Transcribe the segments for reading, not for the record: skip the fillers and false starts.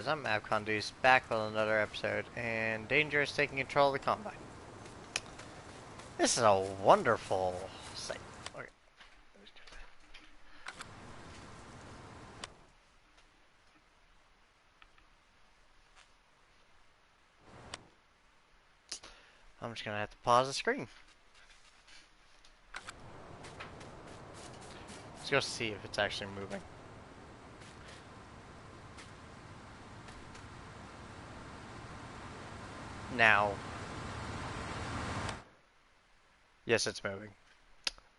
I'm Avconduce, back with another episode, and Danger is taking control of the Combine. This is a wonderful sight. Okay. I'm just gonna have to pause the screen. Let's go see if it's actually moving. Now. Yes, it's moving.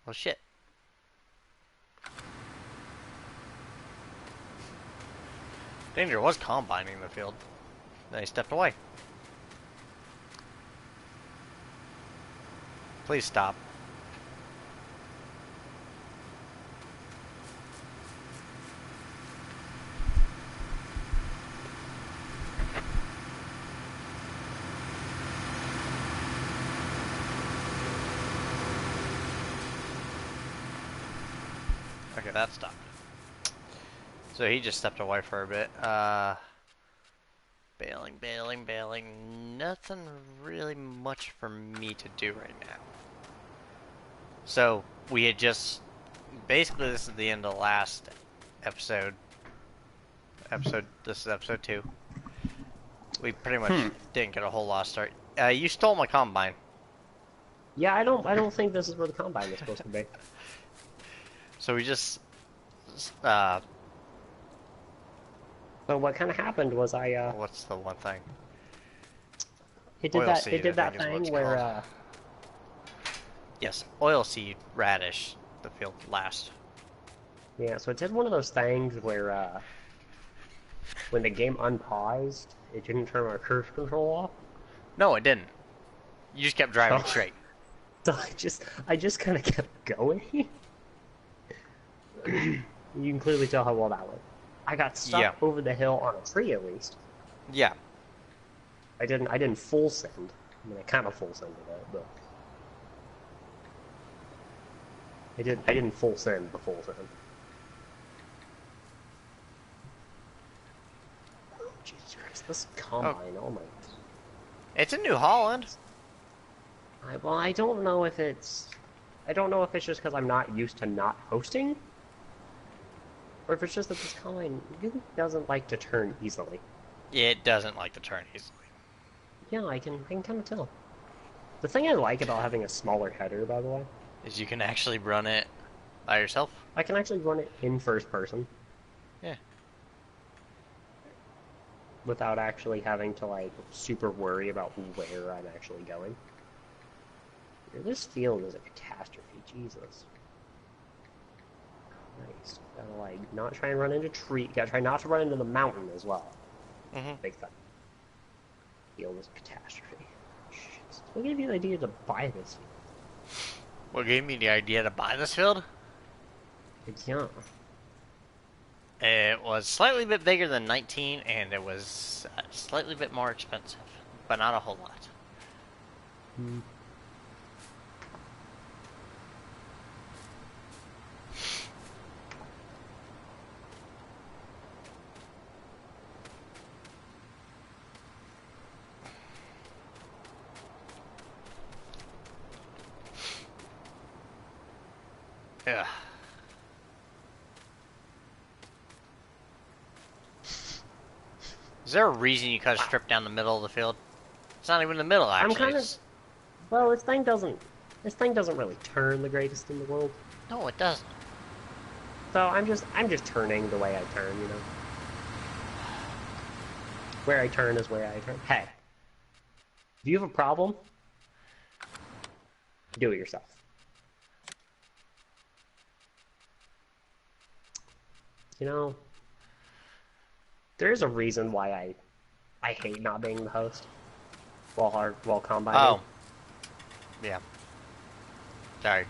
Well, shit. Danger was combining the field. Then he stepped away. Please stop. Okay, that stopped. So he just stepped away for a bit. Bailing. Nothing really much for me to do right now. So, we had just... Basically, this is the end of the last episode. This is episode 2. We pretty much didn't get a whole lot of start. You stole my Combine. Yeah, I don't think this is where the Combine is supposed to be. So we just... So what kind of happened was what's the one thing? It did that thing where Yes, oilseed radish the field last. Yeah, so it did one of those things where when the game unpaused, it didn't turn our cruise control off. No, it didn't. You just kept driving straight. So I just kind of kept going. You can clearly tell how well that went. I got stuck over the hill on a tree at least. Yeah. I didn't full send. I mean, I kind of full sended it, but I didn't full send the full send. Oh, Jesus Christ, this Combine, oh my God. It's in New Holland. Well, I don't know if it's just because I'm not used to not hosting, or if it's just that this Combine really doesn't like to turn easily. Yeah, it doesn't like to turn easily. Yeah, I can kind of tell. The thing I like about having a smaller header, by the way, is you can actually run it by yourself. I can actually run it in first person. Yeah. Without actually having to, like, super worry about where I'm actually going. This field is a catastrophe, Jesus. Nice. Gotta, like, not try and run into tree. Gotta try not to run into the mountain as well. Big thing. Field is a catastrophe. Shit. What gave you the idea to buy this field? What gave me the idea to buy this field? Yeah. It was slightly bit bigger than 19, and it was slightly bit more expensive, but not a whole lot. Yeah. Is there a reason you cut a strip down the middle of the field? It's not even the middle, actually. I'm kind of... Well, this thing doesn't really turn the greatest in the world. No, it doesn't. So I'm just turning the way I turn, you know. Where I turn is where I turn. Hey, if you have a problem, do it yourself. You know, there's a reason why I hate not being the host while combining. Oh. Yeah. Sorry.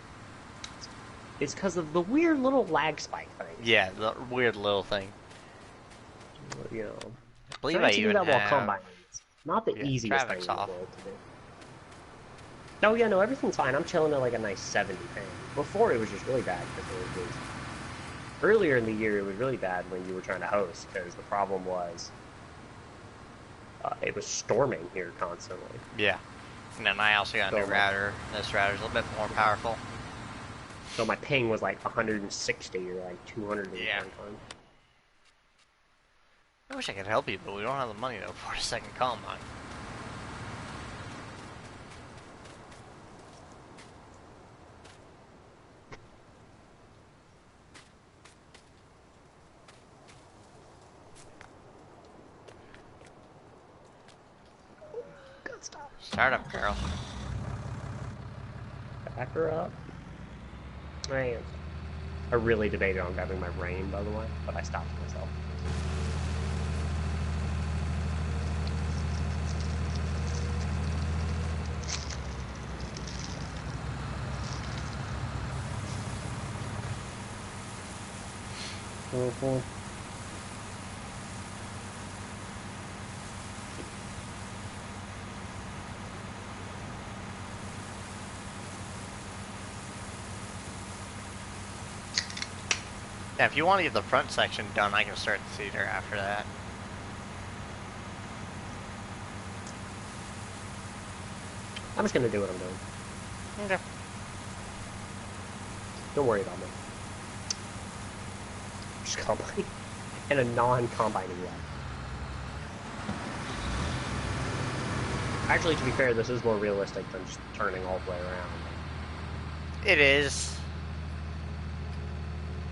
It's because of the weird little lag spike thing. Yeah, the weird little thing. You know, I believe I even do that have... while combining. It's not the easiest thing in the world to do. Oh yeah, no, everything's fine. I'm chilling at like a nice 70 ping. Before it was just really bad because it was... Earlier in the year, it was really bad when you were trying to host, because the problem was it was storming here constantly. Yeah. And then I also got a So new like, router. This router's a little bit more powerful. so my ping was like 160 or like 200 Yeah. sometimes. I wish I could help you, but we don't have the money though for a second combine. Good stuff. Start up, girl. Back her up. Man. I really debated on grabbing my rain, by the way, but I stopped myself. Mm-hmm. Yeah, if you want to get the front section done, I can start the theater after that. I'm just gonna do what I'm doing. Okay. Don't worry about me. Just combine. In a non-combining way. Actually, to be fair, this is more realistic than just turning all the way around. It is.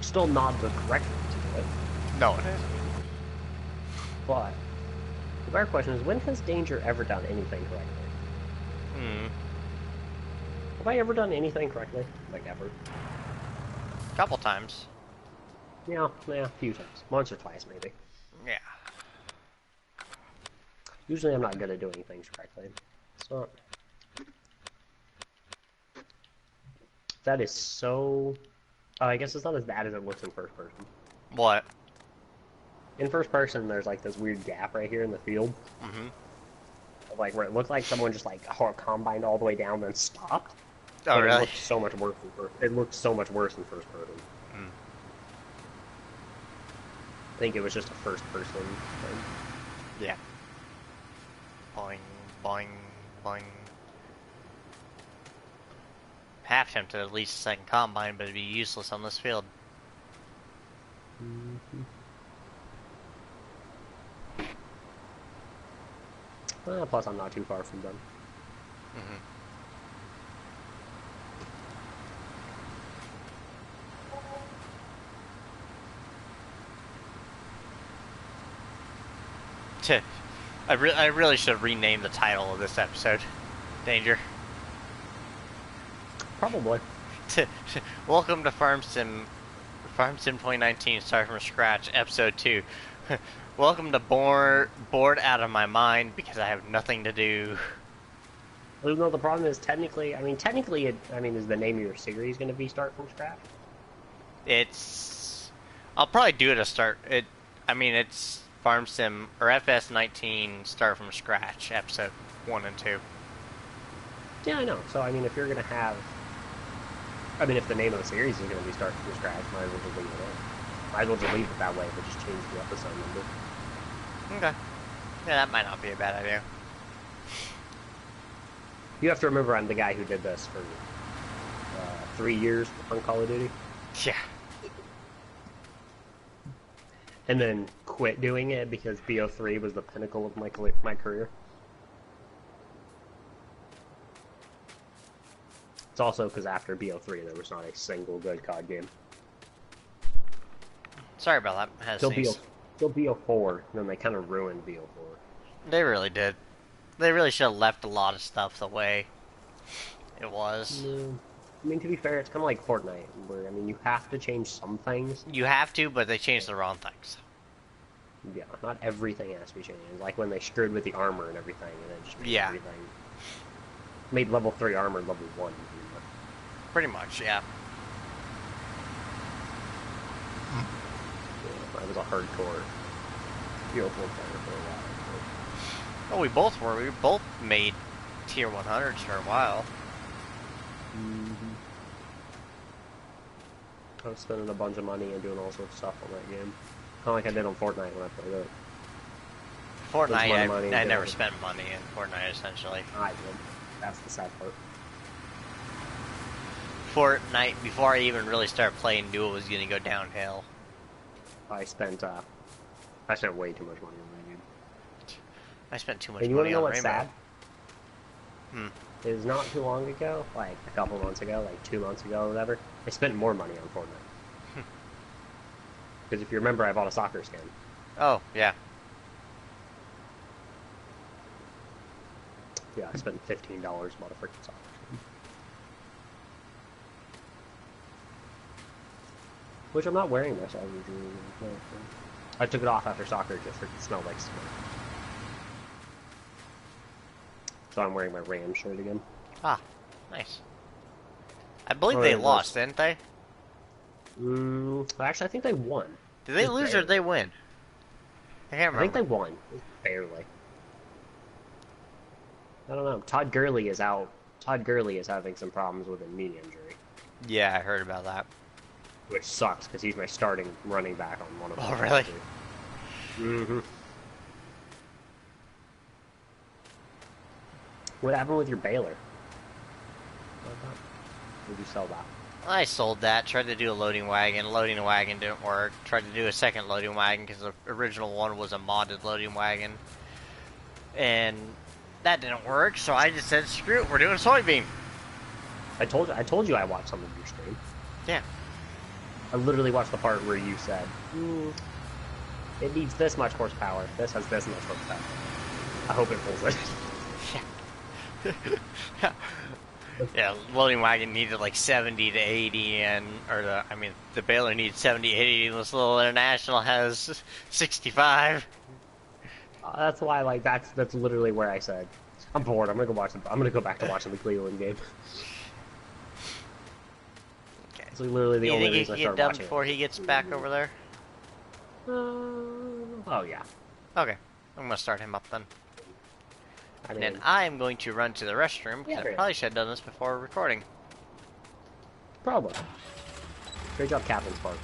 Still not the correct way to do it. No, it isn't. But the better question is, when has Danger ever done anything correctly? Have I ever done anything correctly? Like, ever? Couple times. Yeah, a few times. Once or twice, maybe. Yeah. Usually I'm not good at doing things correctly. It's not... That is so... I guess it's not as bad as it looks in first person. What? In first person, there's like this weird gap right here in the field. Like, where it looked like someone just like combined all the way down, then stopped. Oh, but really? It looked so much worse in first. It looked so much worse in first person. I think it was just a first person thing. Yeah. Boing, boing, boing. Half tempted at least a second combine, but it'd be useless on this field. Plus, I'm not too far from them. I really should rename the title of this episode. Danger. Probably. Welcome to Farm Sim 2019 Start From Scratch, Episode 2. Welcome to Bored Out of My Mind because I have nothing to do. Well, no, the problem is technically, is the name of your series going to be Start From Scratch? I'll probably do it it's Farm Sim, or FS19 Start From Scratch, Episode 1 and 2. Yeah, I know. So, if you're going to have... if the name of the series is going to be Start From Scratch, might as well just leave it in. Might as well just leave it that way, but just change the episode number. Okay. Yeah, that might not be a bad idea. You have to remember I'm the guy who did this for 3 years on Call of Duty. Yeah. And then quit doing it because BO3 was the pinnacle of my career. It's also because after BO3 there was not a single good COD game. Sorry about that. Till BO4, and then they kind of ruined BO4. They really did. They really should have left a lot of stuff the way it was. Yeah. To be fair, it's kind of like Fortnite, where, you have to change some things. You have to, but they changed the wrong things. Yeah, not everything has to be changed. Like when they screwed with the armor and everything, and then just made everything... Made level 3 armor level 1. Pretty much, yeah. I was a hardcore Hero 4 player for a while. Well, we both were. We both made tier 100s for a while. I was spending a bunch of money and doing all sorts of stuff on that game. Kind of like I did on Fortnite when I played it. Fortnite, I never spent money in Fortnite, essentially. I did. That's the sad part. Fortnite, before I even really started playing, knew it was going to go downhill. I spent way too much money on that game. I spent too much and you money know on what's Rainbow. sad? Hmm. It was not too long ago, like a couple months ago, like 2 months ago or whatever, I spent more money on Fortnite. Because if you remember, I bought a soccer skin. Oh, yeah. Yeah, I spent $15, bought a freaking soccer skin. Which I'm not wearing this. I took it off after soccer, it just freaking smelled like smoke. So I'm wearing my Ram shirt again. Ah, nice. I believe they lost, didn't they? Actually, I think they won. Did they lose or did they win? I can't remember. I think they won. Barely. I don't know. Todd Gurley is out. Todd Gurley is having some problems with a knee injury. Yeah, I heard about that. Which sucks, because he's my starting running back on one of them. Oh, really? Mm-hmm. What happened with your baler? Did you sell that? I sold that, tried to do a loading wagon. Loading wagon didn't work. Tried to do a second loading wagon because the original one was a modded loading wagon. And that didn't work, so I just said, screw it, we're doing soybean. I told you I watched some of your stream. Yeah. I literally watched the part where you said, it needs this much horsepower. This has this much horsepower. I hope it pulls it. Yeah. Yeah, loading wagon needed like 70 to 80, and the baler needs 70, 80, and this little international has 65. That's why, like, that's literally where I said, I'm bored. I'm gonna go back to watching the Cleveland game. Okay. It's literally the only reason I You think he started can get done watching before he gets back over there? Oh yeah. Okay, I'm gonna start him up then. I And mean, then I'm going to run to the restroom, because Yeah, I probably should have done this before recording. probably. Great job, Captain Spark.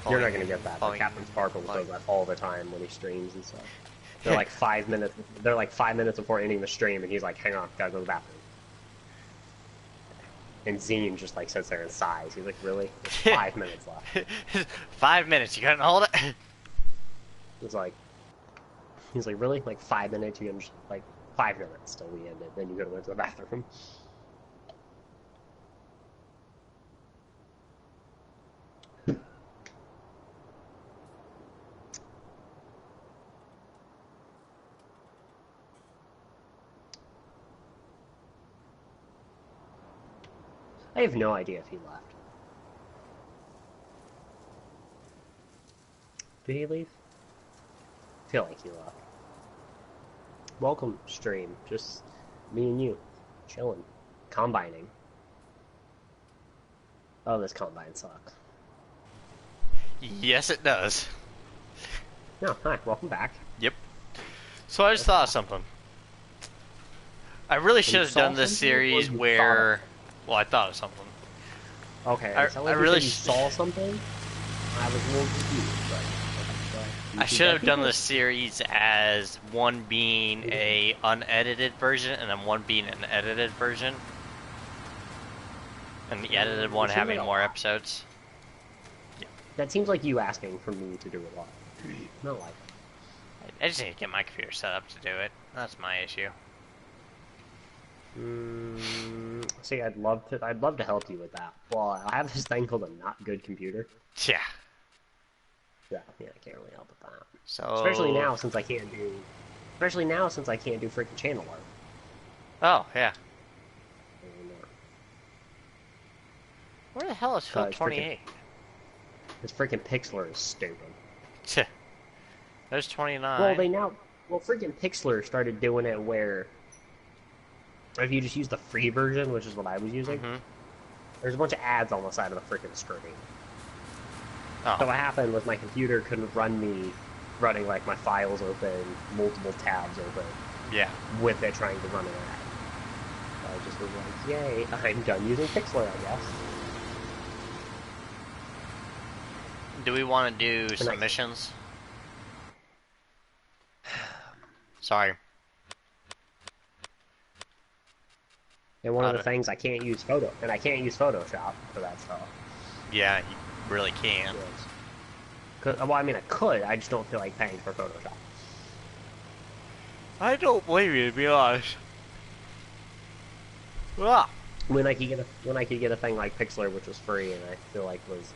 You're not gonna get that, but Captain Sparkle does that all the time when he streams and stuff. They're like 5 minutes. They're like 5 minutes before ending the stream, and he's like, "Hang on, gotta go to the bathroom." And Zine just like sits there and sighs. He's like, "Really? There's 5 minutes left." 5 minutes, you couldn't hold it? He's like, "Really? Like 5 minutes? You can just, like 5 minutes till we end it, then you gotta go to the bathroom." I have no idea if he left. Did he leave? I feel like he left. Welcome, stream. Just me and you. Chilling. Combining. Oh, this combine sucks. Yes, it does. No, hi, welcome back. Yep. So I just thought of something. I really should have done this series where... Well, I thought of something. Okay, I really you saw something? I was a little confused, but... Okay, I should have done this series as one being a unedited version and then one being an edited version. And the edited one having more episodes. Yeah. That seems like you asking for me to do a lot. Not like... I just need to get my computer set up to do it. That's my issue. See, I'd love to help you with that. Well, I have this thing called a not good computer. Yeah. Yeah, I can't really help with that. So... Especially now since I can't do freaking channel art. Oh, yeah. Where the hell is Phil 28? This freaking Pixlr is stupid. There's 29. Well, freaking Pixlr started doing it where if you just use the free version, which is what I was using, there's a bunch of ads on the side of the freaking screen. Oh. So what happened was my computer couldn't running like my files open, multiple tabs open. Yeah. With it trying to run an ad. So I just was like, yay, I'm done using Pixlr, I guess. Do we want to do submissions? Sorry. And one of the things I can't use Photoshop for that stuff. Yeah, you really can. Well, I mean, I could. I just don't feel like paying for Photoshop. I don't blame you, to be honest. Ah. When I could get a thing like Pixlr, which was free, and I feel like was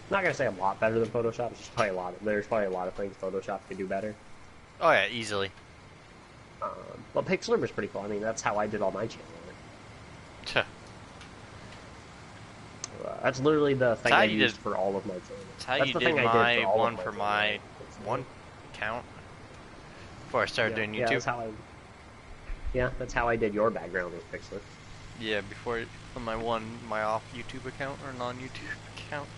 I'm not gonna say a lot better than Photoshop. It's just probably there's probably a lot of things Photoshop could do better. Oh yeah, easily. But Pixlr was pretty cool. I mean, that's how I did all my channeling. That's literally the thing I used for all of my channeling. That's how you did my one for my one account before I started doing YouTube. That's how I did your background with Pixlr. Yeah, before on my off YouTube account or non-YouTube account.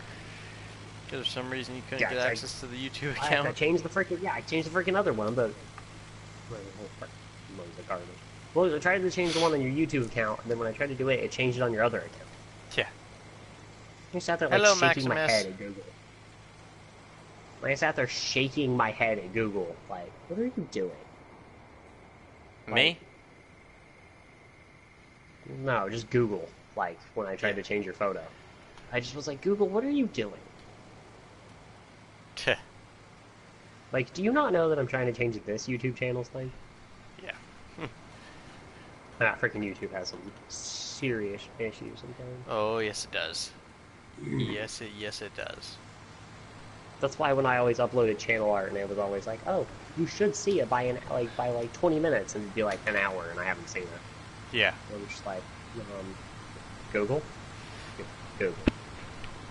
Because for some reason you couldn't get access to the YouTube account. I changed the freaking other one, but well, I tried to change the one on your YouTube account, and then when I tried to do it, it changed it on your other account. Yeah. I sat there like shaking my head at Google. I sat there shaking my head at Google, like, what are you doing? Me? No, just Google. Like when I tried to change your photo, I just was like, Google, what are you doing? Like, do you not know that I'm trying to change this YouTube channel's thing? Yeah. Freaking YouTube has some serious issues sometimes. Oh, yes it does. Yes it does. That's why when I always uploaded channel art, and it was always like, oh, you should see it by like 20 minutes, and it'd be like an hour, and I haven't seen it. Yeah. And I'm just like, Google? Google.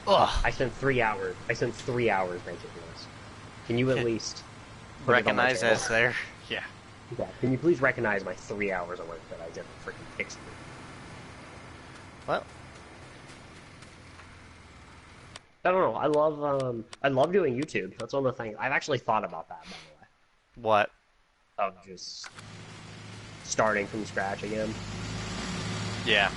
Ugh. I spent 3 hours making this. Can you at least recognize that's there? Yeah. Yeah. Can you please recognize my 3 hours of work that I did for freaking Pixlr? Well, I don't know. I love doing YouTube. That's one of the things I've actually thought about that, by the way. What? Of just starting from scratch again. Yeah.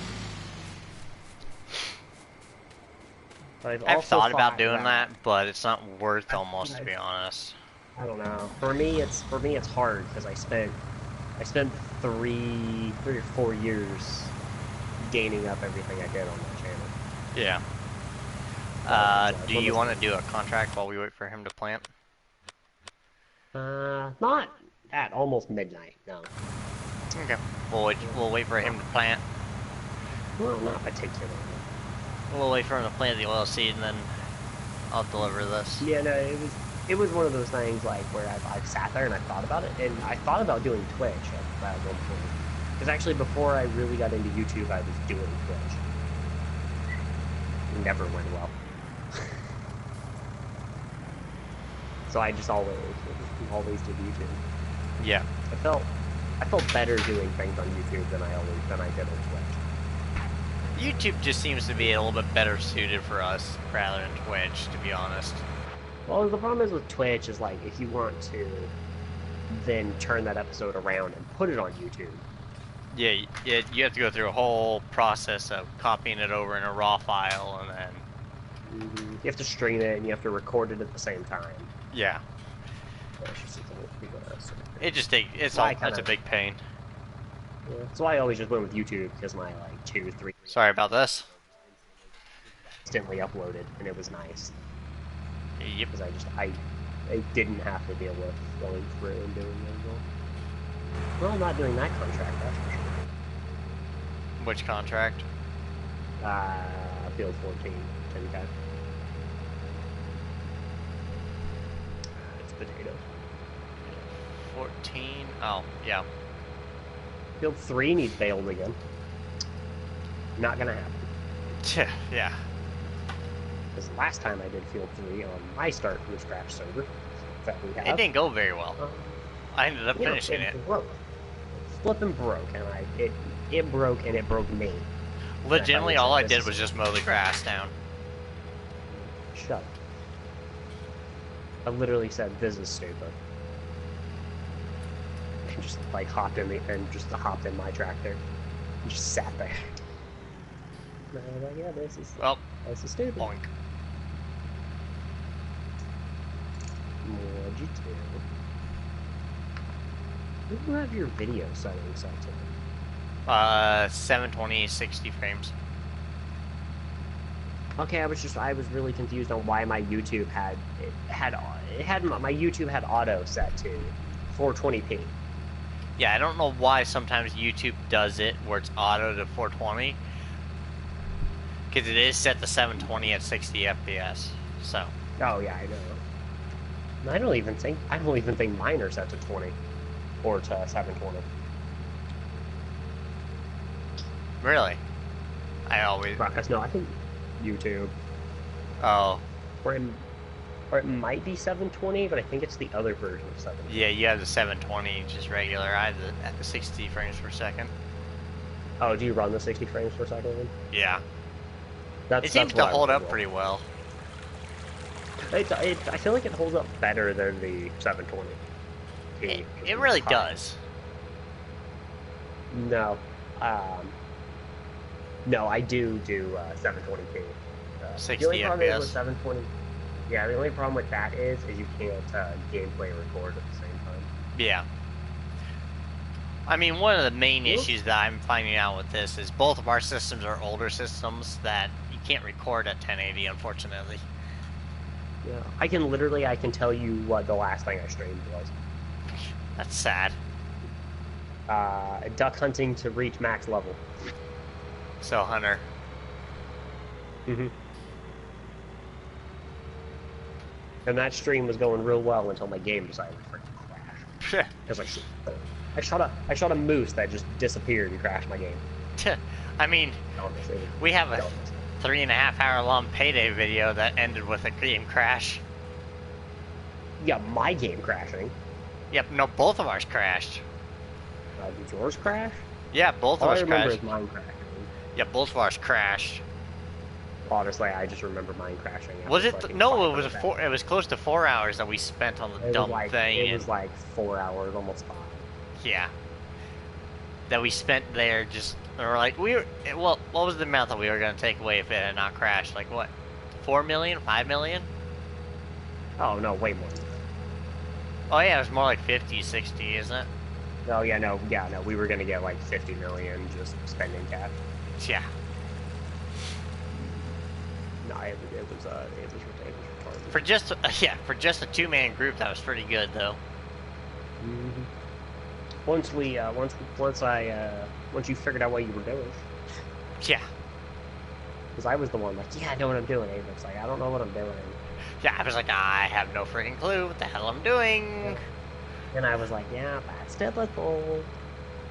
I've thought about doing that, but it's not worth almost, to be honest. I don't know. For me, it's hard because I spent 3 or 4 years gaining up everything I did on my channel. Yeah. Do you want to do a contract while we wait for him to plant? Not at almost midnight. No. Okay. We'll wait for him to plant. Well, not particularly. We'll wait for him to plant the oil seed, and then I'll deliver this. Yeah, no, it was one of those things like where I've sat there and I thought about it, and I thought about doing Twitch at one point. Because actually, before I really got into YouTube, I was doing Twitch. It never went well. So I just always did YouTube. Yeah. I felt better doing things on YouTube than I did on Twitch. YouTube just seems to be a little bit better suited for us rather than Twitch, to be honest. Well, the problem is with Twitch is like if you want to then turn that episode around and put it on YouTube. Yeah, you have to go through a whole process of copying it over in a RAW file, and then you have to stream it and you have to record it at the same time. Yeah. It's a big pain. Yeah, so I always just went with YouTube because my like 2, 3. Sorry about this. Instantly uploaded, and it was nice. Yep. Because I didn't have to deal with going through and doing it. Well, I'm not doing that contract, that's for sure. Which contract? Field 14, 10K. It's potatoes. 14? Oh, yeah. Field 3 needs bailed again. Not gonna happen. Yeah. Because last time I did Field 3 on my start from scratch server that we have. It didn't go very well. I ended up finishing it. Broke. Flipping broke, and it broke, and it broke me. Legitimately, all I did was just mow the grass down. Shut up. I literally said, this is stupid. And just like hopped in my tractor. And just sat there. And I was like, yeah, this is stupid. Boink. What'd you do? What do you have your video settings set to? 720, 60 frames. Okay, I was really confused on why my YouTube had my YouTube had auto set to 420p. Yeah, I don't know why sometimes YouTube does it where it's auto to 420. Because it is set to 720 at 60 FPS. So. Oh yeah, I know. I don't even think mine are set to 20 or to 720. Really? I always. Because no, I think YouTube. Oh. Or it might be 720, but I think it's the other version of 720. Yeah, you have the 720, just regular. I have at the 60 frames per second. Oh, do you run the 60 frames per second one? Yeah. It seems to hold up pretty well. I feel like it holds up better than the 720. It really does. No. No, I do 720p. 60 the only problem FPS. is with 720. Yeah, the only problem with that is you can't gameplay record at the same time. Yeah. I mean, one of the main issues that I'm finding out with this is both of our systems are older systems that you can't record at 1080, unfortunately. Yeah, I can tell you what the last thing I streamed was. That's sad. Duck hunting to reach max level. So, Hunter. Mm-hmm. And that stream was going real well until my game decided to freaking crash. Because I shot a moose that just disappeared and crashed my game. I mean, we have a 3.5 hour long Payday video that ended with a game crash. Yeah, my game crashing. Yep, no, both of ours crashed. Did yours crash? Yeah, both of us crashed. All I remember is mine crashing. Yeah, both of ours crashed. Honestly, I just remember mine crashing. Was it? No, it was It was close to 4 hours that we spent on the dumb thing. It was like 4 hours, almost 5. Yeah. That we spent there just. Or like well, what was the amount that we were gonna take away if it had not crashed? Like what? 4 million? 5 million? Oh no, way more. Oh yeah, it was more like 50, 60, isn't it? Oh yeah, no, we were gonna get like 50 million just spending cash. Yeah. No, it was retarded. For just a 2-man group, that was pretty good though. Mm-hmm. Once you figured out what you were doing. Yeah. Because I was the one like, yeah, I know what I'm doing. Ava's like, I don't know what I'm doing. Yeah, I was like, I have no freaking clue what the hell I'm doing. And I was like, yeah, that's typical.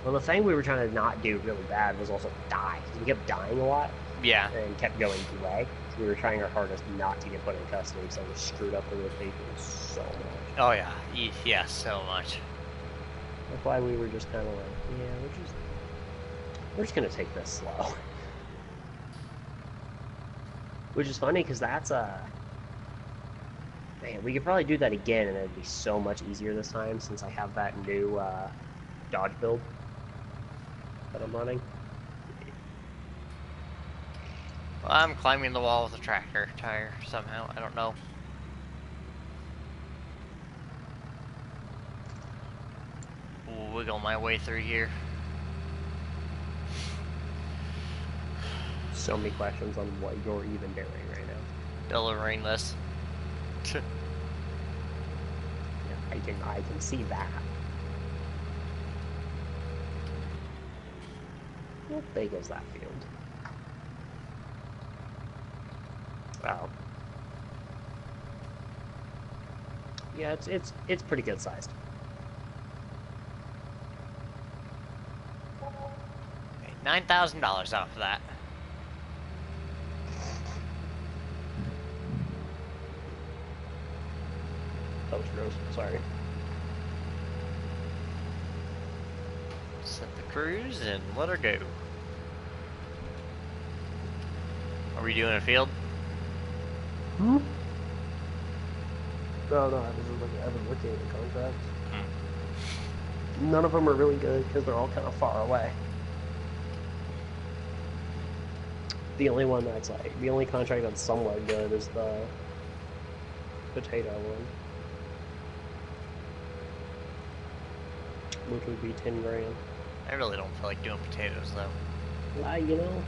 Well, the thing we were trying to not do really bad was also die. We kept dying a lot. Yeah. And kept going away. So we were trying our hardest not to get put in custody, so we screwed up the rotation so much. Oh yeah, yeah, so much. That's why we were just kind of like, yeah, we're just gonna take this slow. Which is funny because that's man, we could probably do that again, and it'd be so much easier this time since I have that new Dodge build that I'm running. Well, I'm climbing the wall with a tractor tire somehow. I don't know. We'll wiggle my way through here. So many questions on what you're even doing right now. Delivering this. Yeah, I can see that. How big is that field? Oh. Yeah, it's pretty good sized. $9,000 off of that. That was gross. Sorry. Set the cruise and let her go. Are we doing a field? Hmm? No, I was looking at the contracts. None of them are really good because they're all kind of far away. The only one that's like, the only contract that's somewhat good is the potato one. which would be 10 grand. I really don't feel like doing potatoes though. You know,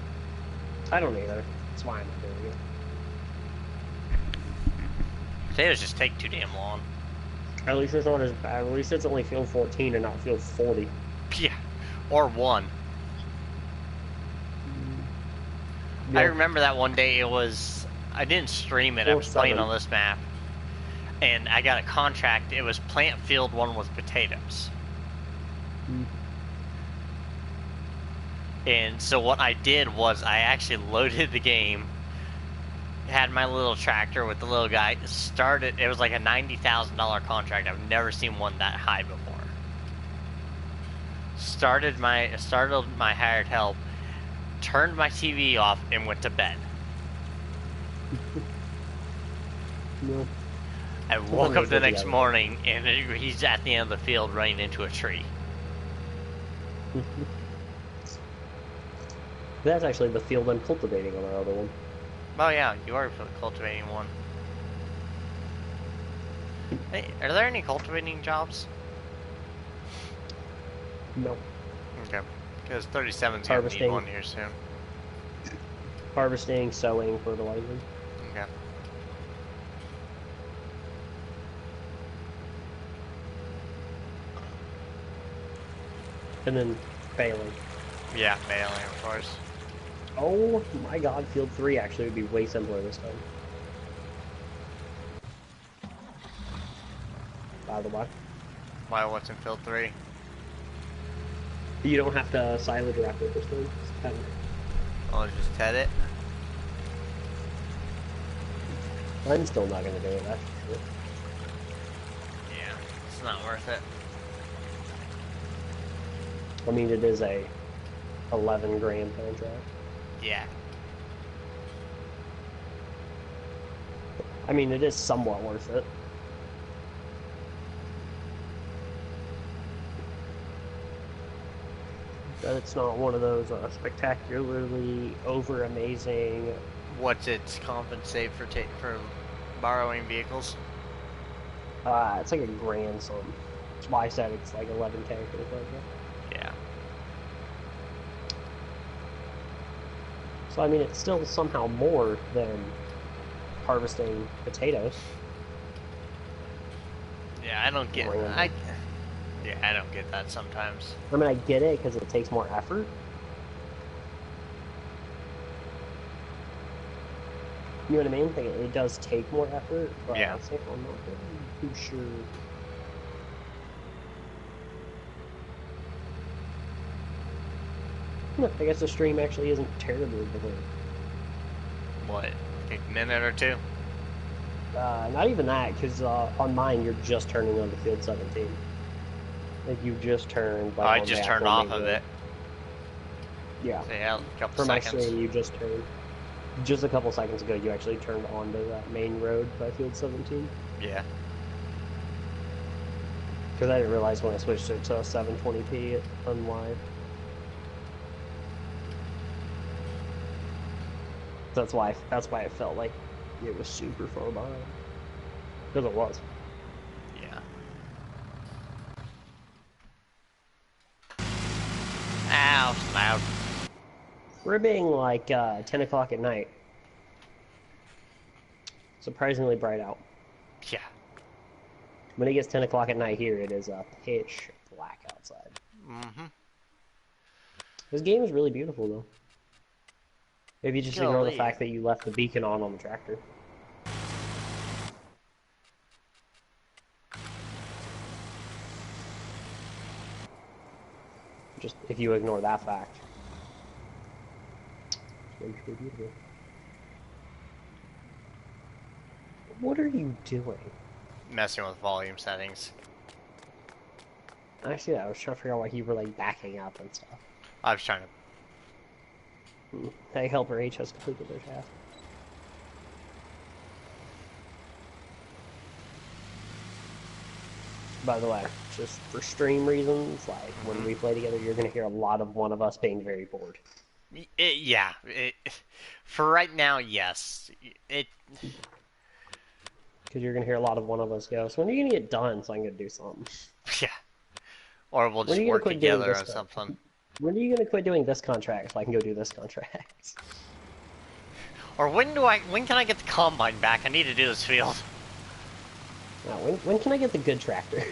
I don't either. That's why I'm not doing it. Potatoes just take too damn long. At least it's not as bad. At least it's only field 14 and not field 40. Yeah, or 1. Yeah. I remember that one day it was, I didn't stream it, I was playing on this map. And I got a contract, it was plant field 1 with potatoes. And so what I did was I actually loaded the game, had my little tractor with the little guy, started, it was like a $90,000 contract. I've never seen one that high before. Started my hired help, turned my TV off, and went to bed. No. I woke up the next morning, and he's at the end of the field running into a tree. That's actually the field I'm cultivating on our other one. Oh yeah, you are cultivating one. Hey, are there any cultivating jobs? No. Okay, because 37's gonna need one here soon. Harvesting, sowing, fertilizing. Okay. And then baling. Yeah, baling, of course. Oh my god, field 3 actually would be way simpler this time. By the way. Why, what's in field 3? You don't have to silage wrap it this time. I'll just head it. I'm still not going to do it, that's for sure. Yeah, it's not worth it. I mean, it is a 11 grand contract. Yeah. I mean, it is somewhat worth it. But it's not one of those spectacularly over amazing. What's its compensate for borrowing vehicles? It's like a grand sum. That's why I said it's like 11K for the project. Yeah. So I mean, it's still somehow more than harvesting potatoes. Yeah, I don't get. Yeah, I don't get that sometimes. I mean, I get it because it takes more effort. You know what I mean? Like, it does take more effort, but yeah. I'm not too sure. I guess the stream actually isn't terribly delayed. What? A minute or two? Not even that, because on mine you're just turning on the field 17. Like you just turned. Like, I just turned off of it. Yeah. So yeah, a couple For seconds. my stream, you just turned. Just a couple seconds ago, you actually turned onto that main road by field 17. Yeah. Because I didn't realize when I switched it to 720p, it unwired. That's why it felt like it was super far behind. Because it was. Yeah. Ow, it's loud. We're being like 10 o'clock at night. Surprisingly bright out. Yeah. When it gets 10 o'clock at night here, it is pitch black outside. Mm-hmm. This game is really beautiful, though. If you just ignore the fact that you left the beacon on the tractor. Just, if you ignore that fact. It's really beautiful. What are you doing? Messing with volume settings. Actually, I was trying to figure out why you were, like, backing up and stuff. I was trying to... Hey, Helper H has completed their task. By the way, just for stream reasons, like, when we play together, you're going to hear a lot of one of us being very bored. Yeah. For right now, yes. Because you're going to hear a lot of one of us go, so when are you going to get done so I can go do something? Yeah. Or we'll When just are you gonna work quit doing together this on something. When are you gonna quit doing this contract so I can go do this contract? Or when can I get the combine back? I need to do this field. Now, when can I get the good tractor?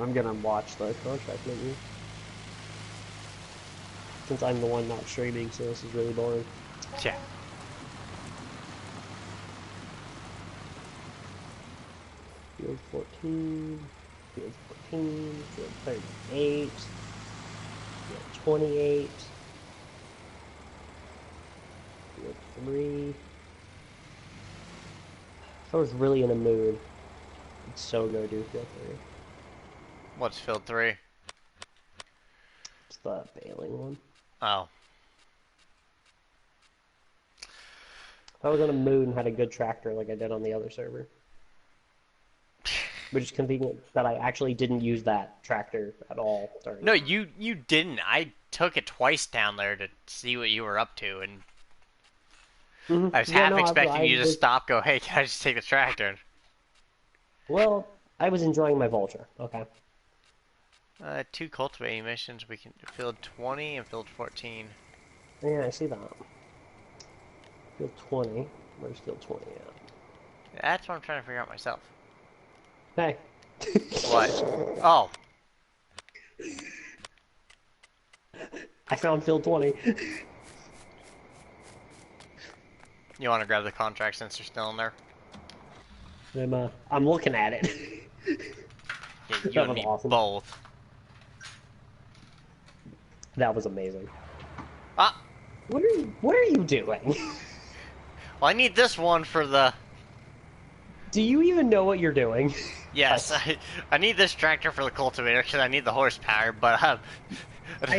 I'm gonna watch the contract maybe. Since I'm the one not streaming, so this is really boring. Yeah. Field 14, field 14, field 38, field 28, field 3. If I was really in a mood, I'd so go do field 3. What's field 3? It's the bailing one. Oh. If I was in a mood and had a good tractor like I did on the other server. Which is convenient that I actually didn't use that tractor at all during. No, you didn't. I took it twice down there to see what you were up to, and I was half expecting you to stop, go, hey, can I just take the tractor? Well, I was enjoying my vulture. Okay. 2 cultivating missions. We can field 20 and field 14. Yeah, I see that. Field 20. Where's field 20 at? That's what I'm trying to figure out myself. Hey. What? Oh. I found field 20. You want to grab the contract since you're still in there? I'm looking at it. Yeah, you and me awesome. both. That was amazing. Ah! What are you doing? Well, I need this one for the... Do you even know what you're doing? Yes, I need this tractor for the cultivator because I need the horsepower, but I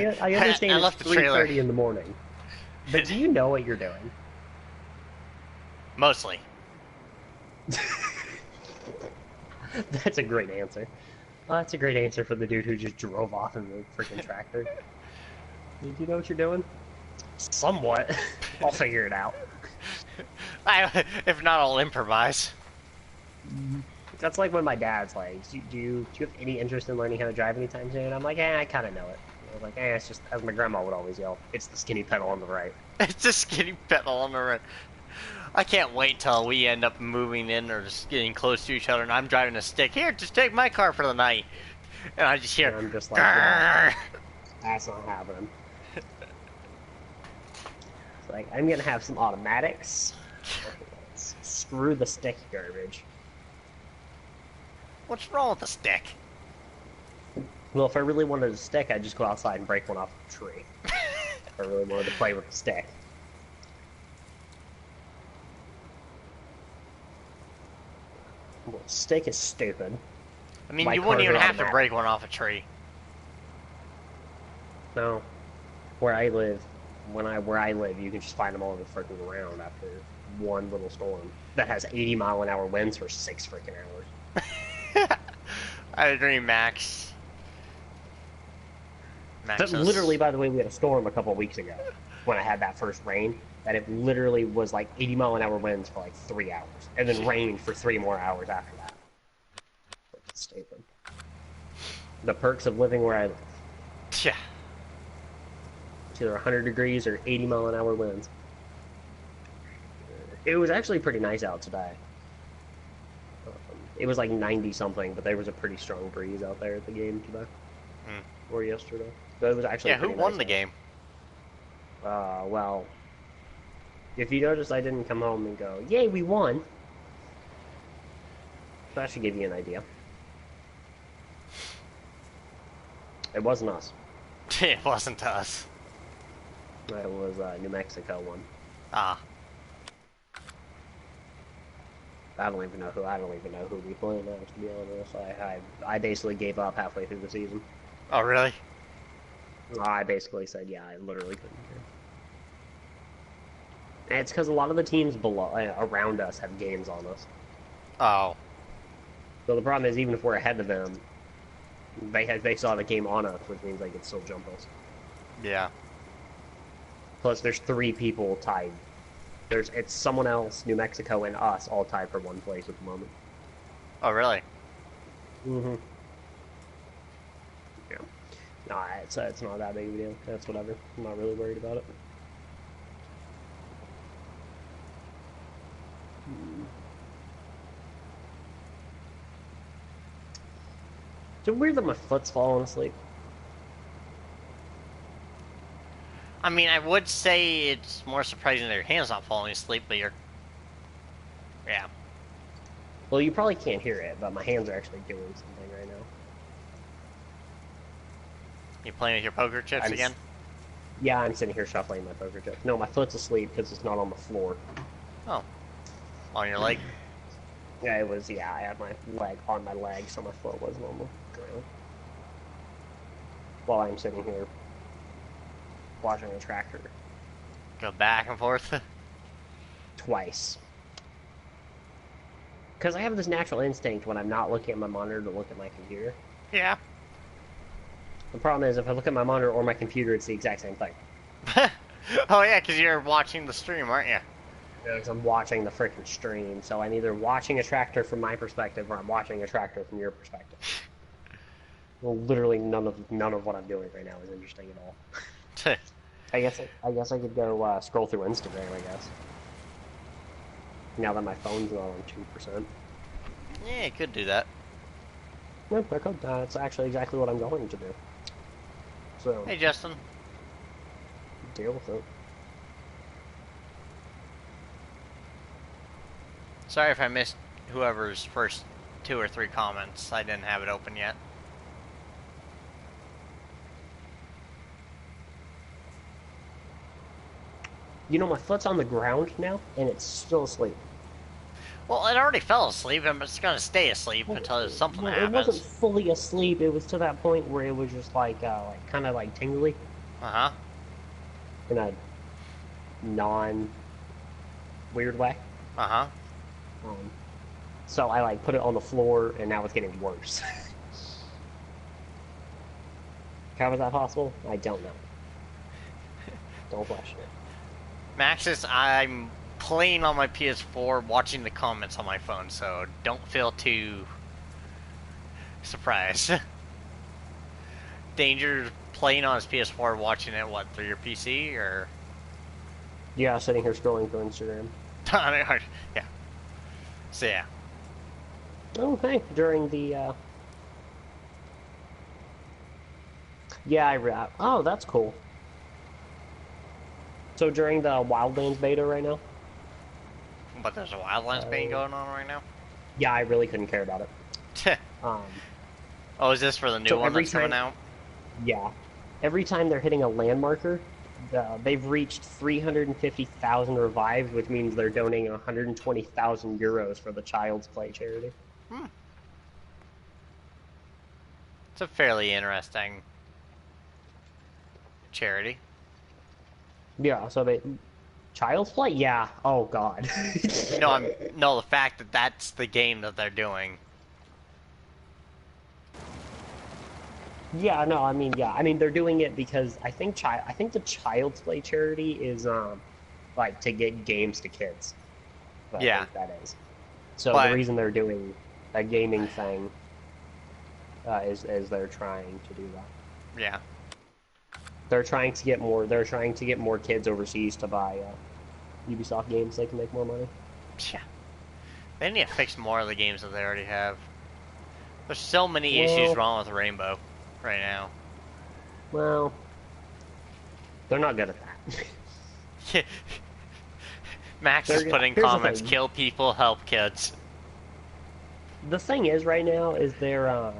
understand I it's left the trailer. 3:30 in the morning. But do you know what you're doing? Mostly. That's a great answer. That's a great answer for the dude who just drove off in the freaking tractor. Do you know what you're doing? Somewhat. I'll figure it out. If not, I'll improvise. That's like when my dad's like, do you have any interest in learning how to drive anytime soon? I'm like, I kind of know it. I was like, it's just, as my grandma would always yell, it's the skinny pedal on the right. It's a skinny pedal on the right. I can't wait till we end up moving in or just getting close to each other and I'm driving a stick. Here, just take my car for the night. And I just hear, and I'm just like, yeah, that's not happening. It's like, I'm gonna have some automatics. Screw the stick garbage. What's wrong with the stick? Well, if I really wanted a stick, I'd just go outside and break one off a tree. If I really wanted to play with the stick. Well, stick is stupid. I mean, you wouldn't even have to break one off a tree. No. Where I live, where I live, you can just find them all over the freaking ground after one little storm that has 80-mile-an-hour winds for 6 freaking hours. I agree, Max. Literally, by the way, we had a storm a couple of weeks ago when I had that first rain. That it literally was like 80-mile-an-hour winds for like 3 hours, and then rained for 3 more hours after that. It's stupid. The perks of living where I live. Yeah. It's either 100 degrees or 80-mile-an-hour winds. It was actually pretty nice out today. It was like 90-something, but there was a pretty strong breeze out there at the game today. Or yesterday. But it was actually who won the game? Well, if you notice, I didn't come home and go, yay, we won. So that should give you an idea. It wasn't us. It wasn't us. It was New Mexico won. Ah. I don't even know who we played now, to be honest. I basically gave up halfway through the season. Oh, really? I basically said, yeah, I literally couldn't care. And it's because a lot of the teams below, around us have games on us. Oh. So the problem is, even if we're ahead of them, they saw the game on us, which means they could still jump us. Yeah. Plus, there's 3 people tied. It's someone else, New Mexico, and us all tied for 1 place at the moment. Oh, really? Mm-hmm. Yeah. No, it's not that big of a deal. That's whatever. I'm not really worried about it. Is it weird that my foot's falling asleep? I mean, I would say it's more surprising that your hand's not falling asleep, but you're... Yeah. Well, you probably can't hear it, but my hands are actually doing something right now. You playing with your poker chips again? Yeah, I'm sitting here shuffling my poker chips. No, my foot's asleep because it's not on the floor. Oh. On your leg? Yeah, it was, yeah, I had my leg on my leg, so my foot wasn't on the ground. While I'm sitting here watching a tractor. Go back and forth? Twice. Because I have this natural instinct when I'm not looking at my monitor to look at my computer. Yeah. The problem is, if I look at my monitor or my computer, it's the exact same thing. Oh yeah, because you're watching the stream, aren't you? Yeah, because I'm watching the freaking stream, so I'm either watching a tractor from my perspective or I'm watching a tractor from your perspective. Well, literally none of what I'm doing right now is interesting at all. I guess I could go scroll through Instagram. I guess now that my phone's not on 2%. Yeah, you could do that. No, I could. It's actually exactly what I'm going to do. So Hey, Justin. deal with it. Sorry if I missed whoever's first 2 or 3 comments. I didn't have it open yet. You know, my foot's on the ground now, and it's still asleep. Well, it already fell asleep, and it's gonna stay asleep until something happens. It wasn't fully asleep. It was to that point where it was just like kind of like tingly. Uh-huh. In a non-weird way. Uh-huh. So I like put it on the floor, and now it's getting worse. How was that possible? I don't know. Don't question it. Maxis, I'm playing on my PS4, watching the comments on my phone, so don't feel too surprised. Danger playing on his PS4, watching it, what, through your PC, or? Yeah, sitting here scrolling through Instagram. Yeah. So, yeah. Oh, hey, during the, Yeah, oh, that's cool. So during the Wildlands beta right now? But there's a Wildlands beta going on right now? Yeah, I really couldn't care about it. Oh, is this for the new one that's coming out? Yeah. Every time they're hitting a landmarker, they've reached 350,000 revives, which means they're donating 120,000 euros for the Child's Play charity. It's a fairly interesting charity. Yeah, so they... Child's Play? Yeah. Oh, God. No, the fact that that's the game that they're doing. Yeah, no, I mean, yeah. I mean, they're doing it because I think the Child's Play charity is, like, to get games to kids. I think that is. So the reason they're doing a gaming thing is they're trying to do that. Yeah. They're trying to get more kids overseas to buy Ubisoft games so they can make more money. Yeah. They need to fix more of the games that they already have. There's so many issues wrong with Rainbow right now. Well, they're not good at that. Max is putting comments, kill people, help kids. The thing is, right now, is they're,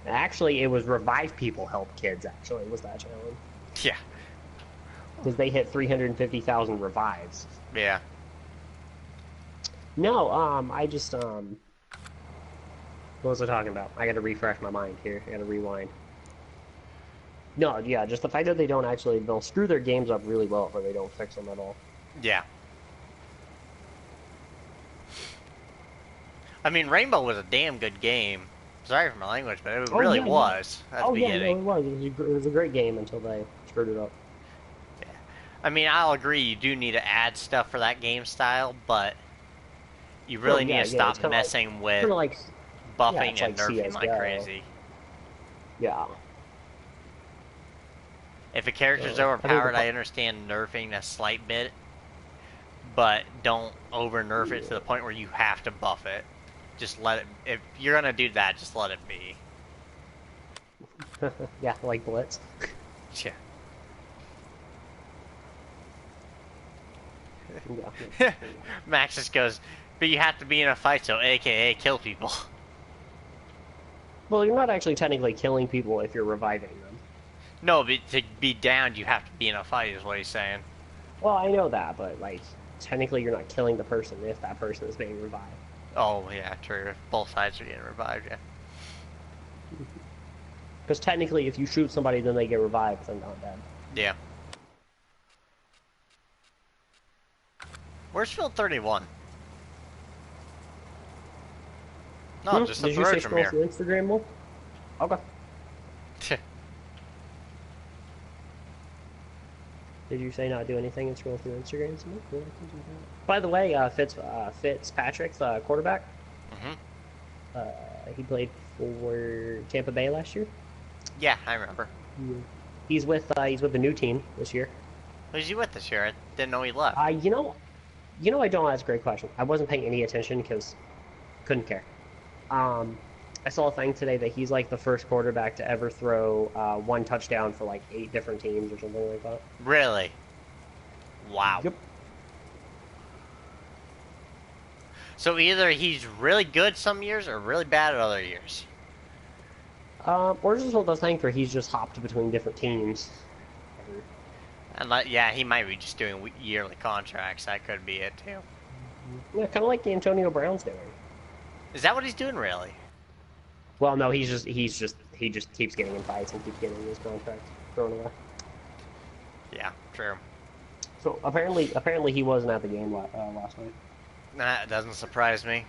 actually, it was revive people, help kids, actually, was that challenge. Yeah. Because they hit 350,000 revives. Yeah. No, I just, what was I talking about? I gotta refresh my mind here. I gotta rewind. No, yeah, just the fact that they'll screw their games up really well if they don't fix them at all. Yeah. I mean, Rainbow was a damn good game. Sorry for my language, but it really was at the beginning. Yeah, no, it was. It was a great game until they screwed it up. Yeah. I mean, I'll agree you do need to add stuff for that game style, but you really need to stop messing with... Yeah, buffing it's and like nerfing like CS:GO. crazy. Yeah. If a character's I think overpowered, I understand nerfing a slight bit, but don't over nerf it to the point where you have to buff it. Just let it. If you're gonna do that, just let it be. yeah, like Blitz. Yeah. Yeah. Max just goes, but you have to be in a fight, so AKA kill people. Well, you're not actually technically killing people if you're reviving them. No, but to be downed, you have to be in a fight, is what he's saying. Well, I know that, but like technically you're not killing the person if that person is being revived. Oh, yeah, true. Both sides are getting revived, yeah. Because technically, if you shoot somebody, then they get revived, they're not dead. Yeah. Where's Field 31? No, just up Did the you say road from scroll here. through Instagram more? Okay. Did you say not do anything and scroll through Instagram some more? Yeah, I can do that. By the way, Fitzpatrick, the quarterback, he played for Tampa Bay last year. Yeah, I remember. He's with the new team this year. Who's he with this year? I didn't know he left. You know, I don't. That's a great question. I wasn't paying any attention because couldn't care. I saw a thing today that he's like the first quarterback to ever throw one touchdown for like 8 different teams or something like that. Really? Wow. Yep. So either he's really good some years or really bad at other years. Or just one of those things where he's just hopped between different teams. And yeah, he might be just doing yearly contracts. That could be it too. Yeah, kind of like Antonio Brown's doing. Is that what he's doing really? Well, no, he just keeps getting in fights and keeps getting his contract thrown away. Yeah, true. So apparently he wasn't at the game last night. That doesn't surprise me.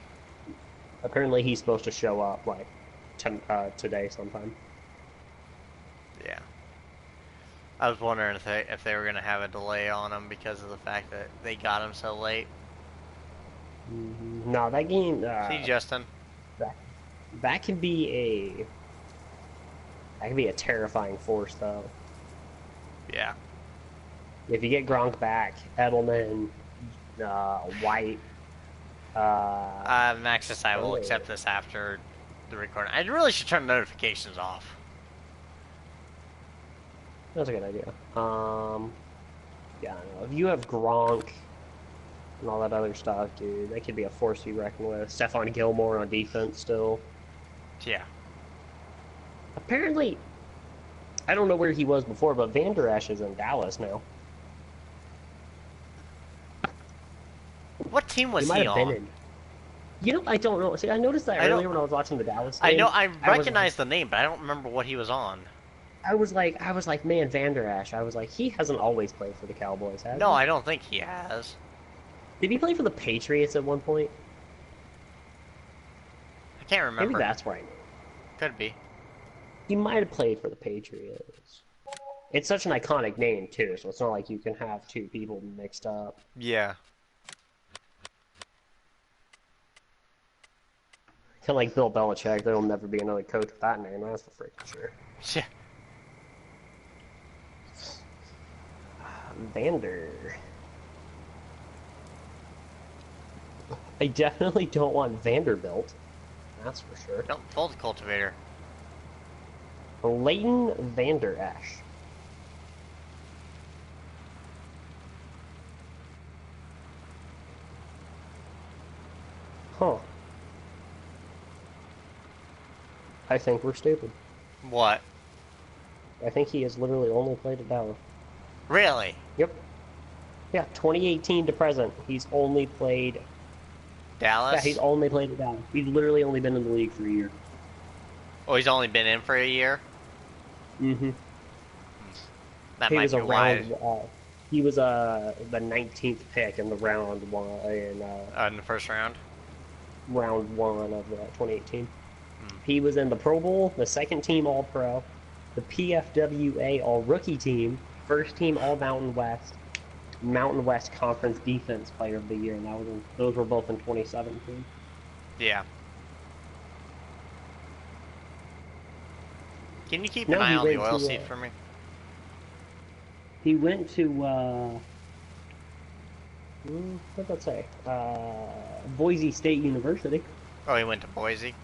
Apparently he's supposed to show up like today sometime. Yeah. I was wondering if they were going to have a delay on him because of the fact that they got him so late. No, that game. See, Justin. That can be a terrifying force, though. Yeah. If you get Gronk back, Edelman, White. Maxis, I will accept this after the recording. I really should turn notifications off. That's a good idea. Yeah, I don't know. If you have Gronk and all that other stuff, dude, that could be a force to be reckoned with. Stephon Gilmore on defense still. Yeah. Apparently, I don't know where he was before, but Van Der Esch is in Dallas now. What team was He might he have been on? in. You know, I don't know. See, I noticed that earlier when I was watching the Dallas game. I know, I recognize the name, but I don't remember what he was on. I was like, man, Van Der Esch. I was like, he hasn't always played for the Cowboys, has he? No, I don't think he has. Did he play for the Patriots at one point? I can't remember. Maybe that's right. Could be. He might have played for the Patriots. It's such an iconic name, too, so it's not like you can have two people mixed up. Yeah. Kind of like Bill Belichick. There'll never be another coach with that name, that's for freaking sure. Yeah. Vander. I definitely don't want Vanderbilt. That's for sure. Don't fold the cultivator. Leighton Vander Esch. Huh. I think we're stupid. What? I think he has literally only played at Dallas. Really? Yep. Yeah, 2018 to present, he's only played... Dallas? Yeah, he's only played at Dallas. He's literally only been in the league for a year. Oh, he's only been in for a year? Mm-hmm. That He might was be a why. he was the 19th pick in the round one In the first round? round one of 2018. He was in the Pro Bowl, the second team All-Pro, the PFWA All-Rookie team, first team All-Mountain West Conference Defense Player of the Year, and those were both in 2017. Yeah. Can you keep an No, eye he on the went oil to. seat for me? He went to. What did that say? Boise State University. Oh, he went to Boise.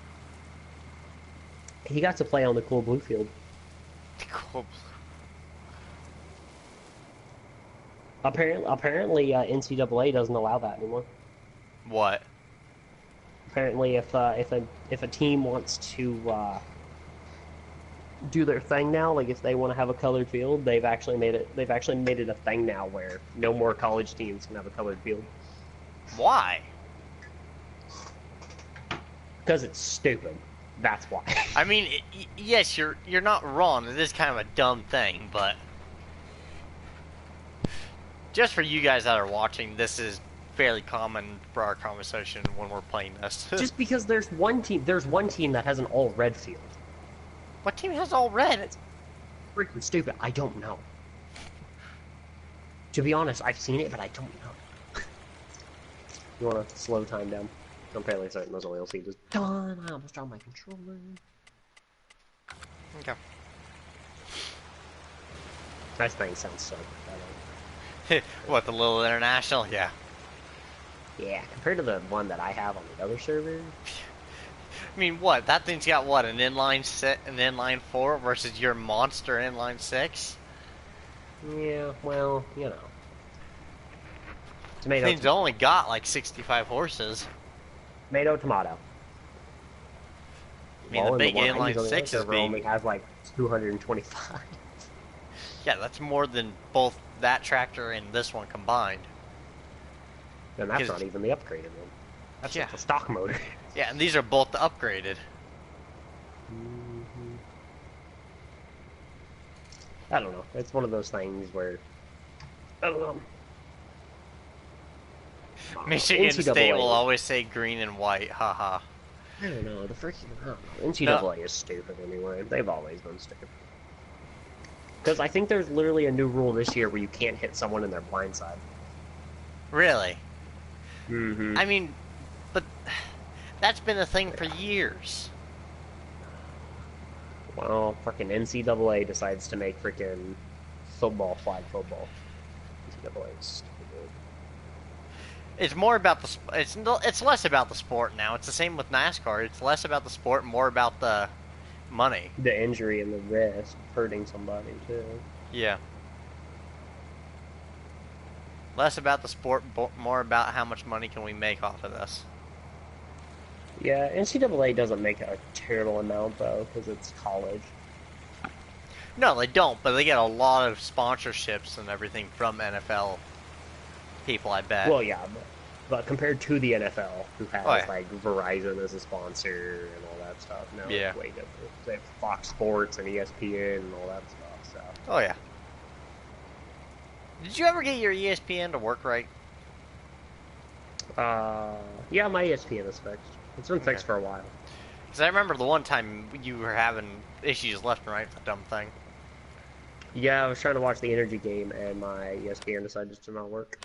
He got to play on the cool blue field. Cool. Apparently, NCAA doesn't allow that anymore. What? Apparently, if a team wants to do their thing now, like if they want to have a colored field, they've actually made it a thing now where no more college teams can have a colored field. Why? Because it's stupid. That's why. I mean, yes, you're not wrong. It is kind of a dumb thing, but just for you guys that are watching, this is fairly common for our conversation when we're playing this. Just because there's one team that has an all red field. What team has all red? It's freaking stupid. I don't know. To be honest, I've seen it, but I don't know. You want to slow time down? I'm fairly certain those oil seat is done. I almost dropped my controller. Okay. That thing sounds so good. What, the little international? Yeah. Yeah, compared to the one that I have on the other server. I mean, what? That thing's got what? An inline 4 versus your monster inline 6? Yeah, well, you know. Tomato. Thing's only got like 65 horses. Tomato, tomato. I mean, the big inline 6 is being... only has like 225. Yeah, that's more than both that tractor and this one combined. And that's not even the upgraded one. That's just the stock motor. Yeah, and these are both upgraded. I don't know. It's one of those things where... I don't know. Michigan NCAA. State will always say green and white, haha. I don't know. The freaking... I don't know. NCAA is stupid anyway. They've always been stupid. Because I think there's literally a new rule this year where you can't hit someone in their blind side. Really? Mm-hmm. I mean, but that's been a thing for years. Well, freaking NCAA decides to make freaking flag football. NCAA is stupid. It's more about the it's less about the sport now. It's the same with NASCAR. It's less about the sport, more about the money. The injury and the risk hurting somebody too. Yeah. Less about the sport, more about how much money can we make off of this. Yeah, NCAA doesn't make a terrible amount though, because it's college. No, they don't, but they get a lot of sponsorships and everything from NFL people, I bet. Well, yeah, but compared to the NFL, who has like Verizon as a sponsor and all that stuff, no, it's way different. They have Fox Sports and ESPN and all that stuff. So. Oh yeah. Did you ever get your ESPN to work right? Yeah, my ESPN is fixed. It's been fixed for a while. Because I remember the one time you were having issues left and right with the dumb thing. Yeah, I was trying to watch the Energy game, and my ESPN decided to not work.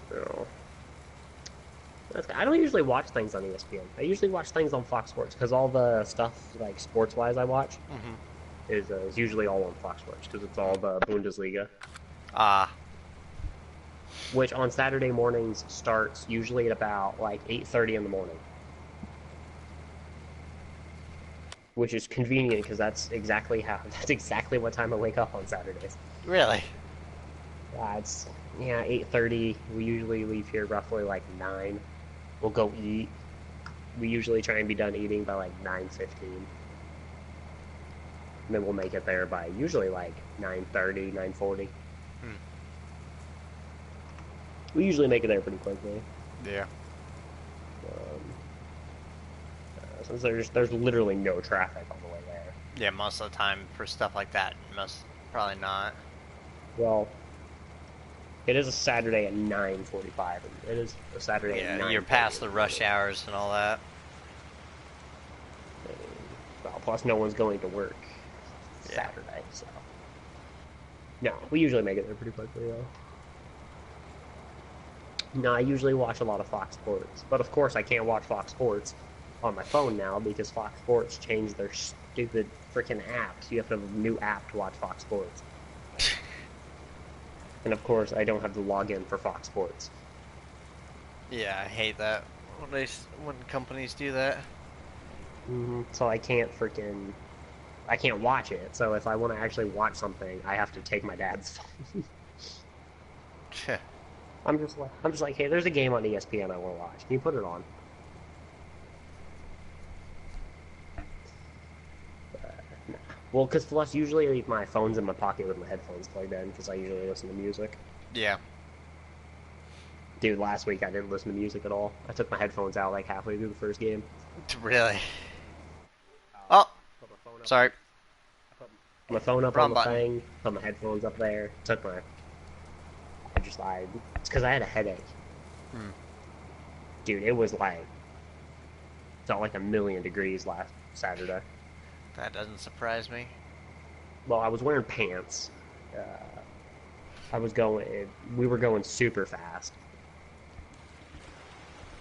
So, I don't usually watch things on ESPN. I usually watch things on Fox Sports, because all the stuff, like, sports-wise I watch is usually all on Fox Sports, because it's all the Bundesliga. Which on Saturday mornings starts usually at about, like, 8:30 in the morning. Which is convenient, because that's exactly what time I wake up on Saturdays. Really? It's 8:30. We usually leave here roughly like 9. We'll go eat. We usually try and be done eating by like 9:15. And then we'll make it there by usually like 9:30, 9:40. We usually make it there pretty quickly. Yeah. Since there's literally no traffic on the way there. Yeah, most of the time for stuff like that, probably not. Well, it is a Saturday at 9:45. It is a Saturday at 9:30. Yeah, you're past the rush hours and all that. Well, plus no one's going to work Saturday, so. No, we usually make it there pretty quickly, though. No, I usually watch a lot of Fox Sports. But of course I can't watch Fox Sports on my phone now because Fox Sports changed their stupid freaking apps. You have to have a new app to watch Fox Sports. And of course, I don't have the login for Fox Sports. Yeah, I hate that when companies do that. So I can't watch it. So if I want to actually watch something, I have to take my dad's phone. I'm just like, hey, there's a game on ESPN I want to watch. Can you put it on? Nah. Well, because plus usually my phone's in my pocket with my headphones plugged in because I usually listen to music. Yeah. Dude, last week I didn't listen to music at all. I took my headphones out like halfway through the first game. Really? Oh, Put my phone up. sorry. I put my phone up Wrong on the button. thing. Put my headphones up there. Took my. I just lied. It's because I had a headache. Dude, it was like felt like 1,000,000 degrees last Saturday. That doesn't surprise me. Well, I was wearing pants. We were going super fast.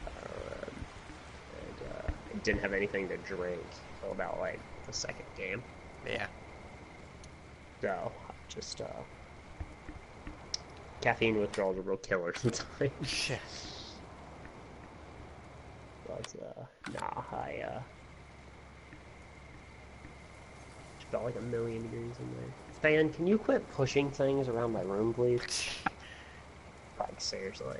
I didn't have anything to drink until about like the second game. Yeah. So, just caffeine withdrawals are real killer sometimes. But nah, I just felt like 1,000,000 degrees in there. Fan, can you quit pushing things around my room, please? Like, seriously.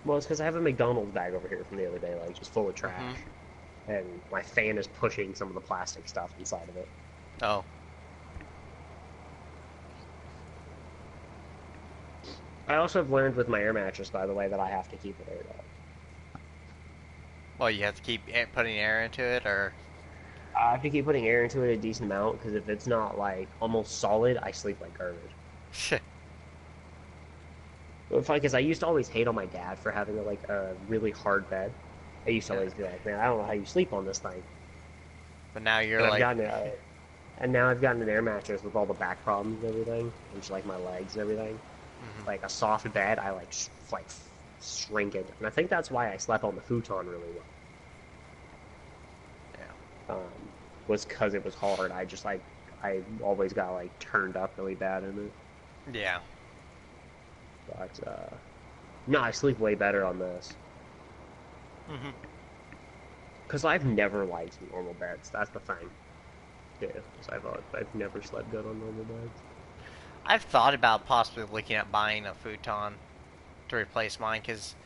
Well, it's because I have a McDonald's bag over here from the other day, like, just full of trash. And my fan is pushing some of the plastic stuff inside of it. Oh. I also have learned with my air mattress, by the way, that I have to keep it aired up. Well, you have to keep putting air into it, or... I have to keep putting air into it a decent amount, because if it's not, like, almost solid, I sleep like garbage. Because I used to always hate on my dad for having, a really hard bed. I used to always be like, man, I don't know how you sleep on this thing. But now you're And like... and now I've gotten an air mattress with all the back problems and everything, and just, like, my legs and everything. Like, a soft bed, I, like shrink it. And I think that's why I slept on the futon really well. Yeah. Was because it was hard. I always got, like, turned up really bad in it. Yeah. But, no, I sleep way better on this. Because I've never liked normal beds. That's the thing. Yeah, because I've never slept good on normal beds. I've thought about possibly looking at buying a futon to replace mine, because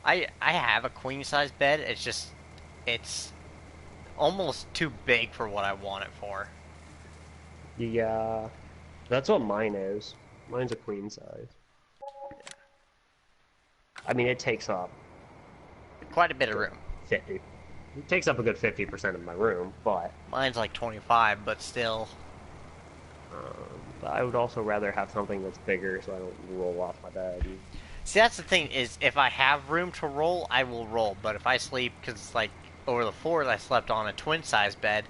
I have a queen-size bed. It's almost too big for what I want it for. Yeah, that's what mine is. Mine's a queen size. I mean, it takes up Quite a bit of room. 50. It takes up a good 50% of my room, but Mine's like 25, but still. but I would also rather have something that's bigger so I don't roll off my bed. See, that's the thing, is if I have room to roll, I will roll. But if I sleep, because like over the 4s I slept on a twin-size bed,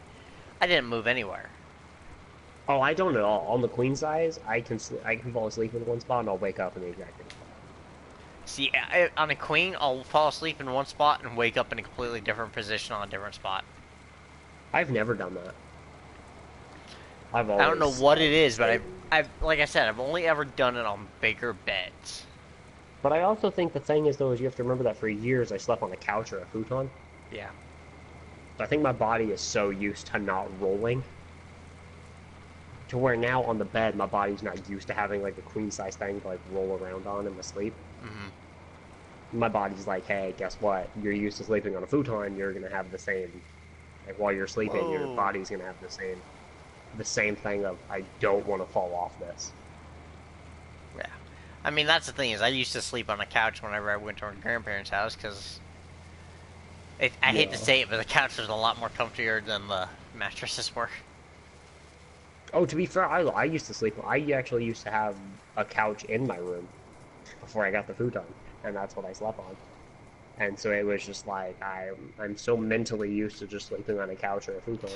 I didn't move anywhere. Oh, I don't at all. On the queen size, I can fall asleep in one spot and I'll wake up in the exact same spot. See, on a queen, I'll fall asleep in one spot and wake up in a completely different position on a different spot. I've never done that. I don't know what it is, but I've like I said, I've only ever done it on bigger beds. But I also think the thing is, though, is you have to remember that for years I slept on a couch or a futon. Yeah. So I think my body is so used to not rolling, to where now on the bed, my body's not used to having, like, a queen-size thing to, like, roll around on in my sleep. My body's like, hey, guess what? You're used to sleeping on a futon, you're going to have the same... Like, while you're sleeping, your body's going to have the same thing of, I don't want to fall off this. Yeah. I mean, that's the thing, is I used to sleep on a couch whenever I went to our grandparents' house, because... I hate to say it, but the couch was a lot more comfier than the mattresses were. Oh, to be fair, I used to sleep... I actually used to have a couch in my room before I got the futon, and that's what I slept on. And so it was just like, I'm so mentally used to just sleeping on a couch or a futon.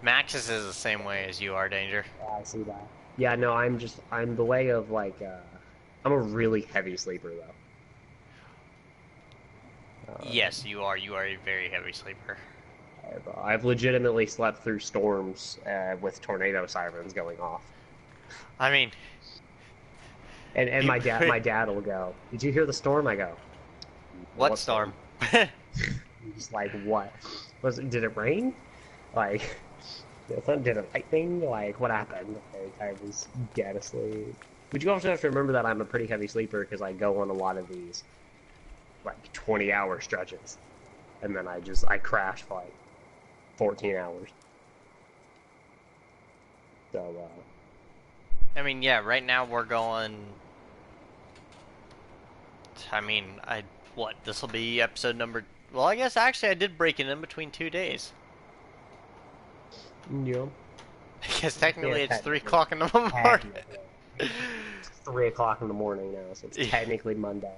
Maxis is the same way as you are, Danger. Yeah, I see that. Yeah, no, I'm the way of, like, I'm a really heavy sleeper, though. Yes, you are. You are a very heavy sleeper. I've legitimately slept through storms with tornado sirens going off. I mean, And you. my dad will go, "Did you hear the storm?" I go, What "What storm? storm?" He's just like, "What? Did it rain? Like, did it lightning? Like, what happened?" Like, I was dead asleep. But you also have to remember that I'm a pretty heavy sleeper because I go on a lot of these like 20-hour stretches, and then I crash for like 14 hours. So I mean, yeah. Right now we're going. I mean, what? This will be episode number. Well, I guess actually I did break it in between 2 days. yeah, Because yeah, technically it's 3 technically, o'clock in the morning. technically, it's 3 o'clock in the morning now, so it's technically Monday.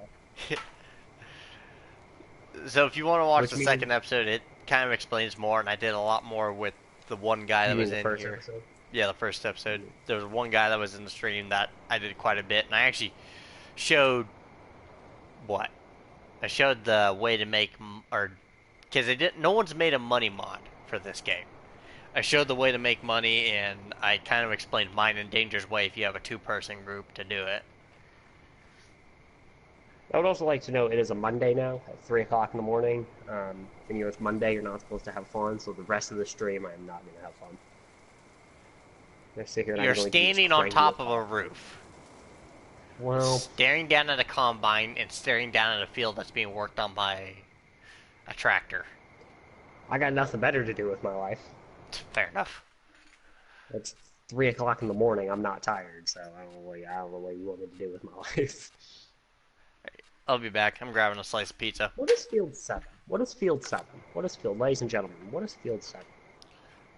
So if you want to watch Which the means second episode, it kind of explains more, and I did a lot more with the one guy you that mean was the in first here. episode? Yeah, the first episode. There was one guy that was in the stream that I did quite a bit, and I actually showed what? I showed the way to make, or because they didn't. No one's made a money mod for this game. I showed the way to make money, and I kind of explained mine and Danger's way if you have a two-person group to do it. I would also like to know it is a Monday now at 3 o'clock in the morning. And it's Monday, you're not supposed to have fun, so the rest of the stream I am not going to have fun. I'm going to sit here and I'm You're going to be as standing on cranky as top of a possible. roof, Well, staring down at a combine and staring down at a field that's being worked on by a tractor. I got nothing better to do with my life. Fair enough. It's 3 o'clock in the morning. I'm not tired, so I don't know what you want me to do with my life. I'll be back. I'm grabbing a slice of pizza. What is Field 7? What is Field 7? What is Field, ladies and gentlemen? What is Field 7?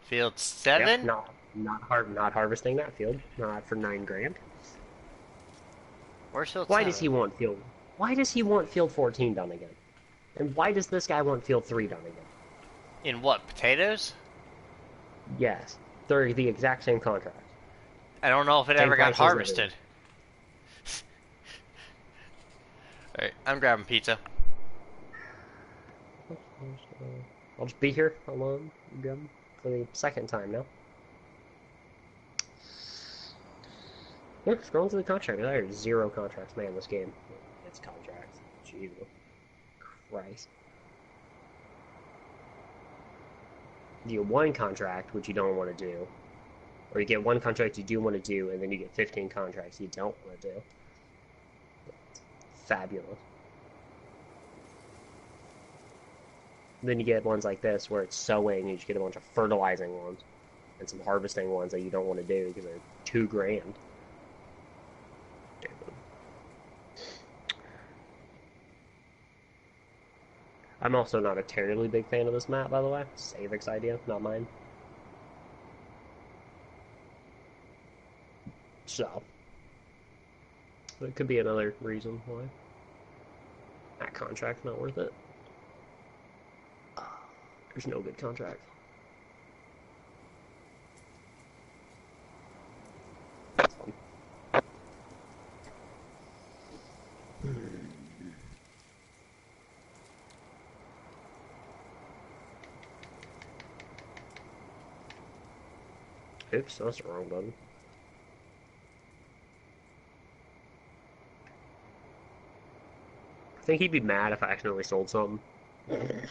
Field Yep, 7? not harvesting that field. Not for 9 grand. Where's Field Why 7? does he want Field? Why does he want Field 14 done again? And why does this guy want Field 3 done again? In what, potatoes? Yes, they're the exact same contract. I don't know if it Same ever got prices, harvested. Alright, I'm grabbing pizza. I'll just be here alone again for the second time now. Yeah, scrolling through the contract. There are 0 contracts, man. This game, it's contracts. Jesus Christ. You get one contract, which you don't want to do, or you get one contract you do want to do, and then you get 15 contracts you don't want to do. Fabulous. Then you get ones like this where it's sowing, and you just get a bunch of fertilizing ones and some harvesting ones that you don't want to do because they're 2 grand. Damn. I'm also not a terribly big fan of this map, by the way. Savic's idea, not mine. So, it could be another reason why that contract's not worth it. There's no good contract. That's fun. Oops, that's the wrong button. I think he'd be mad if I accidentally sold something. Right.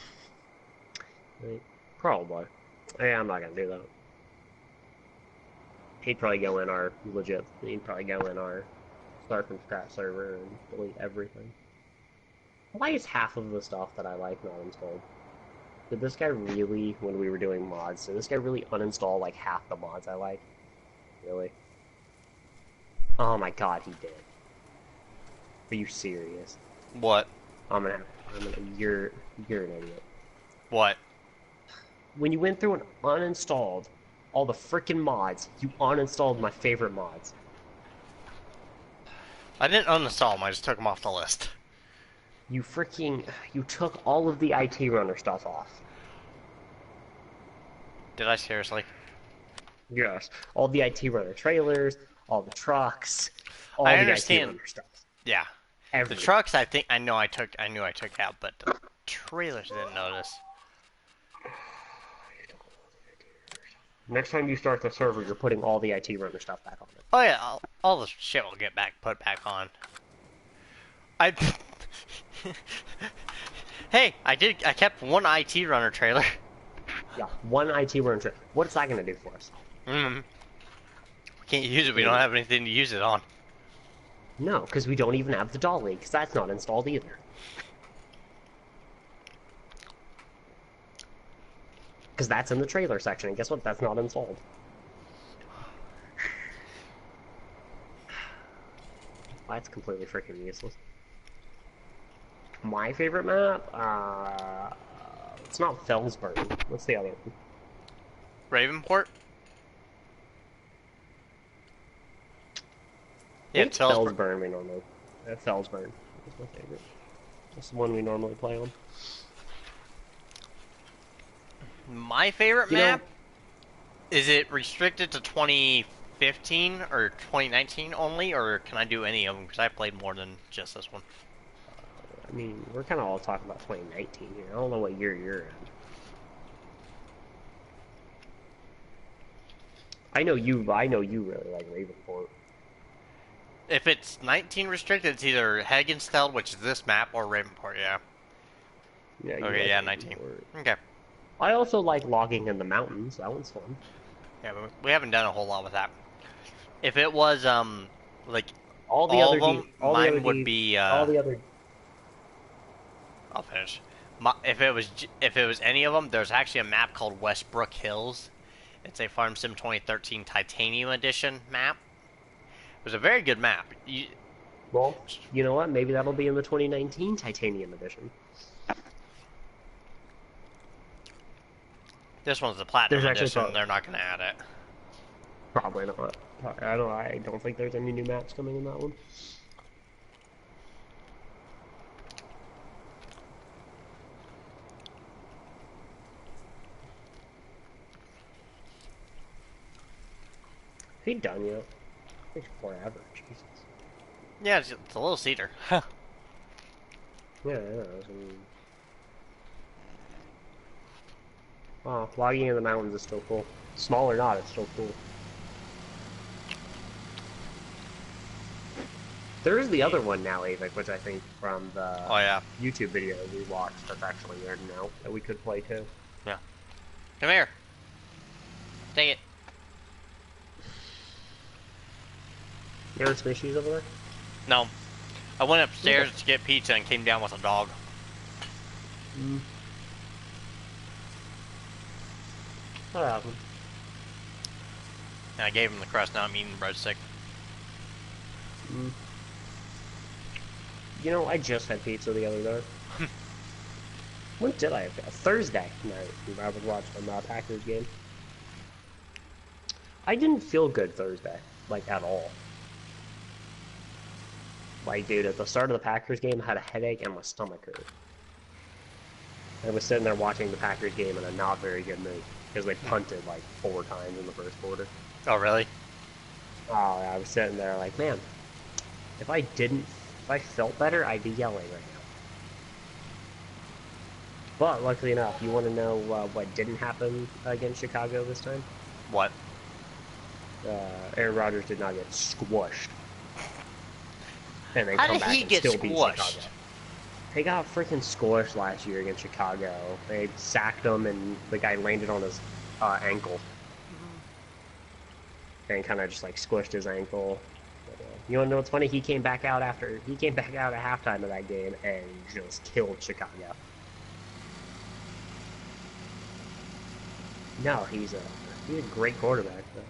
Probably. Yeah, I'm not gonna do that. He'd probably go in our legit. He'd probably go in our start from scratch server and delete everything. Why is half of the stuff that I like not installed? Did this guy really, when we were doing mods, did this guy really uninstall like half the mods I like? Really? Oh my god, he did. Are you serious? What? You're an idiot. What? When you went through and uninstalled all the freaking mods, you uninstalled my favorite mods. I didn't uninstall them, I just took them off the list. You took all of the IT runner stuff off. Did I seriously? Yes. All the IT runner trailers, all the trucks, all I the understand. IT runner stuff. Yeah. Everything. The trucks, I knew I took out, but trailers I didn't notice. Next time you start the server, you're putting all the IT runner stuff back on it. Oh yeah, all the shit will get put back on. I. Hey, I kept one IT runner trailer. Yeah, one IT runner trailer. What's that gonna do for us? We can't use it. We don't have anything to use it on. No, because we don't even have the dolly, because that's not installed either. Because that's in the trailer section, and guess what? That's not installed. That's completely freaking useless. My favorite map? It's not Felsburn. What's the other one? Ravenport? Yeah, it's Felsburn we normally... Felsburn is my favorite. That's the one we normally play on. My favorite map? Is it restricted to 2015 or 2019 only, or can I do any of them? Because I played more than just this one. I mean, we're kind of all talking about 2019 here. I don't know what year you're in. I know you really like Ravenport. If it's 19 restricted, it's either Hagensteld, which is this map, or Ravenport, yeah. Yeah. Okay, like yeah, 19. Okay. I also like logging in the mountains. That one's fun. Yeah, but we haven't done a whole lot with that. If it was, like, all of them, mine would be, all the other... I'll finish. If it was any of them, there's actually a map called Westbrook Hills. It's a Farm Sim 2013 Titanium Edition map. It was a very good map. Well, you know what? Maybe that'll be in the 2019 Titanium Edition. This one's the Platinum Edition. They're not going to add it. Probably not. I don't think there's any new maps coming in that one. He done yet? Takes forever. Jesus. Yeah, it's a little cedar. Yeah, yeah. Oh, logging in the mountains is still cool. Small or not, it's still cool. There is the other one now, Avik, which I think from the YouTube video we watched that's actually there now that we could play too. Yeah. Come here. Take it. You have species over there? No. I went upstairs to get pizza and came down with a dog. Mm. What happened? And I gave him the crust, now I'm eating the breadstick. Mm. You know, I just had pizza the other day. When did I have that? Thursday night. I was watching the Packers game. I didn't feel good Thursday, like at all. Like, dude, at the start of the Packers game, I had a headache and my stomach hurt. I was sitting there watching the Packers game in a not very good mood because they punted like 4 times in the first quarter. Oh, really? Oh, I was sitting there like, man, if I felt better, I'd be yelling right now. But luckily enough, you want to know what didn't happen against Chicago this time? What? Aaron Rodgers did not get squished. And then How come did back he and get still beat squished? Chicago. They got freaking squished last year against Chicago. They sacked him, and the guy landed on his ankle. And kind of just like squished his ankle. But, you want to know what's funny? He came back out at halftime of that game and just killed Chicago. No, he's a great quarterback though.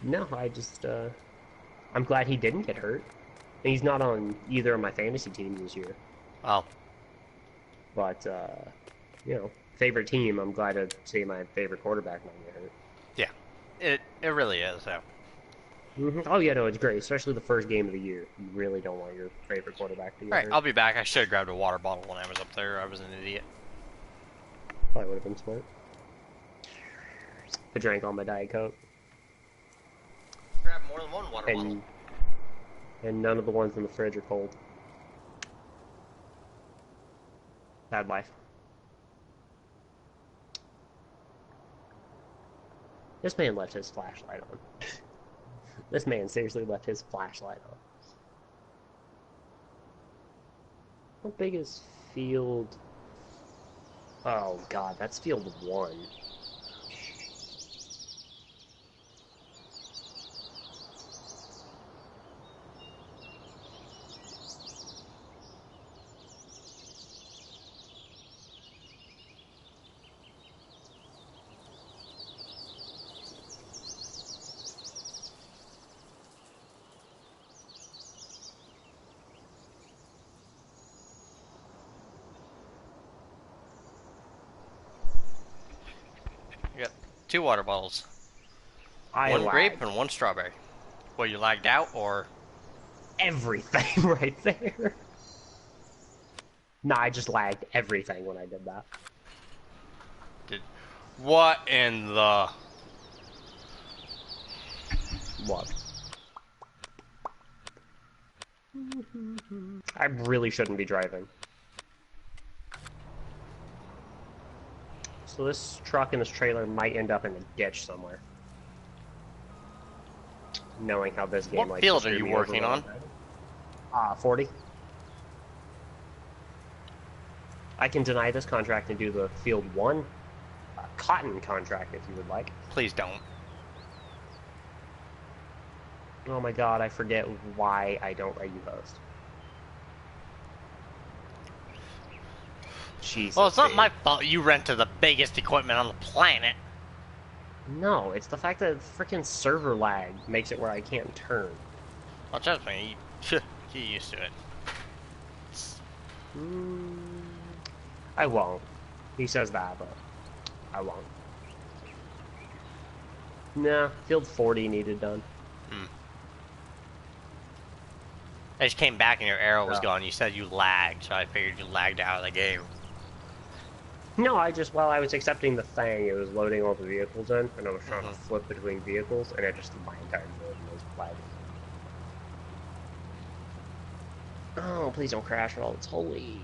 No, I'm glad he didn't get hurt. And he's not on either of my fantasy teams this year. Oh. But, you know, favorite team, I'm glad to see my favorite quarterback not get hurt. Yeah. It really is, so. Mm-hmm. Oh, yeah, no, it's great. Especially the first game of the year. You really don't want your favorite quarterback to get hurt. Alright, I'll be back. I should have grabbed a water bottle when I was up there. I was an idiot. Probably would have been smart. I drank all my Diet Coke. Grab more than one water bottle. And none of the ones in the fridge are cold. Bad life. This man left his flashlight on. This man seriously left his flashlight on. How big is field? Oh god, that's field 1. You got 2 water bottles. I One grape lagged and 1 strawberry. Well, you lagged out, or? everything right there. Nah, I just lagged everything when I did that. What in the... What? I really shouldn't be driving. So this truck and this trailer might end up in a ditch somewhere. Knowing how this game What likes field to are screw you me over working on? 40. I can deny this contract and do the field 1 cotton contract if you would like. Please don't. Oh my god, I forget why I don't write you post. Jesus. Well, it's not dude. my fault you rented the biggest equipment on the planet. No, it's the fact that freaking server lag makes it where I can't turn. Well, trust me, you get used to it. I won't. He says that, but I won't. Nah, field 40 needed done. I just came back and your arrow was Oh. gone. You said you lagged, so I figured you lagged out of the game. No, while I was accepting the thing, it was loading all the vehicles in, and I was trying to Mhm. flip between vehicles, and it just, my entire build was lagging. Oh, please don't crash at all, it's holy.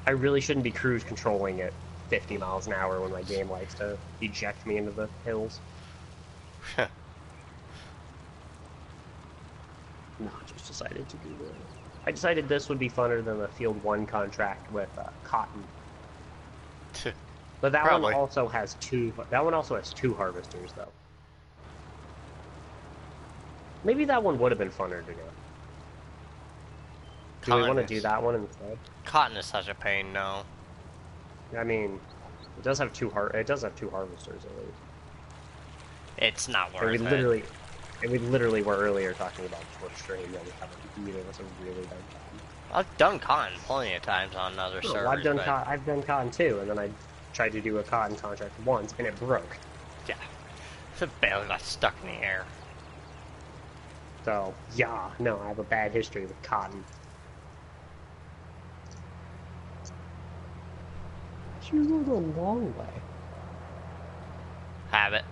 I really shouldn't be cruise controlling at 50 miles an hour when my game likes to eject me into the hills. No, I just decided to do this. I decided this would be funner than the Field 1 contract with Cotton. But that Probably. one also has two. That one also has 2 harvesters, though. Maybe that one would have been funner to do. Do we want to do that one instead? Cotton is such a pain, no. I mean, it does have 2 harvesters at least. It's not And worth it. we literally were earlier talking about short stream that we haven't either of us have really done cotton. I've done cotton plenty of times on other servers. I've done but I've done cotton too, and then I tried to do a cotton contract once, and it broke. yeah, the barely got stuck in the air. So yeah, no, I have a bad history with cotton. You go the long way. Have it.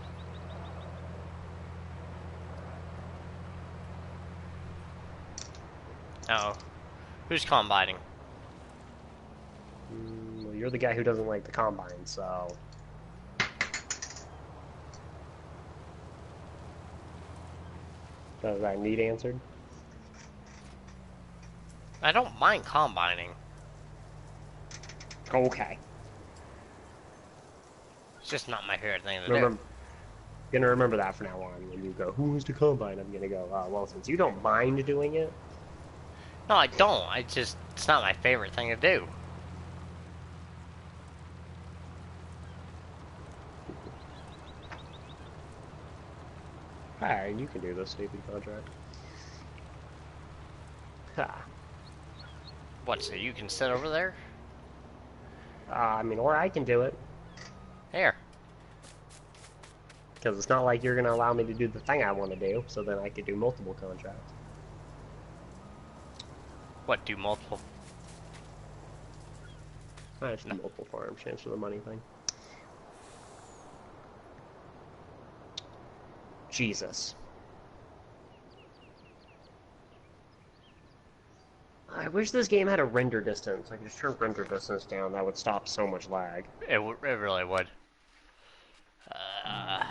Uh oh, who's combining? Well, you're the guy who doesn't like the combine, so. Does that need answered? I don't mind combining. Okay. It's just not my favorite thing to Remember, gonna remember that from now on. When you go, who wants to combine? I'm gonna go, well, since you don't mind doing it. do. No, I don't. It's not my favorite thing to do. Hi, you can do this safety contract. Ha. What, so you can sit over there? I mean, or I can do it. Here. Because it's not like you're gonna allow me to do the thing I want to do, so then I could do multiple contracts. What, do multiple? I just do multiple farms, chance for the money thing. Jesus. I wish this game had a render distance. I could just turn render distance down. That would stop so much lag. It really would. Uh,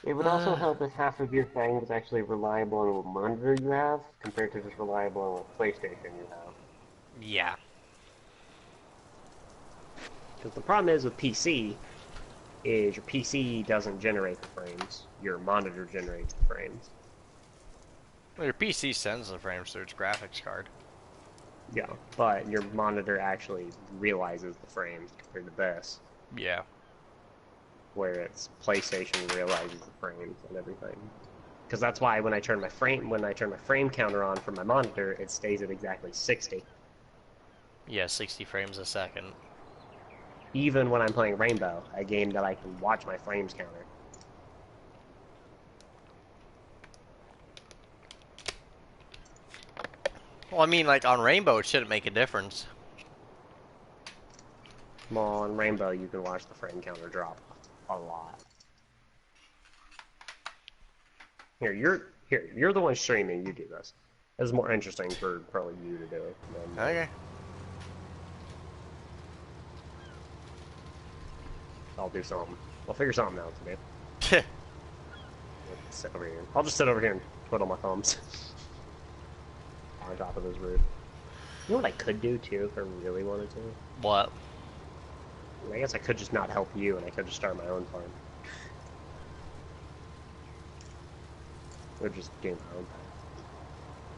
It would also help if half of your thing was actually reliable on what monitor you have, compared to just reliable on what PlayStation you have. yeah. Because the problem is with PC, is your PC doesn't generate the frames. Your monitor generates the frames. Well, your PC sends the frames through its graphics card. Yeah, but your monitor actually realizes the frames compared to this. Yeah. Where it's PlayStation realizes the frames and everything. Because that's why when I turn my frame counter on for my monitor, it stays at exactly 60. Yeah, 60 frames a second. Even when I'm playing Rainbow, a game that I can watch my frames counter. Well, I mean, like, on Rainbow, it shouldn't make a difference. Well, on Rainbow, you can watch the frame counter drop a lot. You're the one streaming. You do this. This is more interesting for probably you to do it. Okay. I'll do something. I'll figure something out to do. Sit over here. I'll just sit over here and twiddle my thumbs on top of this roof. You know what I could do too if I really wanted to? What? I guess I could just not help you and I could just start my own farm. Or just do my own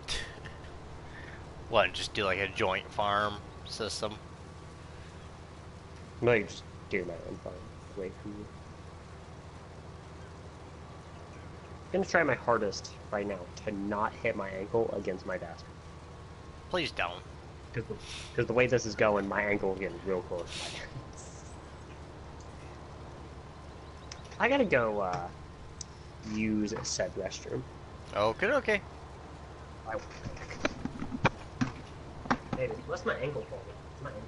farm. What, just do like a joint farm system? No, you just do my own farm away from you. I'm gonna try my hardest right now to not hit my ankle against my desk. Please don't. Because the way this is going, my ankle is getting real close to my desk. I gotta go use said restroom. Okay. Hey, what's my ankle for? My ankle.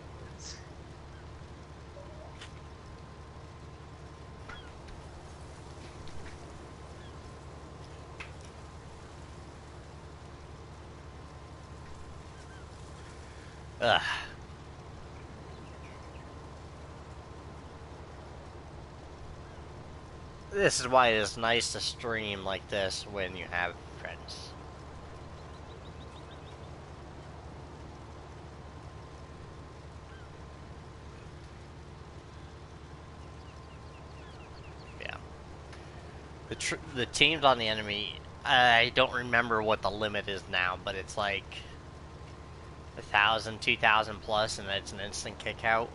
Ugh. This is why it is nice to stream like this when you have friends. Yeah. The teams on the enemy, I don't remember what the limit is now, but it's like 1,000, 2,000 plus, and it's an instant kick out.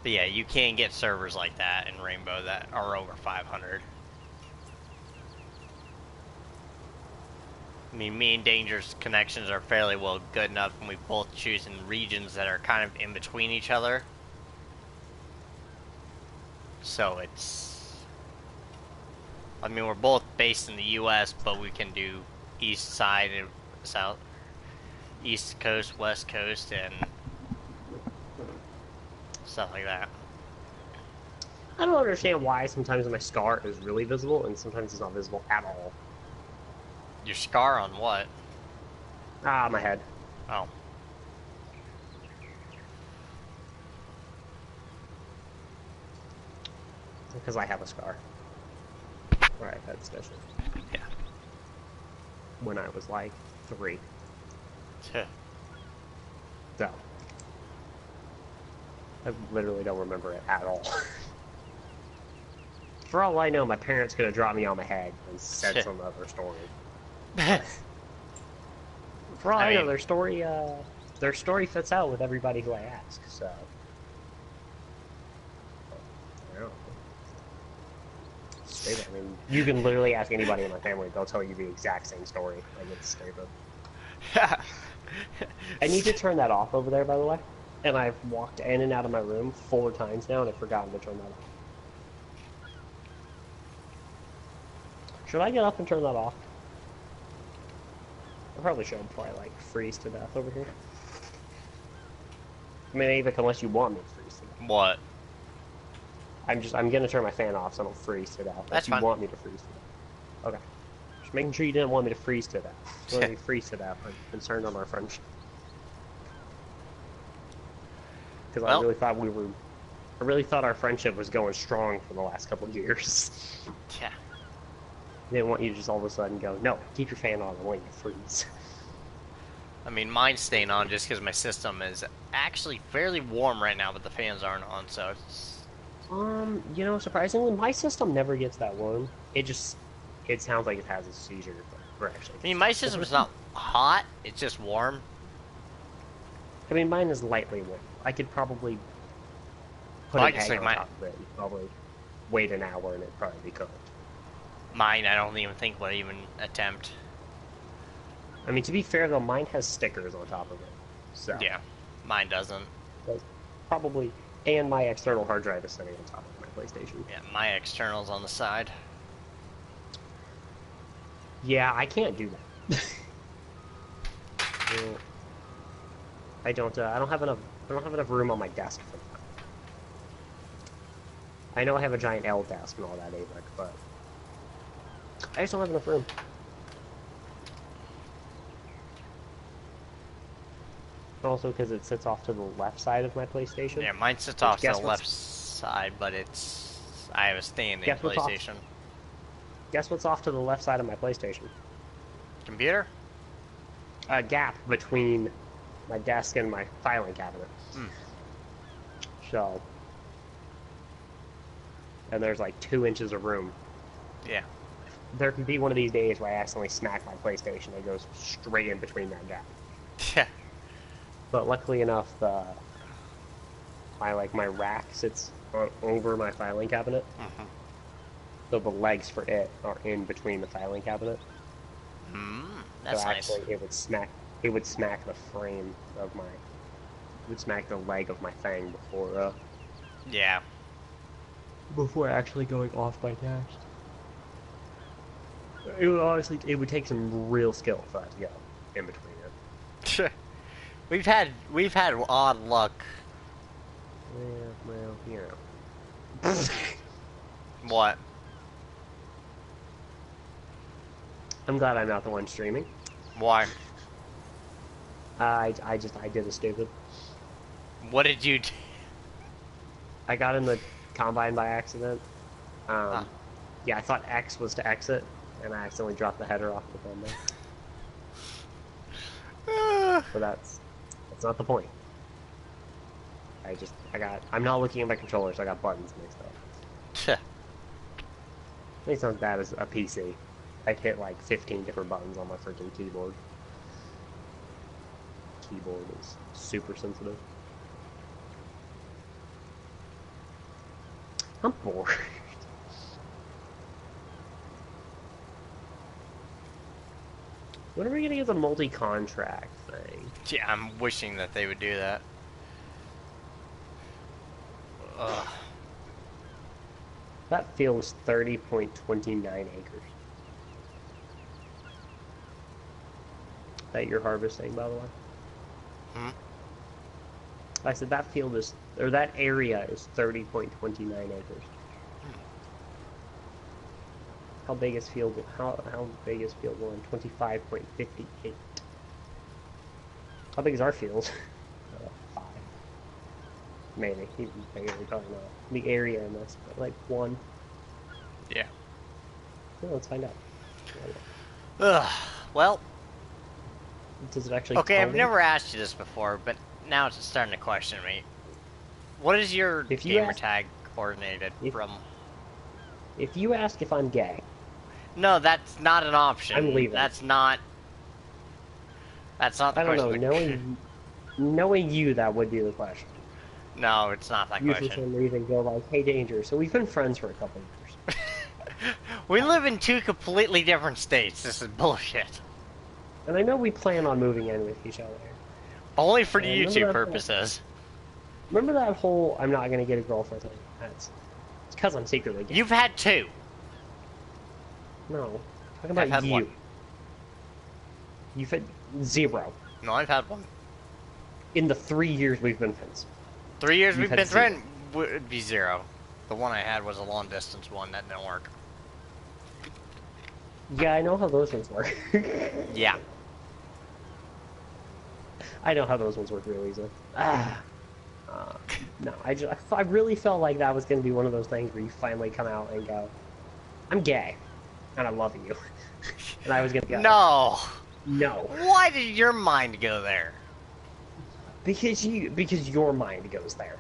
But yeah, you can get servers like that in Rainbow that are over 500. I mean, me and Danger's connections are fairly well good enough, and we both choose in regions that are kind of in between each other. So it's... I mean, we're both based in the U.S., but we can do east side and south... East Coast, West Coast, and stuff like that. I don't understand why sometimes my scar is really visible and sometimes it's not visible at all. Your scar on what? Ah, my head. Oh. Because I have a scar. Where I've had stitches. Yeah. When I was like 3. Tuh. So. I literally don't remember it at all. For all I know, my parents could have dropped me on my head and said some other story. For all I know, their story fits out with everybody who I ask, so. I don't know. Stupid. I mean, you can literally ask anybody in my family, they'll tell you the exact same story. Like, it's stupid. I need to turn that off over there, by the way. And I've walked in and out of my room 4 times now, and I've forgotten to turn that off. Should I get up and turn that off? I probably should before I, like, freeze to death over here. I mean, even unless you want me to freeze to death. What? I'm gonna turn my fan off so I don't freeze to death. That's if you fine. want me to freeze to death. Okay. Just making sure you didn't want me to freeze to death. If you wanted me to freeze to death, I'm concerned on our friendship. Because Well, I really thought our friendship was going strong for the last couple of years. yeah. I didn't want you to just all of a sudden go, no, keep your fan on, I want you to freeze. I mean, mine's staying on just because my system is actually fairly warm right now, but the fans aren't on, so it's... You know, surprisingly, my system never gets that warm. It sounds like it has a seizure, but we're actually... I mean, my system's not hot, it's just warm. I mean, mine is lightly warm. I could probably put Well, an egg on top of it and probably wait an hour and it'd probably be cooked. Mine, I don't even think would even attempt. I mean, to be fair though, mine has stickers on top of it. So Yeah, mine doesn't. Probably, and my external hard drive is sitting on top of my PlayStation. Yeah, my external's on the side. Yeah, I can't do that. Well, I don't have enough room on my desk for that. I know I have a giant L desk and all that, Averick, but I just don't have enough room. Also, because it sits off to the left side of my PlayStation. Yeah, mine sits off to the left side, but it's... I have a standing PlayStation. Guess what's off to the left side of my PlayStation? Computer? A gap between my desk and my filing cabinet. So... And there's like 2 inches of room. Yeah. There can be one of these days where I accidentally smack my PlayStation and it goes straight in between that gap. Yeah. But luckily enough, my rack sits over my filing cabinet. So the legs for it are in between the filing cabinet. That's so nice. actually, it would smack the frame of smack the leg of my thing before. Yeah. Before actually going off my task. It would take some real skill for that to go in between it. We've had odd luck. Yeah, well, you know. What? I'm glad I'm not the one streaming. Why? I did a stupid. What did you do? I got in the combine by accident. Yeah, I thought X was to exit, and I accidentally dropped the header off the bumper. So that's not the point. I'm not looking at my controller, so I got buttons mixed up. It's not bad as a PC. I've hit like 15 different buttons on my freaking keyboard. Keyboard is super sensitive. I'm bored. When are we gonna get the multi-contract thing? Yeah, I'm wishing that they would do that. Ugh. That field is 30.29 acres. That you're harvesting, by the way? I said that field is, or that area is 30.29 acres. How big is field? How big is field 1? 25.58. How big is our field? 5. Maybe even bigger. We're talking about the area in this, but like 1. Yeah. Well, let's find out. Ugh. Well. Does it actually? Okay, I've never asked you this before, but now it's starting to question me. What is your gamer tag coordinated from? If you ask if I'm gay. No, that's not an option. I'm leaving. That's not the question. I don't know. Knowing you, that would be the question. No, it's not that you question. For some reason go like, hey, Danger. So we've been friends for a couple of years. We live in 2 completely different states. This is bullshit. And I know we plan on moving in with each other. Only for YouTube purposes. Remember that whole I'm not gonna get a girlfriend thing? It's because I'm secretly gay. You've had 2. No. Talking about I've had you. 1. You've had 0. No, I've had 1. In the 3 years we've been friends. 3 years we've been friends would be 0. The one I had was a long distance one that didn't work. Yeah, I know how those ones work. Yeah. I know how those ones work real easily. Ah. Uh, no, I really felt like that was going to be one of those things where you finally come out and go, I'm gay, and I love you. And I was going to go, No. no. Why did your mind go there? Because your mind goes there.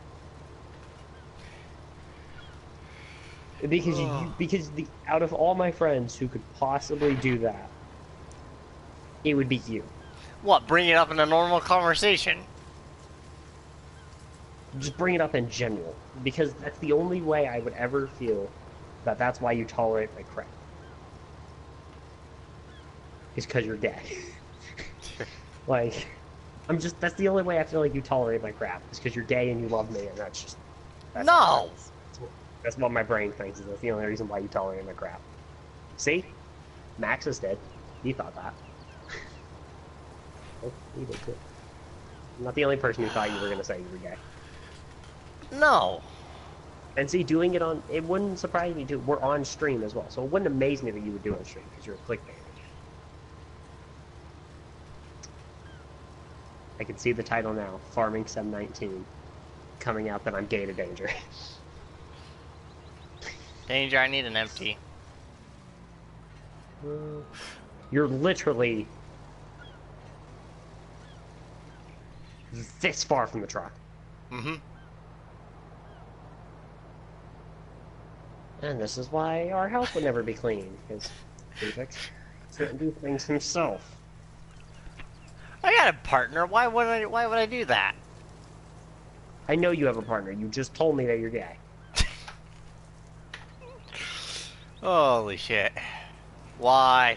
Because out of all my friends who could possibly do that, it would be you. What, bring it up in a normal conversation? Just bring it up in general, because that's the only way I would ever feel that that's why you tolerate my crap. Is because you're gay. Like, that's the only way I feel like you tolerate my crap, is because you're gay and you love me, and No. That's what my brain thinks, is that's the only reason why you tolerate my crap. See? Max is dead. He thought that. Oh, he did too. I'm not the only person who thought you were going to say you were gay. No. And see, doing it it wouldn't surprise me too. We're on stream as well, so it wouldn't amaze me that you would do it on stream, because you're a clickbait. I can see the title now, Farming FS19, coming out that I'm gay to Danger. Danger, I need an empty. You're literally this far from the truck. Mm-hmm. And this is why our house would never be clean, because Felix couldn't do things himself. I got a partner. Why would I do that? I know you have a partner. You just told me that you're gay. Holy shit. Why?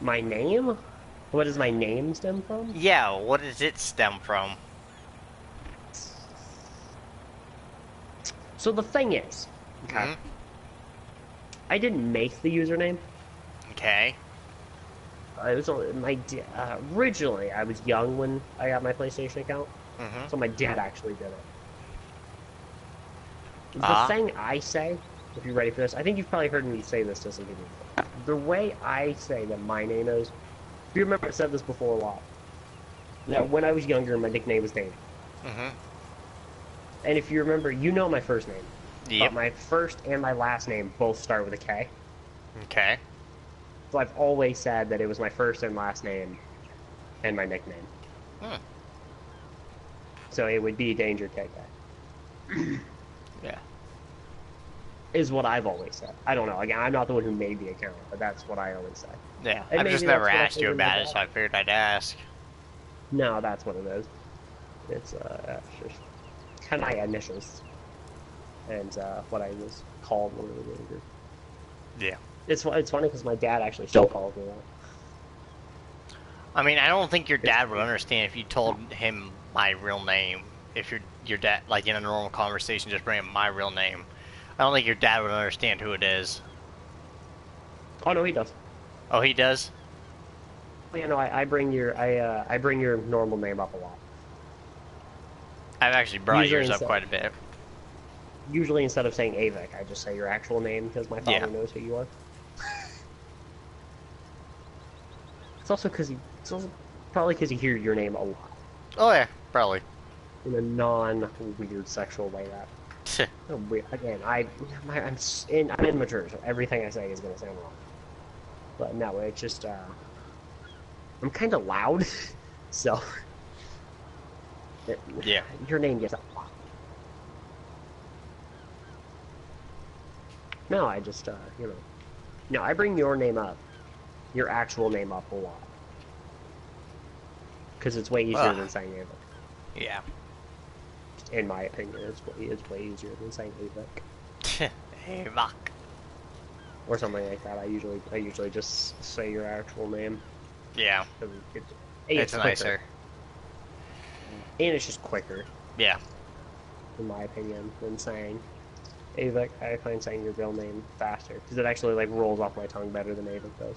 My name? What does my name stem from? Yeah, what does it stem from? So the thing is, okay, I didn't make the username. Okay. It was originally I was young when I got my PlayStation account, so my dad actually did it. The thing I say, if you're ready for this, I think you've probably heard me say this to some people. The way I say that my name is, if you remember, I said this before a lot. That when I was younger, my nickname was David. And if you remember, you know my first name. Yep. But my first and my last name both start with a K. Okay. So I've always said that it was my first and last name and my nickname. So it would be Danger KK. Yeah. Is what I've always said. I don't know. Again, I'm not the one who made the account, but that's what I always say. Yeah. And I've just maybe never that's what I asked you figured about my it, so dad- I figured I'd ask. No, that's what it is. It's just kind of my initials. And what I was called when I was younger. Yeah. It's funny because my dad actually still calls me that. I mean, I don't think your dad would understand if you told him my real name. If your dad, like in a normal conversation, just bring up my real name. I don't think your dad would understand who it is. Oh no, he does. Oh, he does? Oh, yeah, no, I bring your normal name up a lot. I've actually brought Usually yours up instead- quite a bit. Usually instead of saying Avik, I just say your actual name because my father knows who you are. It's also probably because you hear your name a lot Oh yeah, probably. in a non-weird sexual way. That weird. Again, I'm immature, so everything I say is gonna sound wrong. But no, it's just I'm kind of loud, so Yeah. your name gets up a lot. No, I just no, I bring your name up, your actual name up a lot, because it's way easier than saying Avik. Yeah. In my opinion, it's way easier than saying Avik. Hey, Mark. Or something like that. I usually just say your actual name. Yeah. It's quicker. Nicer. And it's just quicker, Yeah. in my opinion, than saying Avik. I find saying your real name faster, because it actually like rolls off my tongue better than Avik does.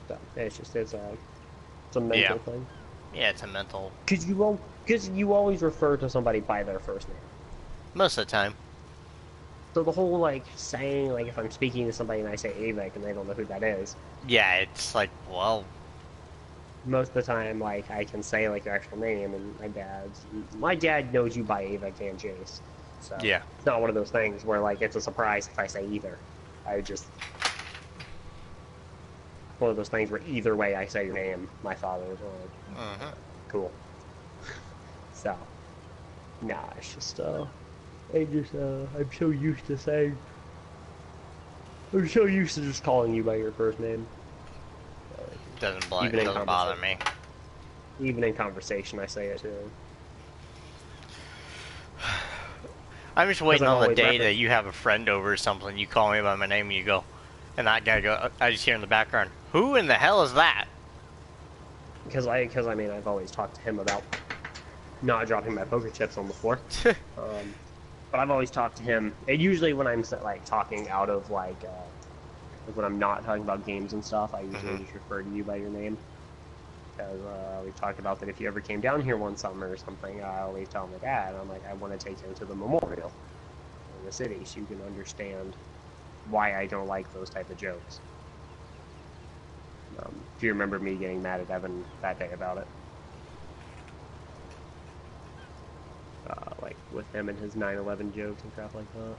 So it's a mental thing. Yeah, it's a mental. Because you always refer to somebody by their first name. Most of the time. So the whole like saying like if I'm speaking to somebody and I say Avik and they don't know who that is, Yeah, it's like, well, most of the time like I can say like your actual name and my dad knows you by Avik and Jace. So yeah. it's not one of those things where like it's a surprise if I say either. I just one of those things where either way I say your name, my father is like cool. So nah, it's just I'm so used to saying I'm so used to just calling you by your first name. Doesn't bother me. Even in conversation, I say it too. I'm just waiting on the day referenced. that you have a friend over or something. You call me by my name and you go, and that guy go. I just hear in the background, "Who in the hell is that?" Because I mean, I've always talked to him about not dropping my poker chips on the floor. But I've always talked to him, and usually when I'm like talking out of like when I'm not talking about games and stuff, I usually just refer to you by your name. Because we've talked about that if you ever came down here one summer or something, I always tell my dad, I'm like, I want to take him to the memorial in the city so you can understand why I don't like those type of jokes. If you remember me getting mad at Evan that day about it. Like with him and his 9/11 jokes and crap like that.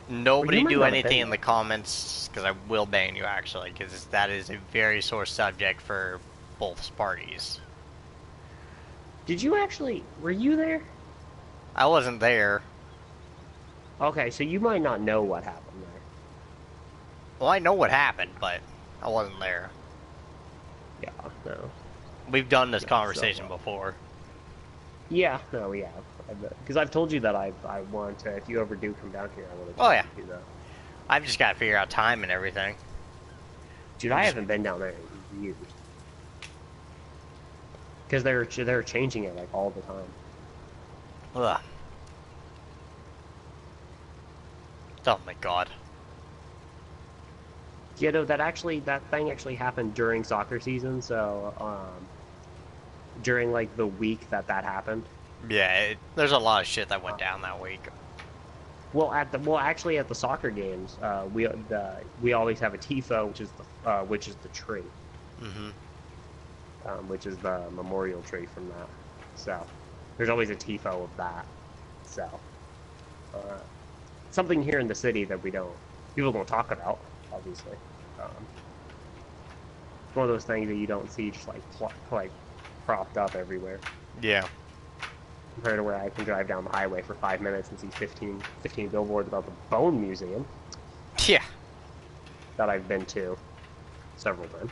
Nobody do anything in the comments, because I will ban you, actually, because that is a very sore subject for both parties. Did you actually... Were you there? I wasn't there. Okay, so you might not know what happened there. Well, I know what happened, but I wasn't there. Yeah, no. We've done this conversation before. Yeah, no, we have. Because I've told you that I want to, if you ever do come down here, I want to do that. I've just got to figure out time and everything. Dude, I haven't been down there in years. Because they're changing it, like, all the time. Ugh. Oh my god. You know, that thing actually happened during soccer season, so, during, like, the week that happened. Yeah, there's a lot of shit that went down that week. Well, actually, at the soccer games, we always have a tifo, which is the tree, which is the memorial tree from that. So, there's always a tifo of that. So, something here in the city that people don't talk about, obviously. One of those things that you don't see just like propped up everywhere. Yeah. Compared to where I can drive down the highway for 5 minutes and see 15 billboards about the Bone Museum. Yeah. That I've been to several times.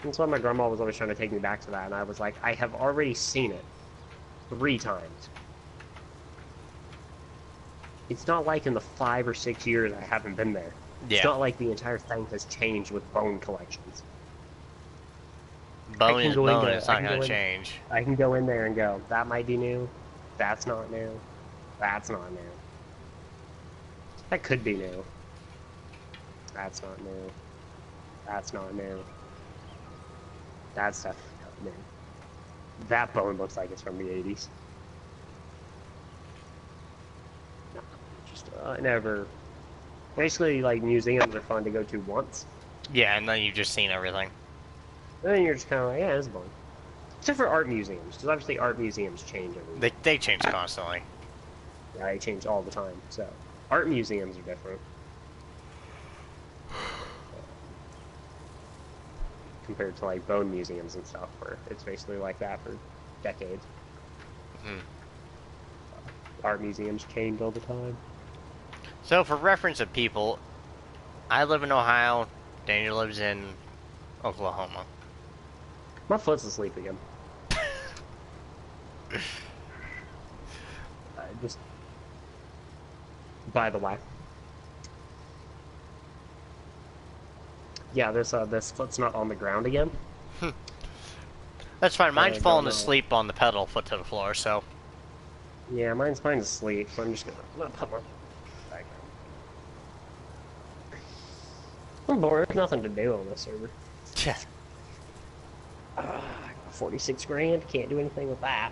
That's why my grandma was always trying to take me back to that, and I was like, I have already seen it 3 times. It's not like in the 5 or 6 years I haven't been there. Yeah. It's not like the entire thing has changed with bone collections. Bone is bone, it's not going to change. I can go in there and go, that might be new, that's not new, that's not new. That could be new. That's not new. That's not new. That's definitely not new. That bone looks like it's from the 80s. No, just, never... Basically, like, museums are fun to go to once. Yeah, and then you've just seen everything. And then you're just kind of like, yeah, it's fun. Except for art museums, because obviously art museums change every year. They change constantly. Yeah, they change all the time, so... Art museums are different. Compared to, like, bone museums and stuff, where it's basically like that for decades. Art museums change all the time. So, for reference of people, I live in Ohio, Daniel lives in Oklahoma. My foot's asleep again. Just... By the way. Yeah, this foot's not on the ground again. That's fine, mine's falling asleep on the pedal foot to the floor, so... Yeah, mine's asleep, so I'm gonna put my back I'm bored. There's nothing to do on this server. Yeah. 46 grand. Can't do anything with that.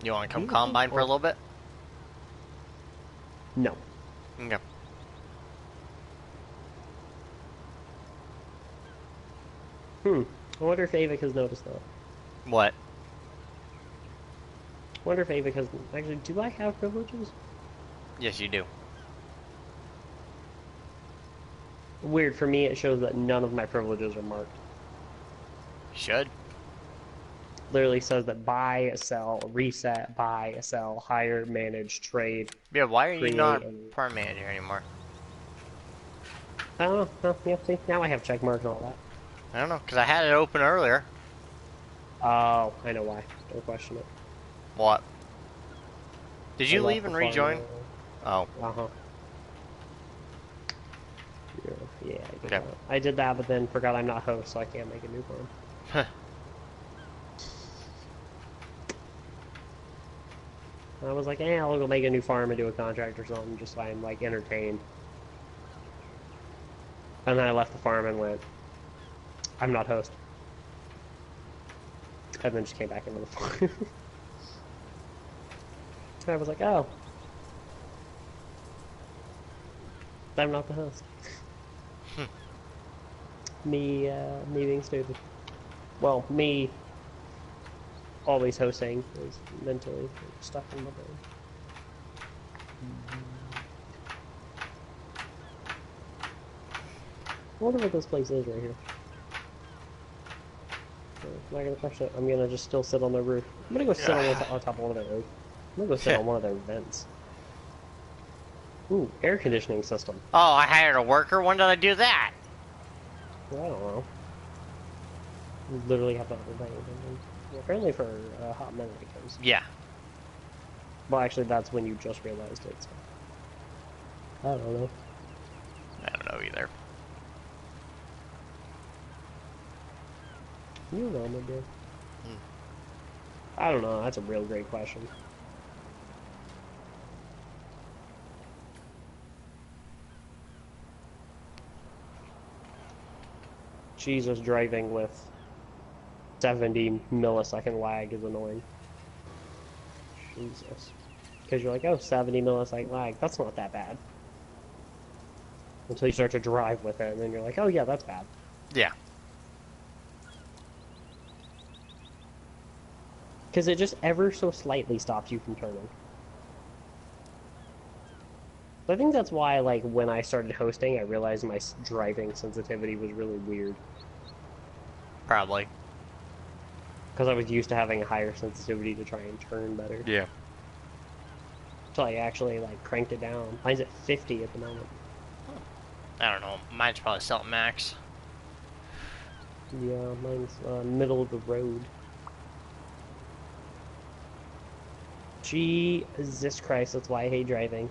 You want to come combine for a little bit? No. Okay. I wonder if Avik has noticed that. What? I wonder if Avik has... Actually, do I have privileges? Yes, you do. Weird, for me it shows that none of my privileges are marked. Should. Literally says that buy, sell, reset, buy, sell, hire, manage, trade. Yeah, why are you not and... farm manager anymore? I don't know. Oh, yeah, see, now I have check marks and all that. I don't know, because I had it open earlier. Oh, I know why. Don't question it. What? Did you leave and rejoin? Oh. Uh-huh. Yeah, I did Okay. that. I did that, but then forgot I'm not host, so I can't make a new farm. Huh. I was like, I'll go make a new farm and do a contract or something, just so I'm, like, entertained. And then I left the farm and went, I'm not host. And then just came back into the farm. I was like, oh. I'm not the host. Me being stupid. Well, me always hosting is mentally stuck in my brain. I wonder what this place is right here. I'm not gonna touch it. I'm gonna just still sit on the roof. I'm gonna go sit on top of one of their roofs. I'm gonna go sit on one of their vents. Ooh, air conditioning system. Oh, I hired a worker? When did I do that? Well, I don't know. You literally have that thing. Well, apparently for a hot minute it goes. Yeah. Well, actually, that's when you just realized it. So. I don't know. I don't know either. You know, my dear. I don't know. That's a real great question. Jesus, driving with 70 millisecond lag is annoying. Jesus. Because you're like, oh, 70 millisecond lag. That's not that bad. Until you start to drive with it, and then you're like, oh yeah, that's bad. Yeah. Because it just ever so slightly stops you from turning. So I think that's why, like, when I started hosting, I realized my driving sensitivity was really weird. Probably. Because I was used to having a higher sensitivity to try and turn better. Yeah. So I actually, like, cranked it down. Mine's at 50 at the moment. I don't know. Mine's probably still at max. Yeah, mine's middle of the road. Jesus Christ, that's why I hate driving.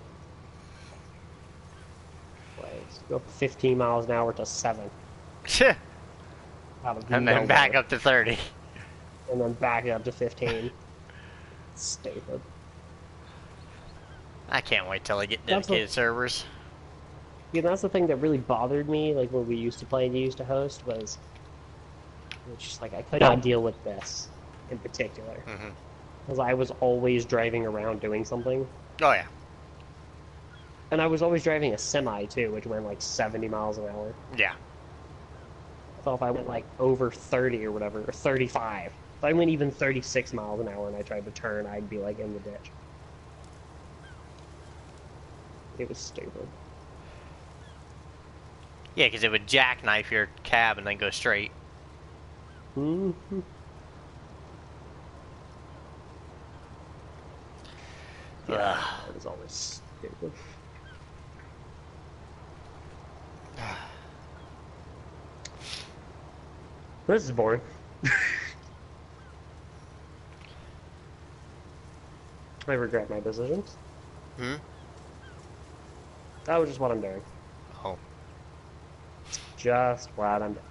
Like, go 15 miles an hour to 7. And then back up to 30. And then back up to 15. Stupid. I can't wait till I get dedicated servers. Yeah, that's the thing that really bothered me, like when we used to play and you used to host, was it's just like I could not deal with this in particular. Because I was always driving around doing something. Oh yeah. And I was always driving a semi too, which went like 70 miles an hour. Yeah. So if I went like over 30 or whatever, or 35, if I went even 36 miles an hour and I tried to turn, I'd be like in the ditch. It was stupid. Yeah, because it would jackknife your cab and then go straight. Mm-hmm. Yeah, it was always stupid. This is boring. I regret my decisions. That was just what I'm doing. Oh. Just what I'm doing.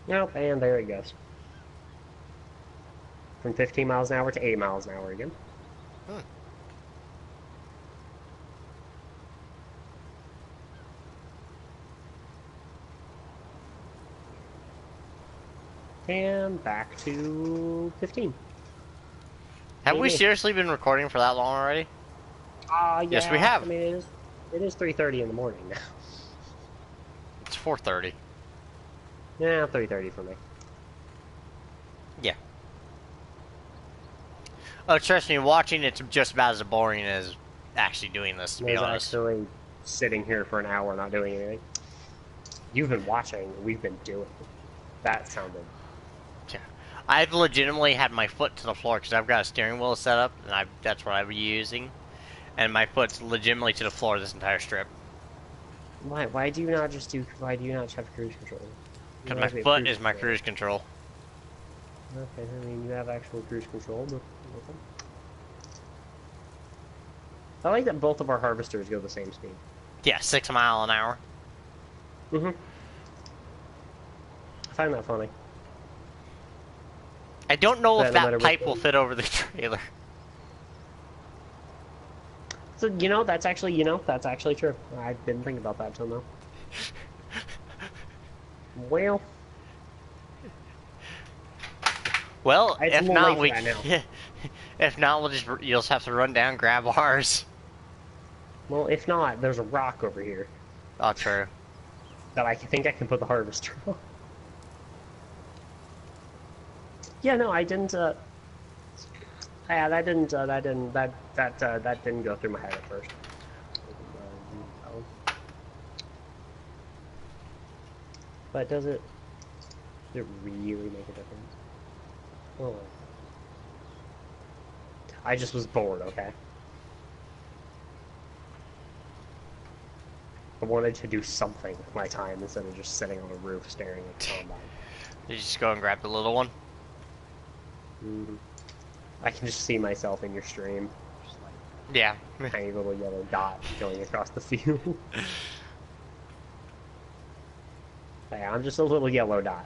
Nope, and there it goes. From 15 miles an hour to 8 miles an hour again. Hmm. And back to 15. Have we Maybe. seriously been recording for that long already? Yeah. Yes, we have. I mean, it is 3:30 in the morning now. It's 4:30. Yeah, 3:30 for me. Yeah. Oh, trust me, watching it's just about as boring as actually doing this, to be There's honest. actually sitting here for an hour not doing anything. You've been watching, we've been doing. That sounded... Yeah. I've legitimately had my foot to the floor because I've got a steering wheel set up, and that's what I've been using. And my foot's legitimately to the floor this entire strip. Why do you not just do... Why do you not have cruise control? Because my foot is my cruise control. Okay, I mean, you have actual cruise control, but... Okay. I like that both of our harvesters go the same speed. Yeah, 6 miles an hour. Mm-hmm. I find that funny. I don't know if no that matter pipe what will fit over the trailer. So, that's actually true. I didn't think about that till now. Well... Well, It's a if little not, late for that now. if not, you'll just have to run down and grab ours. Well, if not, there's a rock over here Oh, true. that I think I can put the harvester on. Yeah, no, I didn't, yeah, that didn't go through my head at first. But does it really make a difference? Oh. I just was bored, okay? I wanted to do something with my time instead of just sitting on a roof staring at the combine. You just go and grab the little one? Mm-hmm. I can just see myself in your stream. Just like Yeah. tiny little yellow dot going across the field. Hey, I'm just a little yellow dot.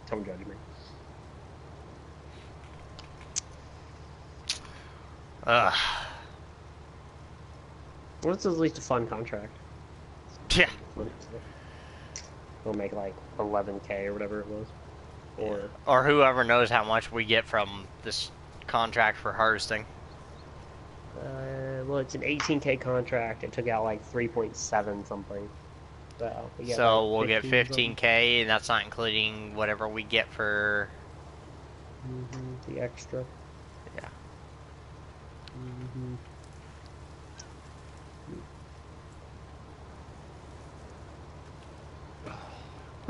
Don't judge me. Ugh. Well, it's at least a fun contract. Yeah. We'll make like 11K or whatever it was. Or whoever knows how much we get from this contract for harvesting. Well, it's an 18K contract. It took out like 3.7 something. So, So like we'll get 15K, 15K, and that's not including whatever we get for... the extra. Yeah.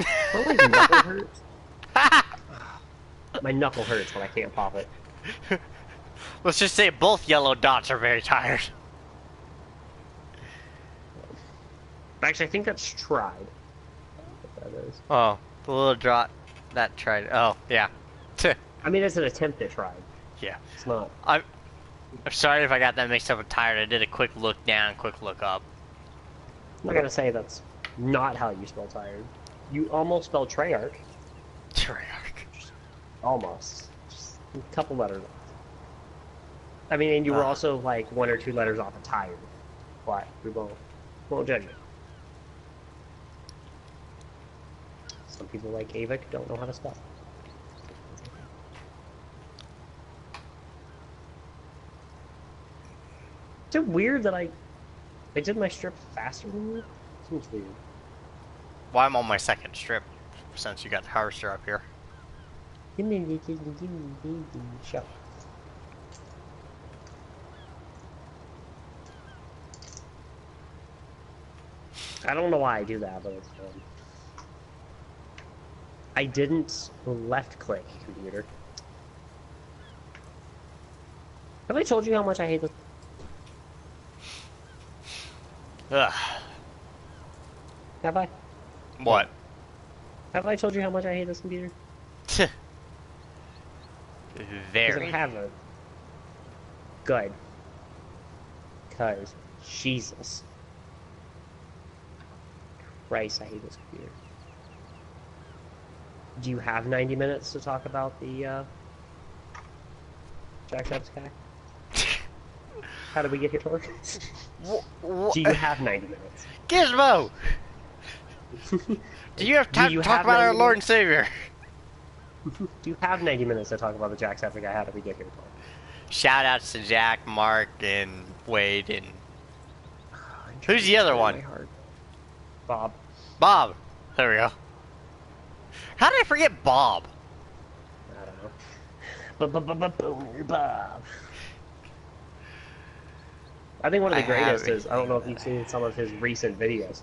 My knuckle hurts. My knuckle hurts when I can't pop it. Let's just say both yellow dots are very tired. Actually, I think that's tried. What that is. Oh, the little dot that tried. Oh, yeah. I mean, it's an attempt at tried. Yeah. It's not. I'm sorry if I got that mixed up with tired. I did a quick look down, quick look up. I'm not gonna say that's not how you spell tired. You almost spell Treyarch. Treyarch. Almost. Just a couple letters off. I mean, and you were also like 1 or 2 letters off of tired. But we won't judge it. Some people like Avik don't know how to spell. Is it weird that I did my strip faster than you? Seems weird. Well, I'm on my second strip since you got the harvester up here. Shut up. I don't know why I do that, but it's fun. I didn't left-click, computer. Have I told you how much I hate this? Ugh. Have I? What? Have I told you how much I hate this computer? Because I Very. haven't. Good. Because, Jesus. Christ, I hate this computer. Do you have 90 minutes to talk about the Jacksepticeye? How did we get here, Tor? Do you have 90 minutes? Gizmo! Do you have time to talk about our Lord and Savior? Do you have 90 minutes to talk about the Jacksepticeye? How did we get here, Tor? Shout outs to Jack, Mark, and Wade, and... Who's the other one? Bob. Bob. There we go. How did I forget Bob? I don't know. Boomer Bob. I think one of the greatest is, I don't know if you've seen some of his recent videos,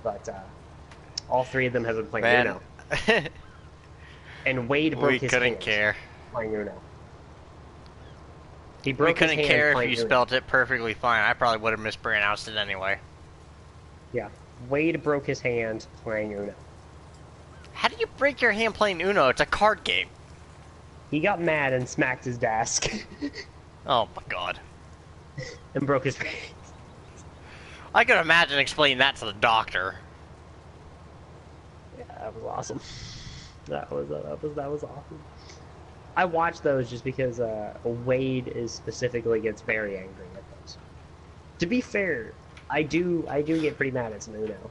but all three of them have been playing Uno. And Wade broke his hand. We couldn't care. Playing Uno. He broke his hand. We couldn't care if you spelled it perfectly fine. I probably would have mispronounced it anyway. Yeah. Wade broke his hand playing Uno. How do you break your hand playing Uno? It's a card game. He got mad and smacked his desk. Oh my god. And broke his hand. I could imagine explaining that to the doctor. Yeah, that was awesome. That was awesome. I watch those just because Wade is specifically gets very angry at those. To be fair, I do get pretty mad at some Uno,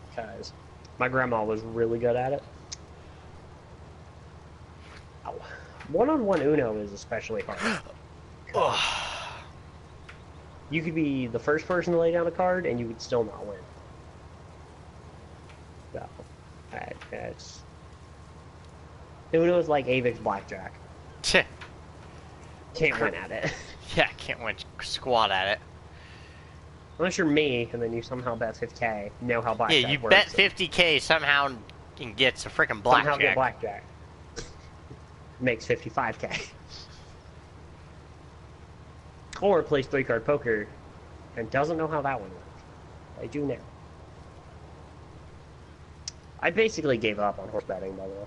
because my grandma was really good at it. One-on-one Uno is especially hard. You could be the first person to lay down a card, and you would still not win. So, that's... Uno is like Avix Blackjack. Can't win at it. Yeah, can't win squat at it. Unless you're me, and then you somehow bet 50K, know how blackjack works. Yeah, you bet 50K somehow and gets a freaking blackjack. Somehow get blackjack. Makes 55K. Or plays 3-card poker and doesn't know how that one works. I do now. I basically gave up on horse betting, by the way.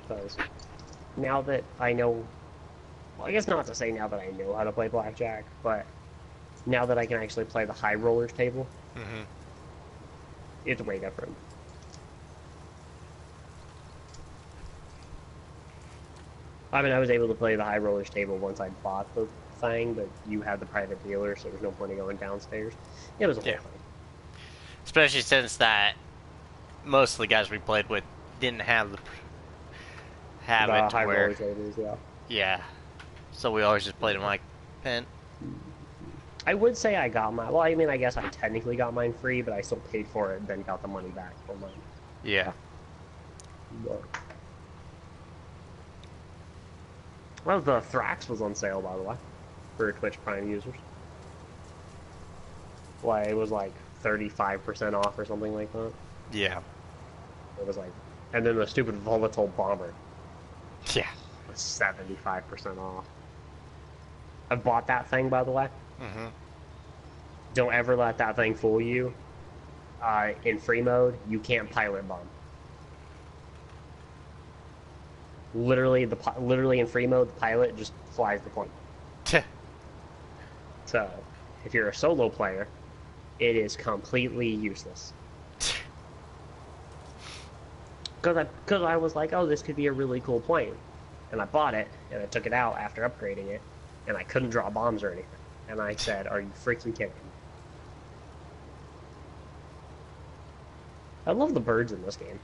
Because now that I know... Well, I guess not to say now that I know how to play blackjack, but now that I can actually play the high rollers table, it's way different. I mean, I was able to play the high rollers table once I bought the thing, but you had the private dealer, so there's no point in going downstairs. It was a whole thing. Especially since that most of the guys we played with didn't have the high rollers tables, yeah. So we always just played them like pen. I would say I got mine. Well, I mean, I guess I technically got mine free, but I still paid for it and then got the money back for mine. Yeah. But... Well, the Thrax was on sale, by the way, for Twitch Prime users. Why, it was like 35% off or something like that. Yeah. It was like... And then the stupid volatile bomber. Yeah. Was 75% off. I bought that thing, by the way. Don't ever let that thing fool you. In free mode, you can't pilot bomb. Literally in free mode, the pilot just flies the plane. So, if you're a solo player, it is completely useless. Because I was like, oh, this could be a really cool plane. And I bought it, and I took it out after upgrading it, and I couldn't draw bombs or anything. And I said, are you freaking kidding me? I love the birds in this game.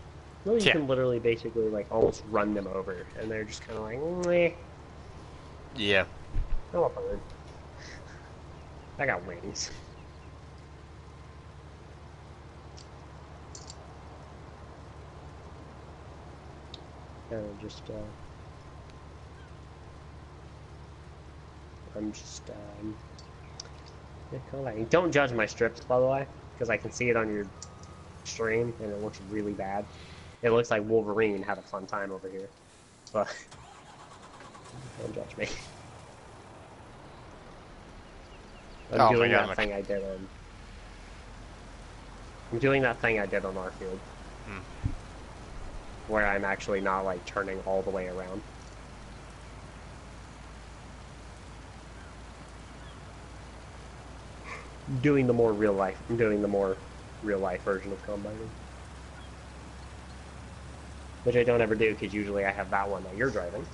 You can literally basically like almost run them over, and they're just kind of like, meh. Yeah. I'm a bird. I got wings. I'm just don't judge my strips, by the way, because I can see it on your stream, and it looks really bad. It looks like Wolverine had a fun time over here, but don't judge me. I'm doing that thing I did on. I'm doing that thing I did on Arfield, where I'm actually not like turning all the way around. I'm doing the more real life version of combining. which I don't ever do because usually I have that one that you're driving.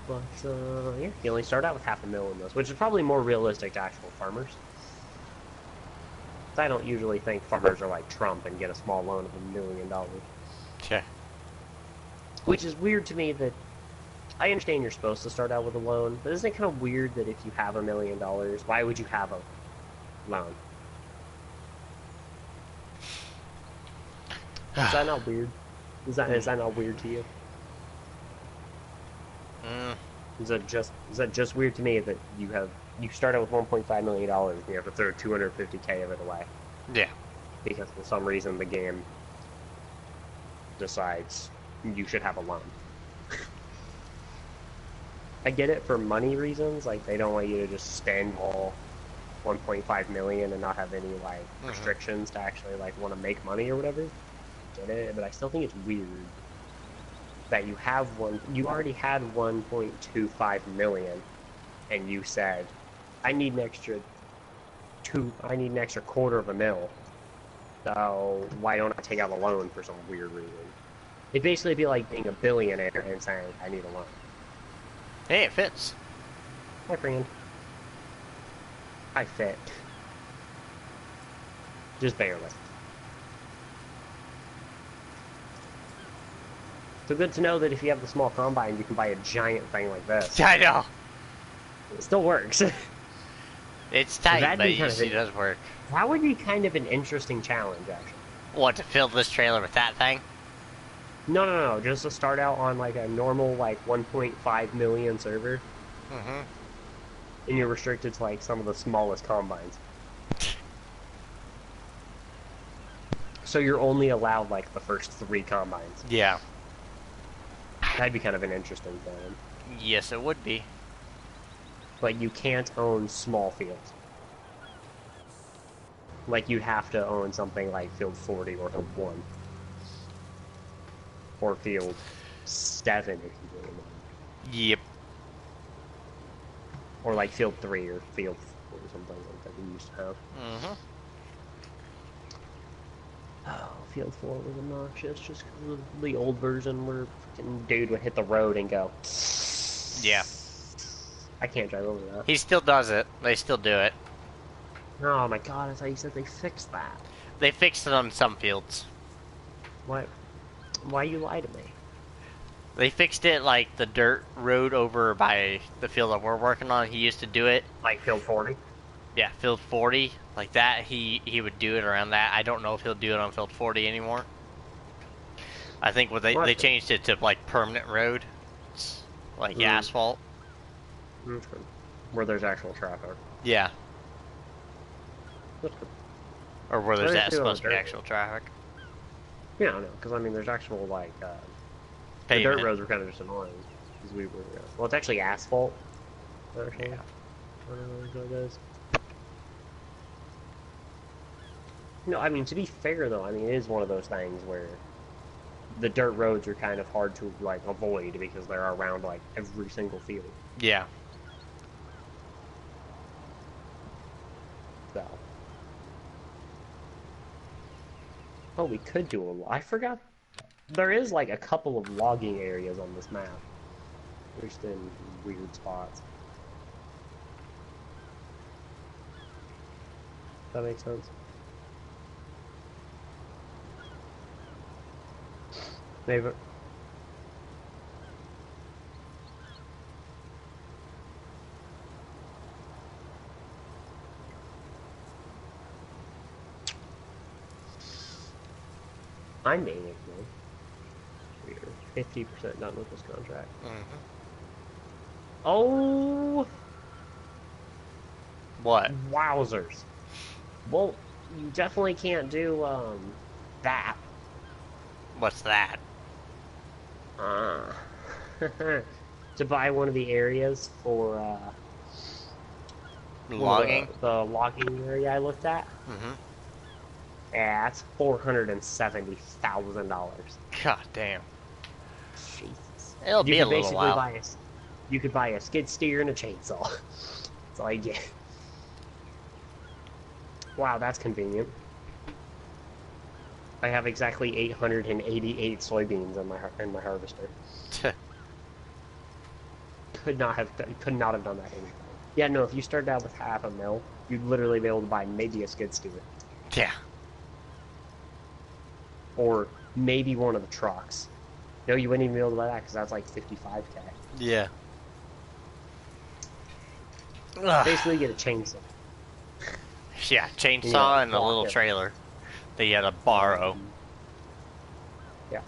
But yeah, you only start out with $500,000 in this, which is probably more realistic to actual farmers. I don't usually think farmers are like Trump and get a small loan of $1 million. Yeah. Which is weird to me that I understand you're supposed to start out with a loan, but isn't it kind of weird that if you have $1 million, why would you have a loan? Is that not weird? Is that not weird to you? Is that just weird to me that you start out with $1.5 million and you have to throw $250K of it away? Yeah. Because for some reason the game decides you should have a loan. I get it for money reasons, like they don't want you to just spend all 1.5 million and not have any like restrictions to actually like want to make money or whatever. I get it, but I still think it's weird that you already had 1.25 million and you said I need an extra $250,000, so why don't I take out a loan for some weird reason? It'd basically be like being a billionaire and saying I need a loan. Hey, it fits. Hi, friend. I fit. Just barely. So good to know that if you have the small combine, you can buy a giant thing like this. I know. It still works. It's tight, but it does work. That would be kind of an interesting challenge, actually. What, to fill this trailer with that thing? No. Just to start out on like a normal like 1.5 million server. And you're restricted to like some of the smallest combines. So you're only allowed like the first 3 combines. Yeah. That'd be kind of an interesting thing. Yes, it would be. Like you can't own small fields. Like you'd have to own something like field 40 or field 1. Or field 7 if you really want. Yep. Or like field 3 or field 4 or something like that we used to have. Oh, field 4 was obnoxious just because of the old version where fucking dude would hit the road and go. Yeah. I can't drive over that. He still does it. They still do it. Oh my god, I thought you said they fixed that. They fixed it on some fields. What? Why you lie to me? They fixed it like the dirt road over by the field that we're working on. He used to do it. Like field 40? Yeah, field 40. Like that, he would do it around that. I don't know if he'll do it on field 40 anymore. I think they changed it to like permanent road. It's like asphalt. Okay. Where there's actual traffic. Yeah. That's good. Or where there's supposed to be actual traffic. Yeah, I know, because I mean there's actual like the dirt roads were kind of just annoying because we were well, it's actually asphalt. Actually. Yeah. I don't know what it is. No, I mean to be fair though, I mean it is one of those things where the dirt roads are kind of hard to like avoid because they're around like every single field. Yeah. So. Oh, we could do I forgot. There is like a couple of logging areas on this map. They're just in weird spots. That makes sense. Maybe. I'm being ignored. We're 50% done with this contract. Oh! What? Wowzers. Well, you definitely can't do, that. What's that? To buy one of the areas for, logging? The logging area I looked at. Yeah, that's $470,000. God damn. Jesus. It'll be a little while. You could buy a skid steer and a chainsaw. That's all you get. Wow, that's convenient. I have exactly 888 soybeans in my harvester. Could not have done that anytime. Yeah, no. If you started out with half a mil, you'd literally be able to buy maybe a skid steer. Yeah. Or maybe one of the trucks. No, you wouldn't even be able to buy that because that's like 55K. Yeah. Basically, you get a chainsaw. Yeah, chainsaw and a little trailer that you had to borrow. Yeah.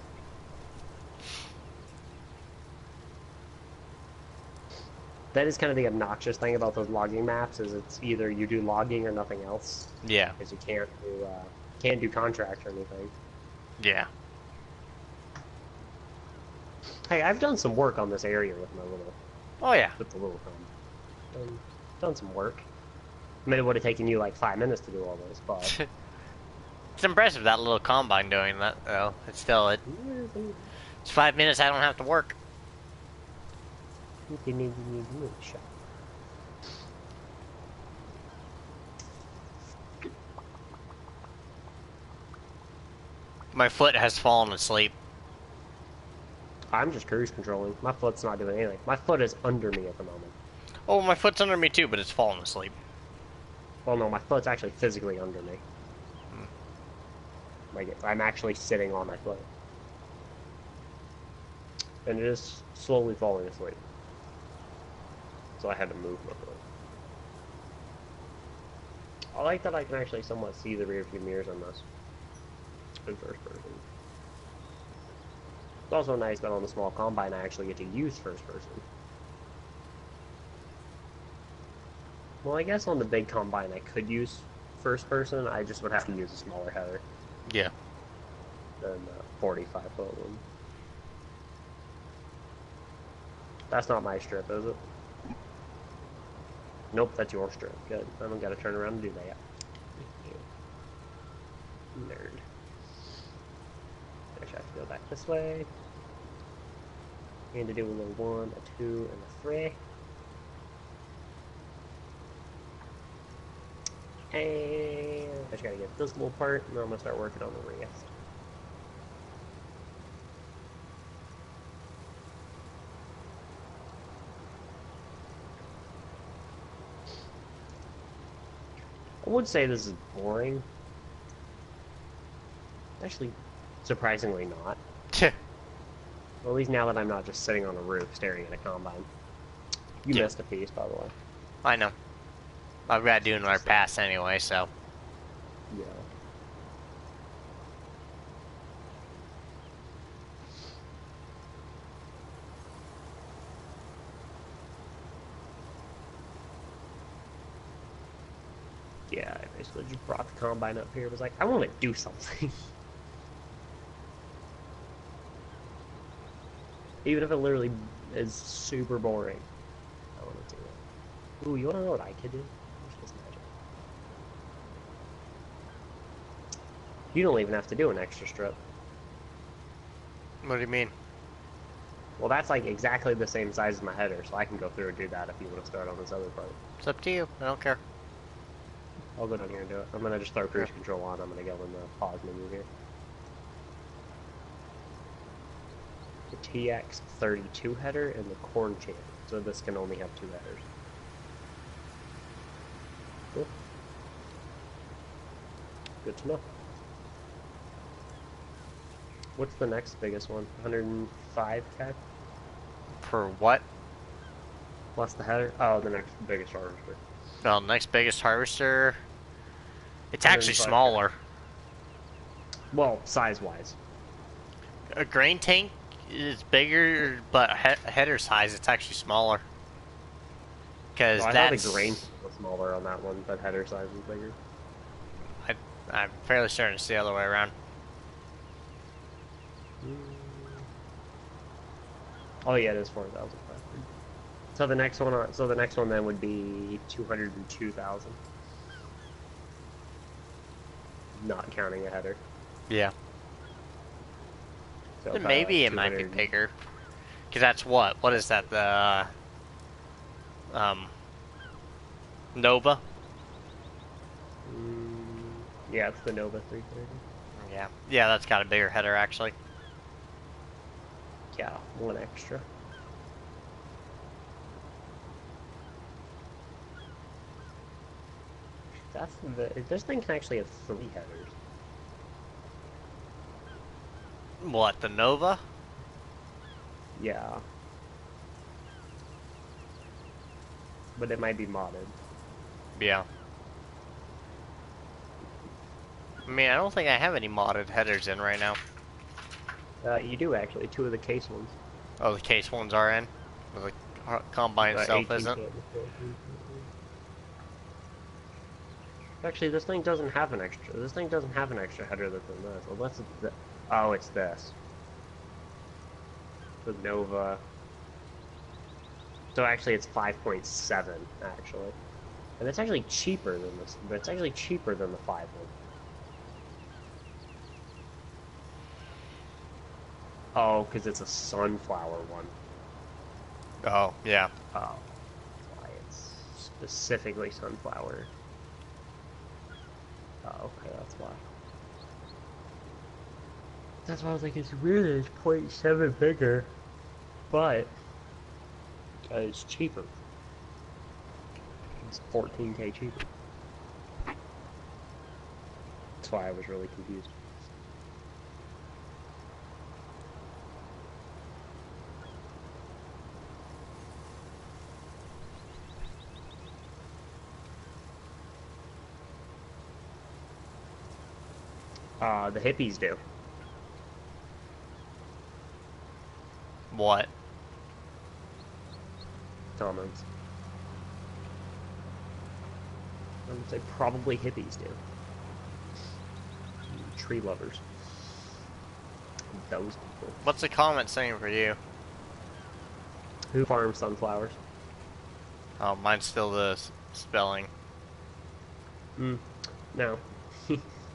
That is kind of the obnoxious thing about those logging maps, is it's either you do logging or nothing else. Yeah. Because you can't do contracts or anything. Yeah. Hey, I've done some work on this area with my little. Oh yeah. With the little done some work. I mean, it would have taken you like 5 minutes to do all this, but it's impressive that little combine doing that though. It's still it's 5 minutes. I don't have to work. My foot has fallen asleep. I'm just cruise controlling. My foot's not doing anything. My foot is under me at the moment. Oh, my foot's under me too, but it's fallen asleep. Well, no, my foot's actually physically under me. Like, I'm actually sitting on my foot. And it is slowly falling asleep. So I had to move my foot. I like that I can actually somewhat see the rear view mirrors on this. In first person. It's also nice that on the small combine I actually get to use first person. Well, I guess on the big combine I could use first person, I just would have to use a smaller header. Yeah. Than the 45-foot one. That's not my strip, is it? Nope, that's your strip. Good. I don't gotta turn around and do that. Nerd. Actually, I have to go back this way. And to do a little 1, a 2, and a 3. And I just gotta get this little part, and then I'm gonna start working on the rest. I would say this is boring. Actually, surprisingly not. Well, at least now that I'm not just sitting on a roof staring at a combine. You missed a piece, by the way. I know. I've got to do another pass anyway, so. Yeah. Yeah, I basically just brought the combine up here. Was like, I want to do something. Even if it literally is super boring. I want to do it. Ooh, you want to know what I could do? Where's this magic? You don't even have to do an extra strip. What do you mean? Well, that's like exactly the same size as my header, so I can go through and do that if you want to start on this other part. It's up to you. I don't care. I'll go down here and do it. I'm going to just throw cruise control on. I'm going to go in the pause menu here. The TX32 header and the corn champ. So this can only have 2 headers. Cool. Good to know. What's the next biggest one? 105K? For what? Plus the header? Oh, the next biggest harvester. Well, next biggest harvester. It's actually smaller. Well, size-wise. A grain tank is bigger, but header size, it's actually smaller. Because I that's... thought the grain was smaller on that one, but header size was bigger. I'm fairly certain it's the other way around. Oh yeah, it is 4,000. So the next one, then would be 202,000. Not counting a header. Yeah. So maybe it might be bigger. Because that's what? What is that? The Nova? Yeah, it's the Nova 330. Yeah. Yeah, that's got a bigger header, actually. Yeah, one extra. This thing can actually have 3 headers. What, the Nova? Yeah. But it might be modded. Yeah. I mean, I don't think I have any modded headers in right now. You do actually, 2 of the case ones. Oh, the case ones are in? The Combine itself 18 isn't? kit and 14. Actually, this thing doesn't have an extra. This thing doesn't have an extra header than this. Unless it's the. Oh, it's this. The Nova. So actually, it's 5.7 actually, and it's actually cheaper than this. But it's actually cheaper than the 5 one. Oh, because it's a sunflower one. Oh, yeah. Oh, that's why it's specifically sunflower. Oh, okay, that's why. That's why I was like, it's weird that it's 0.7 bigger, but it's cheaper. It's 14K cheaper. That's why I was really confused. The hippies do. What? Comments. I would say probably hippies do. Tree lovers. Those people. What's the comment saying for you? Who farms sunflowers? Oh, mine's still the spelling. No.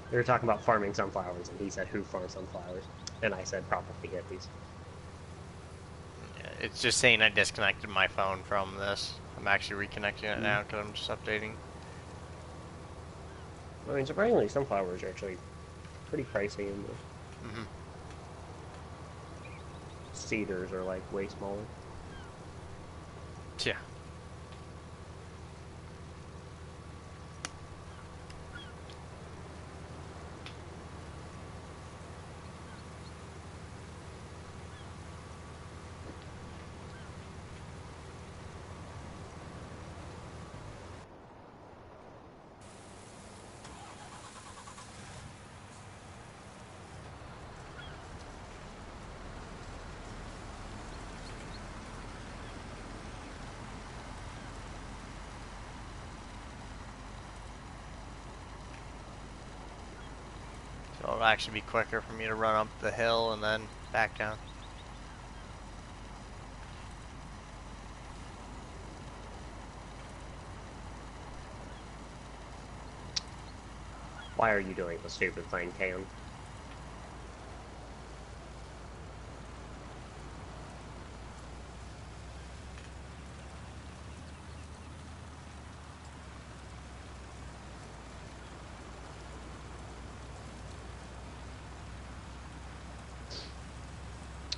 They were talking about farming sunflowers, and he said, who farms sunflowers? And I said, probably hippies. It's just saying I disconnected my phone from this. I'm actually reconnecting it now because I'm just updating. I mean, surprisingly, sunflowers are actually pretty pricey, and the cedars are, like, way smaller. Yeah. So it'll actually be quicker for me to run up the hill and then back down. Why are you doing the stupid thing, Cam?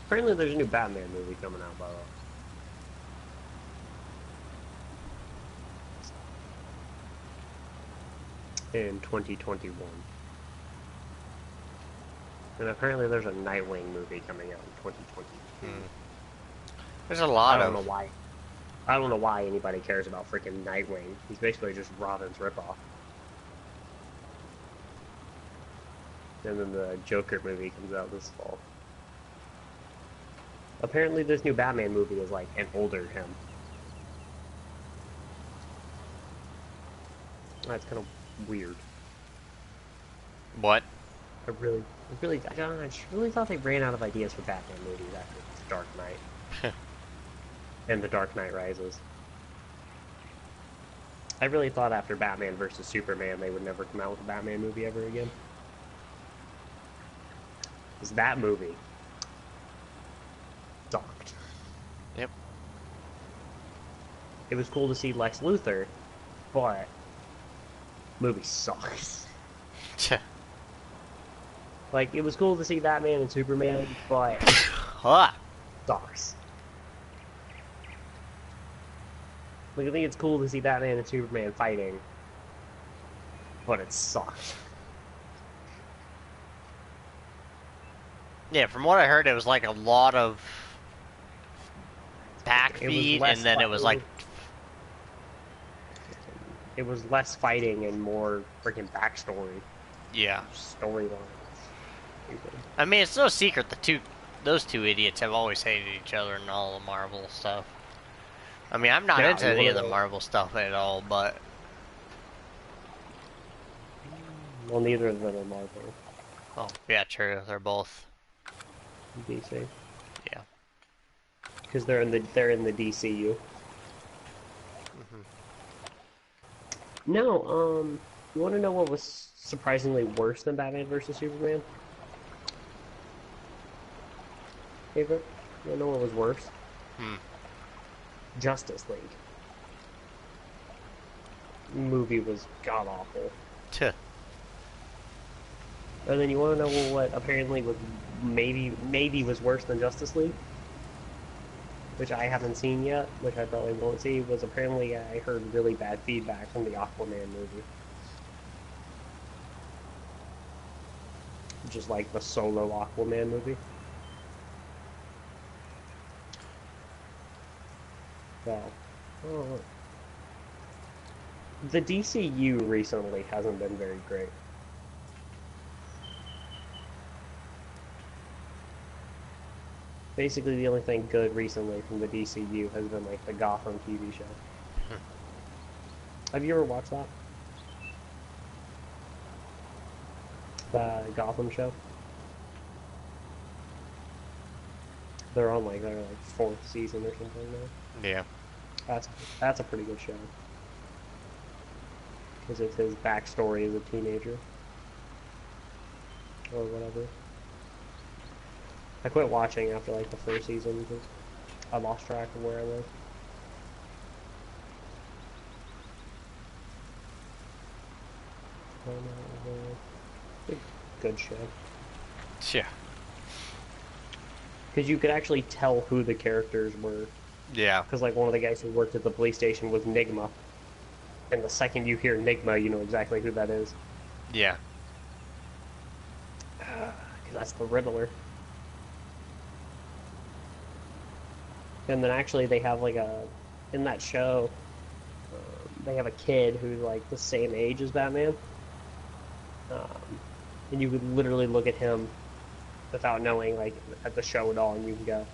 Apparently there's a new Batman movie coming out, by the way. In 2021. And apparently there's a Nightwing movie coming out in 2022. There's a lot I of... don't know why. I don't know why anybody cares about freaking Nightwing. He's basically just Robin's ripoff. And then the Joker movie comes out this fall. Apparently this new Batman movie is like an older him. That's kind of weird. What? I just really thought they ran out of ideas for Batman movies after The Dark Knight. And The Dark Knight Rises. I really thought after Batman versus Superman they would never come out with a Batman movie ever again. Because that movie sucked. Yep. It was cool to see Lex Luthor, but movie sucks. Like, it was cool to see Batman and Superman, but Huh. sucks. Like, I think it's cool to see Batman and Superman fighting, but it sucks. Yeah, from what I heard, it was like a lot of It was backbeat, and less then it was like, it was less fighting and more freaking backstory yeah. storyline. I mean, it's no secret those two idiots have always hated each other and all the Marvel stuff. I mean, I'm not Now, into you any wanna of the know? Marvel stuff at all, but Well, neither of them are Marvel. oh yeah, true. They're both. DC, Yeah. because they're in the DCU. No, you want to know what was surprisingly worse than Batman versus Superman? Favorite? You want to know what was worse? Hmm. Justice League. Movie was god awful. Tuh. And then you want to know what apparently was maybe was worse than Justice League, which I haven't seen yet, which I probably won't see. Was apparently I heard really bad feedback from the Aquaman movie, which is like the solo Aquaman movie. So, oh, the DCU recently hasn't been very great. Basically, the only thing good recently from the DCU has been like the Gotham TV show. Have you ever watched that? The Gotham show? They're on like their like fourth season or something now. Yeah. That's a pretty good show. Because it's his backstory as a teenager. Or whatever. I quit watching after like the first season because I lost track of where I was. It's a good show. Yeah. Because you could actually tell who the characters were. Yeah. Because like one of the guys who worked at the police station was Nigma. And the second you hear Nigma, you know exactly who that is. Yeah. Because that's the Riddler. And then actually they have like in that show, they have a kid who's like the same age as Batman. And you could literally look at him without knowing like at the show at all, and you can go,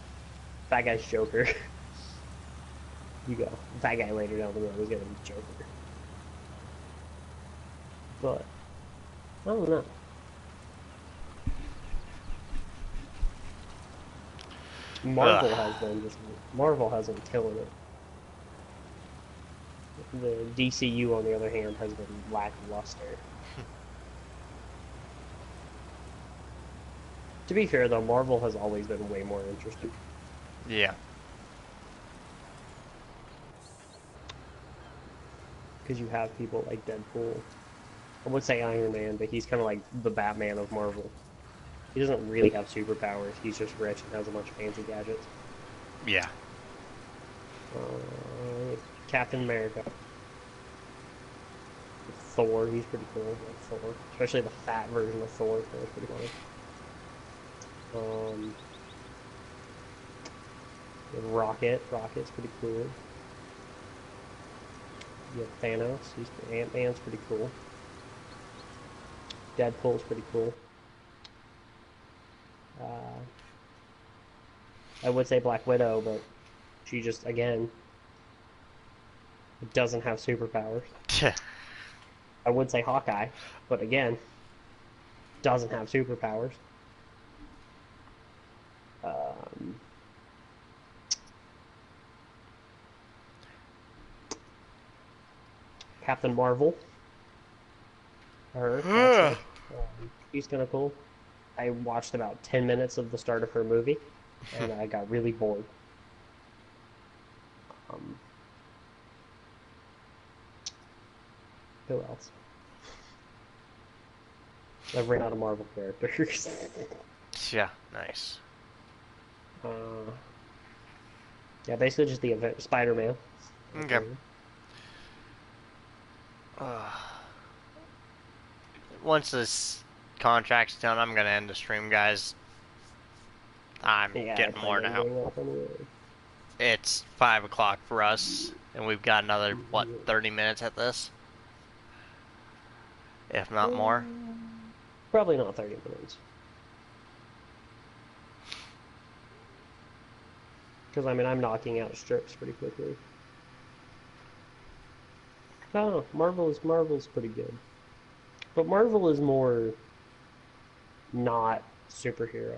that guy's Joker. You go, that guy later down the road is gonna be Joker. But I don't know. Marvel has been killing it. The DCU, on the other hand, has been lackluster. To be fair, though, Marvel has always been way more interesting. Yeah. Because you have people like Deadpool. I would say Iron Man, but he's kind of like the Batman of Marvel. He doesn't really have superpowers. He's just rich and has a bunch of fancy gadgets. Yeah. Captain America. Thor, he's pretty cool. Like Thor. Especially the fat version of Thor. Thor's pretty funny. Rocket's pretty cool. You have Thanos. Ant-Man's pretty cool. Deadpool's pretty cool. I would say Black Widow, but she just, again, doesn't have superpowers. I would say Hawkeye, but again, doesn't have superpowers. Captain Marvel. Her, actually. She's kind of cool. I watched about 10 minutes of the start of her movie, and I got really bored. Who else? I've ran out of Marvel characters. Yeah, nice. uh, yeah, basically just the event Spider-Man. Okay. Once this contract's done, I'm gonna end the stream, guys. I'm Yeah, I getting plan worn on out. going up anyway. It's 5 o'clock for us, and we've got another, what, 30 minutes at this? If not more. Probably not 30 minutes. Because, I mean, I'm knocking out strips pretty quickly. Oh, Marvel's pretty good. But Marvel is more not superhero,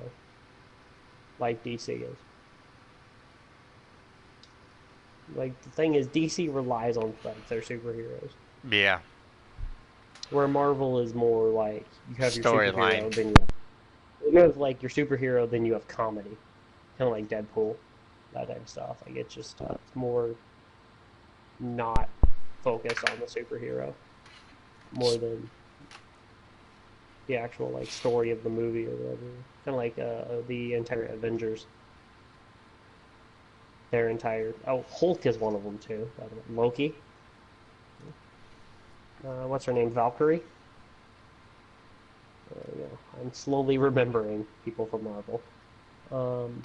like DC is. Like, the thing is, DC relies on like their superheroes. Yeah. Where Marvel is more like, you have your Storyline. superhero, then you have like your superhero, then you have comedy. Kind of like Deadpool, that type of stuff. Like, it's just, it's more not focused on the superhero more than the actual like story of the movie or whatever. Kind of like the entire Avengers. Their entire Hulk is one of them too. By the way. Loki. What's her name? Valkyrie. You know, I'm slowly remembering people from Marvel. Um,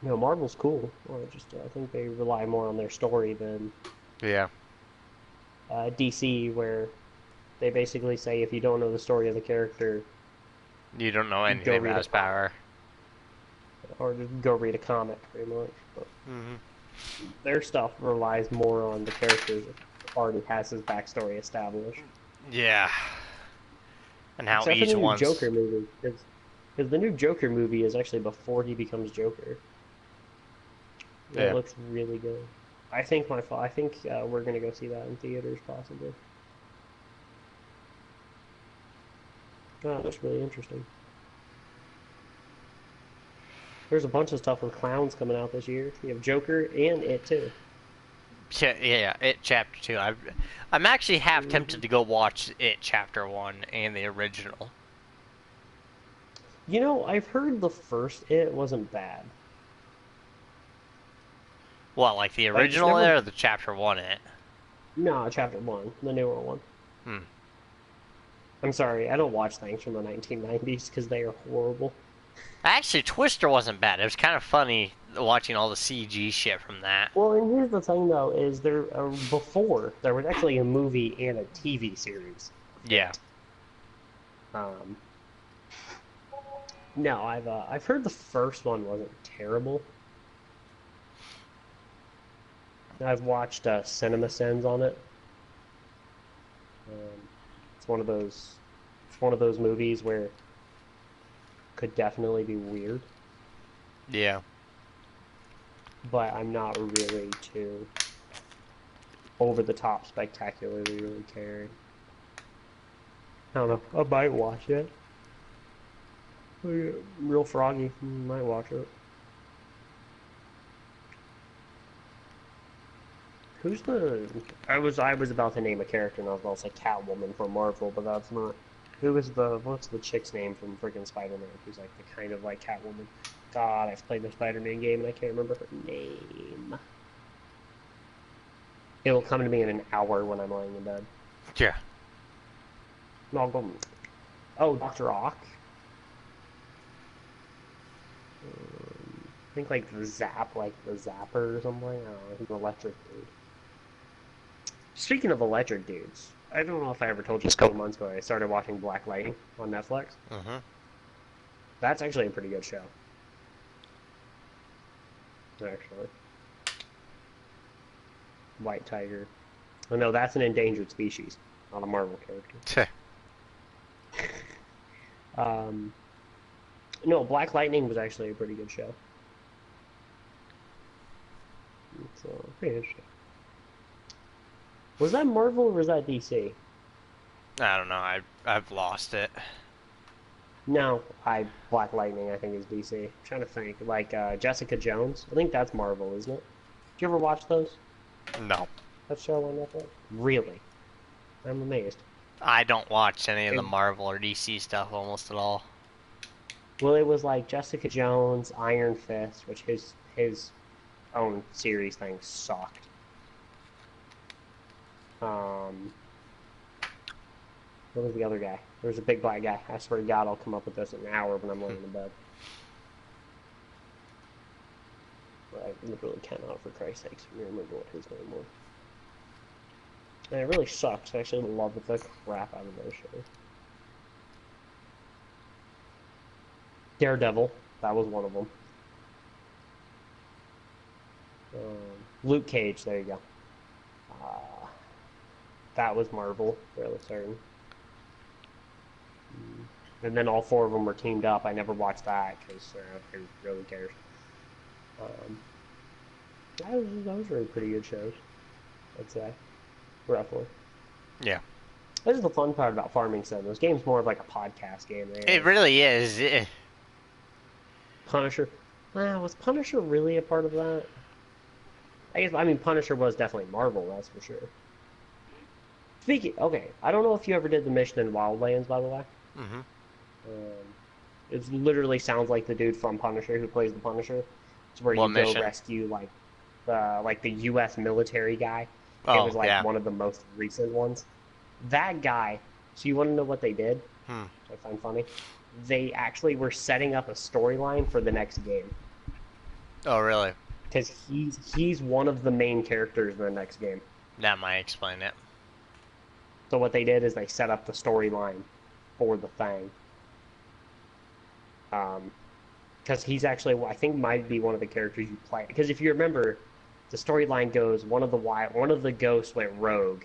you know, Marvel's cool. Or just I think they rely more on their story than Yeah. DC, where they basically say if you don't know the story of the character, You don't know go anything read about a his comic, power. or just go read a comic, pretty much. But their stuff relies more on the characters that already has his backstory established. Yeah. And how Except for each the new one's... Joker movie, because the new Joker movie is actually before he becomes Joker. It Yeah. looks really good. I think we're gonna go see that in theaters possibly. Oh, that's really interesting. There's a bunch of stuff with clowns coming out this year. You have Joker and It too. Yeah, It Chapter 2. I'm actually half tempted to go watch It Chapter 1 and the original. You know, I've heard the first It wasn't bad. What, like the I just original never. It or the Chapter 1 It? No, Chapter One, the newer one. Hmm. I'm sorry, I don't watch things from the 1990s because they are horrible. Actually, Twister wasn't bad. It was kind of funny watching all the CG shit from that. Well, and here's the thing though, is before there was actually a movie and a TV series. Yeah. Um, no, I've heard the first one wasn't terrible. I've watched Cinema Sins on it. Um, it's one of those. It's one of those movies where it could definitely be weird, Yeah. but I'm not really too over the top spectacularly really caring. I don't know. I might watch it. Real Froggy might watch it. Who's the? I was about to name a character, and I was about to say Catwoman from Marvel, but that's not. Who is the? What's the chick's name from freaking Spider-Man? Who's like the kind of like Catwoman? God, I've played the Spider-Man game and I can't remember her name. It will come to me in an hour when I'm laying in bed. Yeah. No, I'll go. Oh, Dr. Ock. I think like the Zapper or something. I don't know. He's an electric dude. Speaking of electric dudes, I don't know if I ever told you this a couple months ago. I started watching Black Lightning on Netflix. That's actually a pretty good show. Actually. White Tiger. Oh no, that's an endangered species, not a Marvel character. No, Black Lightning was actually a pretty good show. It's pretty interesting. Was that Marvel or was that DC? I don't know. I've lost it. No, Black Lightning I think is DC. I'm trying to think. Like Jessica Jones. I think that's Marvel, isn't it? Did you ever watch those? No. That show on Netflix? Really? I'm amazed. I don't watch any of the It, Marvel or DC stuff almost at all. well, it was like Jessica Jones, Iron Fist, which his own series thing sucked. What was the other guy? There was a big black guy. I swear to God, I'll come up with this in an hour when I'm laying in bed. But I literally cannot, for Christ's sakes, remember what his name was. And it really sucks. I actually love the crap out of those shows. Daredevil, that was one of them. Luke Cage, there you go. That was Marvel, fairly certain. And then all four of them were teamed up. I never watched that because who really cares? Those were pretty good shows, I'd say, roughly. Yeah. This is the fun part about Farming Sim. This game's more of like a podcast game. It really is. Punisher. Was Punisher really a part of that? I mean, Punisher was definitely Marvel, that's for sure. Speaking, okay, I don't know if you ever did the mission in Wildlands, by the way. Mm-hmm. It literally sounds like the dude from Punisher who plays the Punisher. It's where What you mission? go rescue like the U.S. military guy. Oh, it was like yeah. one of the most recent ones. That guy. So you want to know what they did? Hmm. Which I find funny. They actually were setting up a storyline for the next game. Oh, really? Because he's one of the main characters in the next game. That might explain it. So what they did is they set up the storyline for the thing. Because he's actually, I think, might be one of the characters you play. Because if you remember, the storyline goes one of the ghosts went rogue,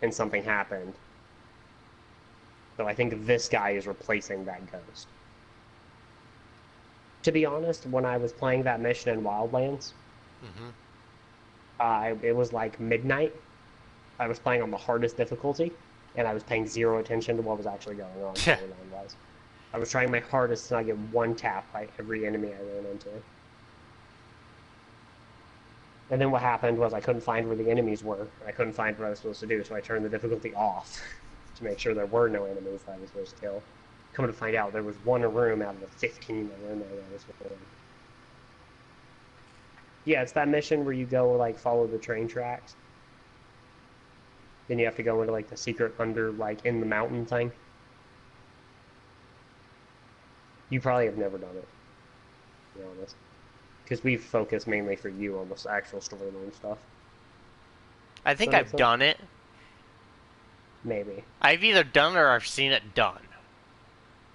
and something happened. So I think this guy is replacing that ghost. To be honest, when I was playing that mission in Wildlands, it was like midnight. I was playing on the hardest difficulty, and I was paying zero attention to what was actually going on. Storyline-wise, I was trying my hardest to not get one tap by every enemy I ran into. And then what happened was I couldn't find where the enemies were. I couldn't find what I was supposed to do, so I turned the difficulty off to make sure there were no enemies that I was supposed to kill. Coming to find out, there was one room out of the 15 that were in there that I was supposed to. Yeah, it's that mission where you go like follow the train tracks. Then you have to go into like the secret under like in the mountain thing. You probably have never done it, to be honest. Because we've focused mainly for you on the actual storyline stuff. I think I've done it. Maybe. I've either done it or I've seen it done.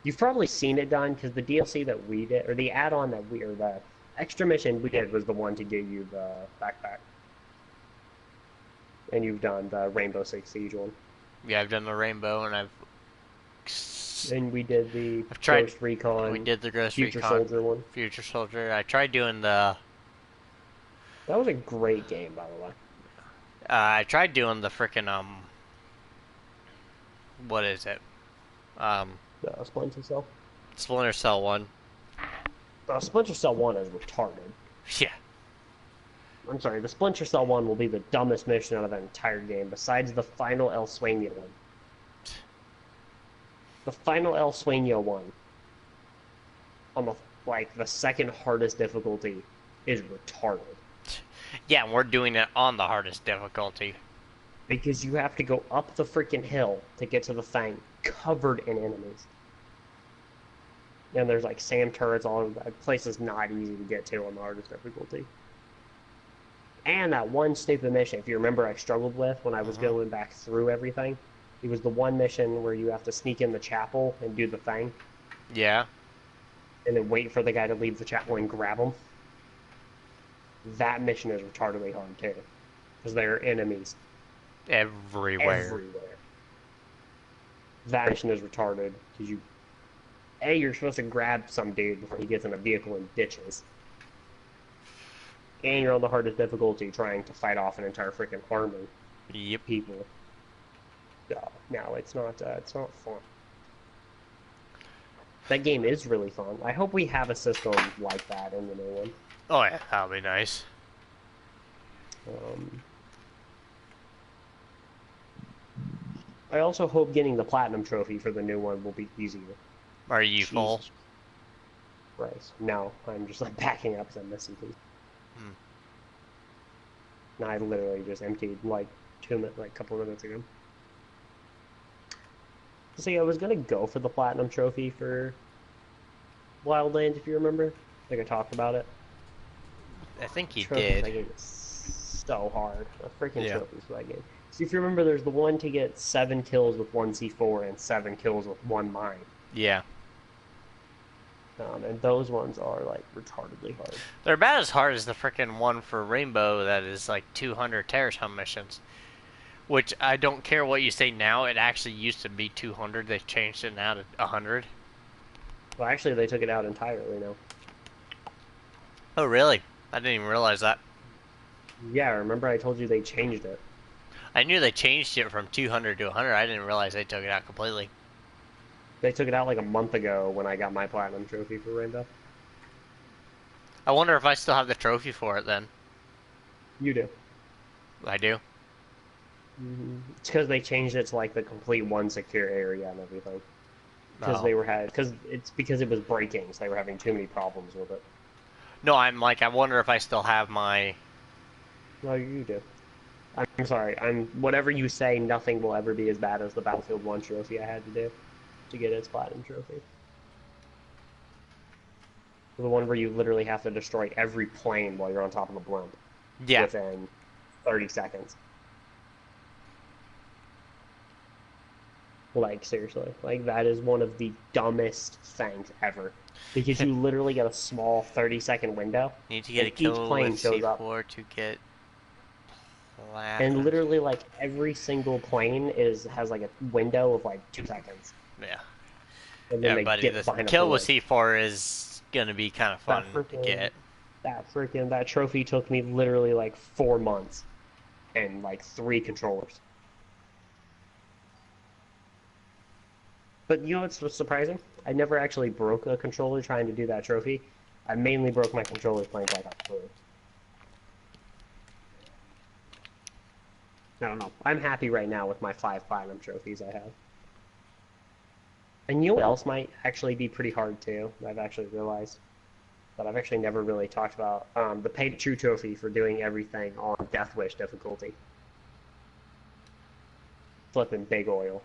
You've probably seen it done because the DLC that we did, or the add-on that we, or the extra mission we did was the one to get you the backpack. And you've done the Rainbow Six Siege one. Yeah, I've done the Rainbow, and And we did the Ghost Recon. We did the Ghost Future Recon. Soldier one. Future Soldier. I tried doing the... That was a great game, by the way. I tried doing the frickin', what is it? Splinter Cell? Splinter Cell 1. Splinter Cell 1 is retarded. Yeah. I'm sorry, the Splinter Cell 1 will be the dumbest mission out of that entire game, besides the final El Sueño one. The final El Sueño one, on the second hardest difficulty, is retarded. Yeah, and we're doing it on the hardest difficulty. Because you have to go up the freaking hill to get to the thing, covered in enemies. And there's like SAM turrets all over. The place is not easy to get to on the hardest difficulty. And that one stupid mission, if you remember, I struggled with when I was going back through everything. It was the one mission where you have to sneak in the chapel and do the thing. Yeah. And then wait for the guy to leave the chapel and grab him. That mission is retardedly hard too. Because there are enemies Everywhere. That mission is retarded. Because you're supposed to grab some dude before he gets in a vehicle and ditches. And you're on the hardest difficulty trying to fight off an entire freaking army. Yep. People. No, it's not fun. That game is really fun. I hope we have a system like that in the new one. Oh yeah, that'll be nice. I also hope getting the platinum trophy for the new one will be easier. Are you full? Jesus Christ. No, I'm just like backing up because I'm missing things. Hmm. No, I literally just emptied like a couple minutes ago. So yeah, I was gonna go for the platinum trophy for Wildland, if you remember. I think I talked about it. I think you Trophies did. I game is so hard. The freaking Yeah. trophies for that game. So if you remember, there's the one to get 7 kills with 1 C4 and 7 kills with 1 mine. Yeah. And those ones are like retardedly hard. They're about as hard as the freaking one for Rainbow that is like 200 terrace home missions. Which I don't care what you say now, it actually used to be 200. They've changed it now to 100. Well, actually, they took it out entirely now. Oh, really? I didn't even realize that. Yeah, remember I told you they changed it. I knew they changed it from 200 to 100. I didn't realize they took it out completely. They took it out like a month ago when I got my platinum trophy for Rainbow. I wonder if I still have the trophy for it then. You do. I do. It's because they changed it to like the complete one secure area and everything. Because because it was breaking, so they were having too many problems with it. No, I'm like, I wonder if I still have my... No, you do. I'm sorry. Whatever you say, nothing will ever be as bad as the Battlefield 1 trophy I had to do to get its platinum trophy. The one where you literally have to destroy every plane while you're on top of the blimp. Yeah. Within 30 seconds. Like, seriously. Like, that is one of the dumbest things ever. Because you literally get a small 30-second window. You need to get a kill with C4 to get platinum. And literally, like, every single plane has like, a window of, like, 2 seconds. Yeah. And then Yeah, they buddy, get the behind kill a with bullet. C4 is gonna be kind of fun to get. That trophy took me literally, like, 4 months. And, like, 3 controllers. But you know what's surprising? I never actually broke a controller trying to do that trophy. I mainly broke my controllers playing Black Ops 4. I don't know. I'm happy right now with my 5 platinum trophies I have. And you know what else might actually be pretty hard too, that I've actually realized? That I've actually never really talked about. The Pay to True trophy for doing everything on Death Wish difficulty. Flipping big oil.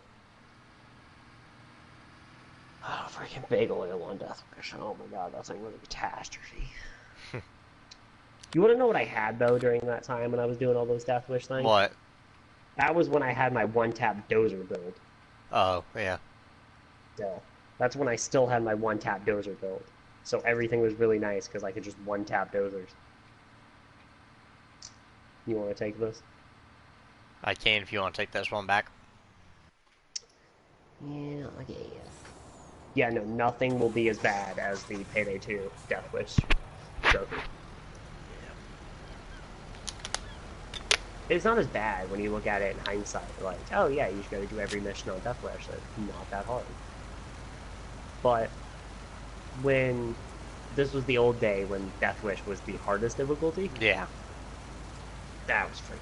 Oh, freaking big oil on Death Wish. Oh my god, that thing was a catastrophe. You want to know what I had, though, during that time when I was doing all those Death Wish things? What? That was when I had my one-tap dozer build. Oh, yeah. So, that's when I still had my one-tap dozer build. So everything was really nice, because I could just one-tap dozers. You want to take this? I can if you want to take this one back. Yeah, okay. Yeah, no, nothing will be as bad as the Payday 2 Death Wish trophy. It's not as bad when you look at it in hindsight. Like, oh yeah, you just gotta do every mission on Death Wish. It's not that hard. But when this was the old day when Death Wish was the hardest difficulty, Yeah. that was freaking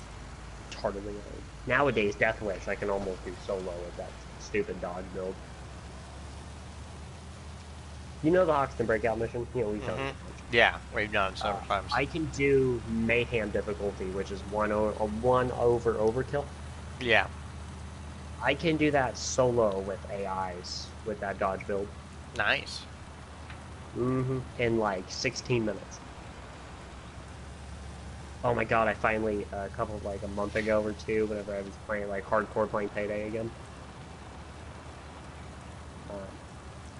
retardedly hard. Nowadays, Death Wish I can almost do solo with that stupid dodge build. You know the Hoxton breakout mission? You know, we've done it. Yeah, we've done it several times. I can do Mayhem difficulty, which is one over overkill. Yeah. I can do that solo with AIs with that dodge build. Nice. In like 16 minutes. Oh my god, I finally, a month ago or two, whenever I was playing, like, hardcore playing Payday again.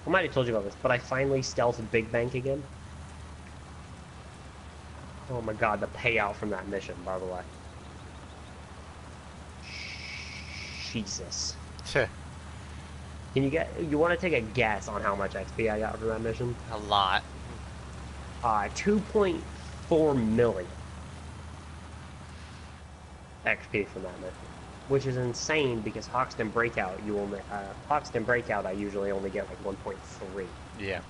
I might have told you about this, but I finally stealthed Big Bank again. Oh my god, the payout from that mission, by the way. Jesus. You want to take a guess on how much XP I got from that mission? A lot. 2.4 million XP from that mission, which is insane because Hoxton Breakout I usually only get like 1.3. Yeah.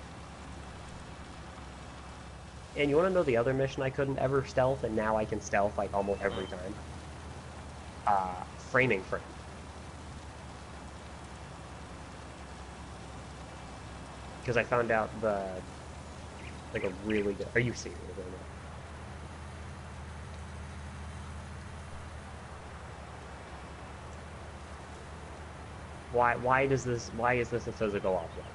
And you want to know the other mission I couldn't ever stealth, and now I can stealth like almost every time? Framing frame. because I found out like a really good. Are you serious right now? Why is this a physical object?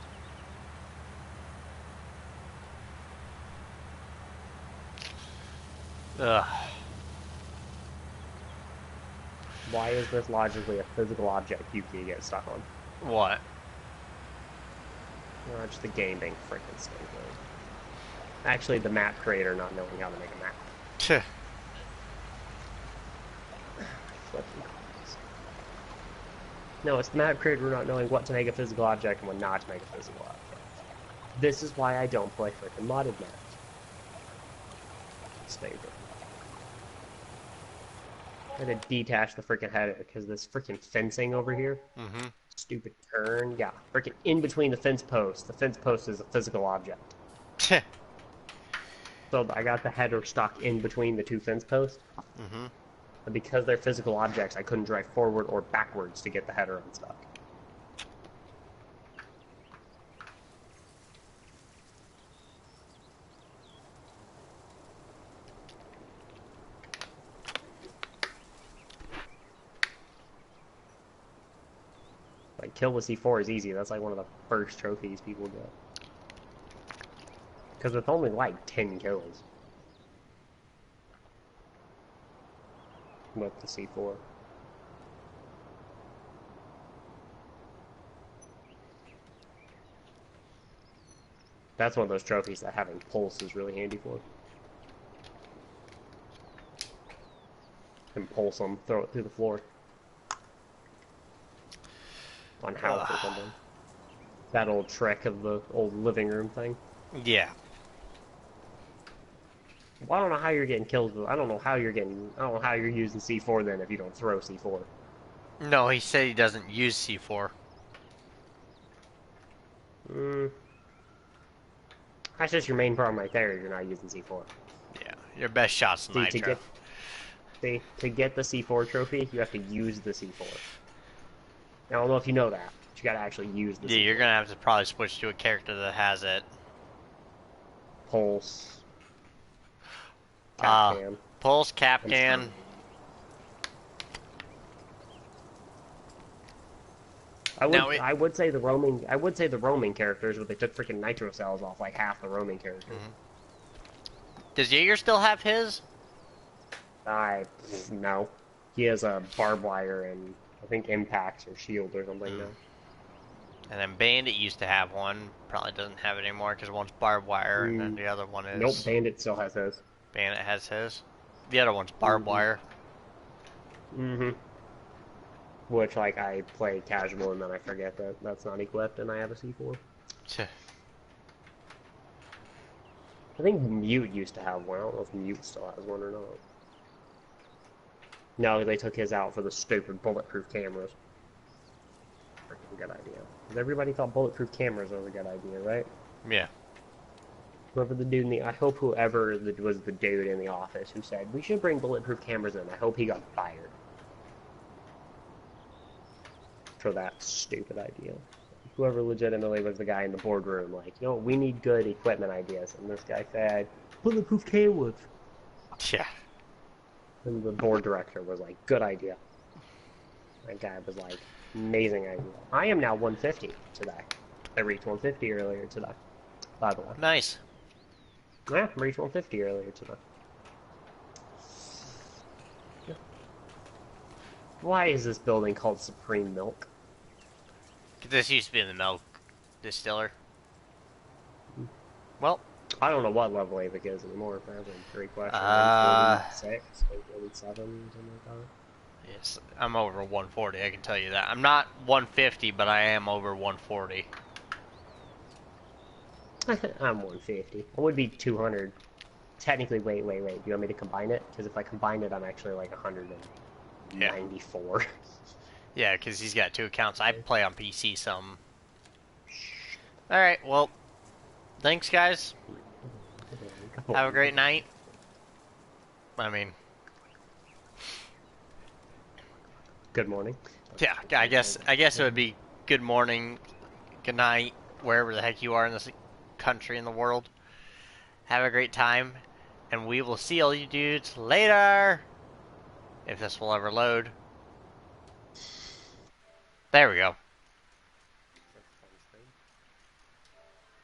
Ugh. Why is this logically a physical object you can get stuck on? What? Just the game being freaking stupid. Actually, the map creator not knowing how to make a map. Tch. No, it's the map creator not knowing what to make a physical object and what not to make a physical object. This is why I don't play freaking modded maps. Stupid. I had to detach the freaking header because this freaking fencing over here. Mm-hmm. Stupid turn. Yeah, freaking in between the fence posts. The fence post is a physical object. Tch. So I got the header stuck in between the two fence posts. Mm-hmm. But because they're physical objects, I couldn't drive forward or backwards to get the header unstuck. Like, kill with C4 is easy. That's like one of the first trophies people get. Because with only like 10 kills. With the C4. That's one of those trophies that having pulse is really handy for. And pulse them, throw it through the floor. On house or something. That old trick of the old living room thing. Yeah. Well, I don't know how you're getting kills. I don't know how you're using C4 then if you don't throw C4. No, he said he doesn't use C4. That's just your main problem right there. You're not using C4. Yeah, your best shot's nitro. To get the C4 trophy, you have to use the C4. I don't know if you know that, but you gotta actually use the C4. Yeah, you're gonna have to probably switch to a character that has it. Pulse. Capcan. Pulse, Capcan. I would say the roaming characters, but they took freaking nitro cells off like half the roaming characters. Mm-hmm. Does Jaeger still have his? No. He has a barbed wire and I think impacts or shield or something now. And then Bandit used to have one. Probably doesn't have it anymore because one's barbed wire and then the other one is. Nope, Bandit still has his. Bandit has his. The other one's barbed wire. Mm-hmm. Which, like, I play casual and then I forget that that's not equipped and I have a C4. I think Mute used to have one. I don't know if Mute still has one or not. No, they took his out for the stupid bulletproof cameras. Freaking good idea. Because everybody thought bulletproof cameras was a good idea, right? Yeah. Whoever the dude I hope whoever was the dude in the office who said, we should bring bulletproof cameras in, I hope he got fired. For that stupid idea. Whoever legitimately was the guy in the boardroom, like, you know, we need good equipment ideas. And this guy said, bulletproof cameras. Yeah. And the board director was like, good idea. That guy was like, amazing idea. I am now 150 today. I reached 150 earlier today, by the way. Nice. Yeah, I reached 150 earlier today. Yeah. Why is this building called Supreme Milk? This used to be in the milk distiller. Well, I don't know what level AVIC is anymore. If I have a great question. 46, 47, something like that. Yes, I'm over 140. I can tell you that. I'm not 150, but I am over 140. I'm 150. I would be 200. Technically, wait. Do you want me to combine it? Because if I combine it, I'm actually like 194. Yeah. Yeah, because he's got two accounts. I play on PC some. Alright, well, thanks, guys. Have a great night. I mean... Good morning. Yeah, I guess it would be good morning, good night, wherever the heck you are in this country in the world. Have a great time, and we will see all you dudes later. If this will ever load. There we go.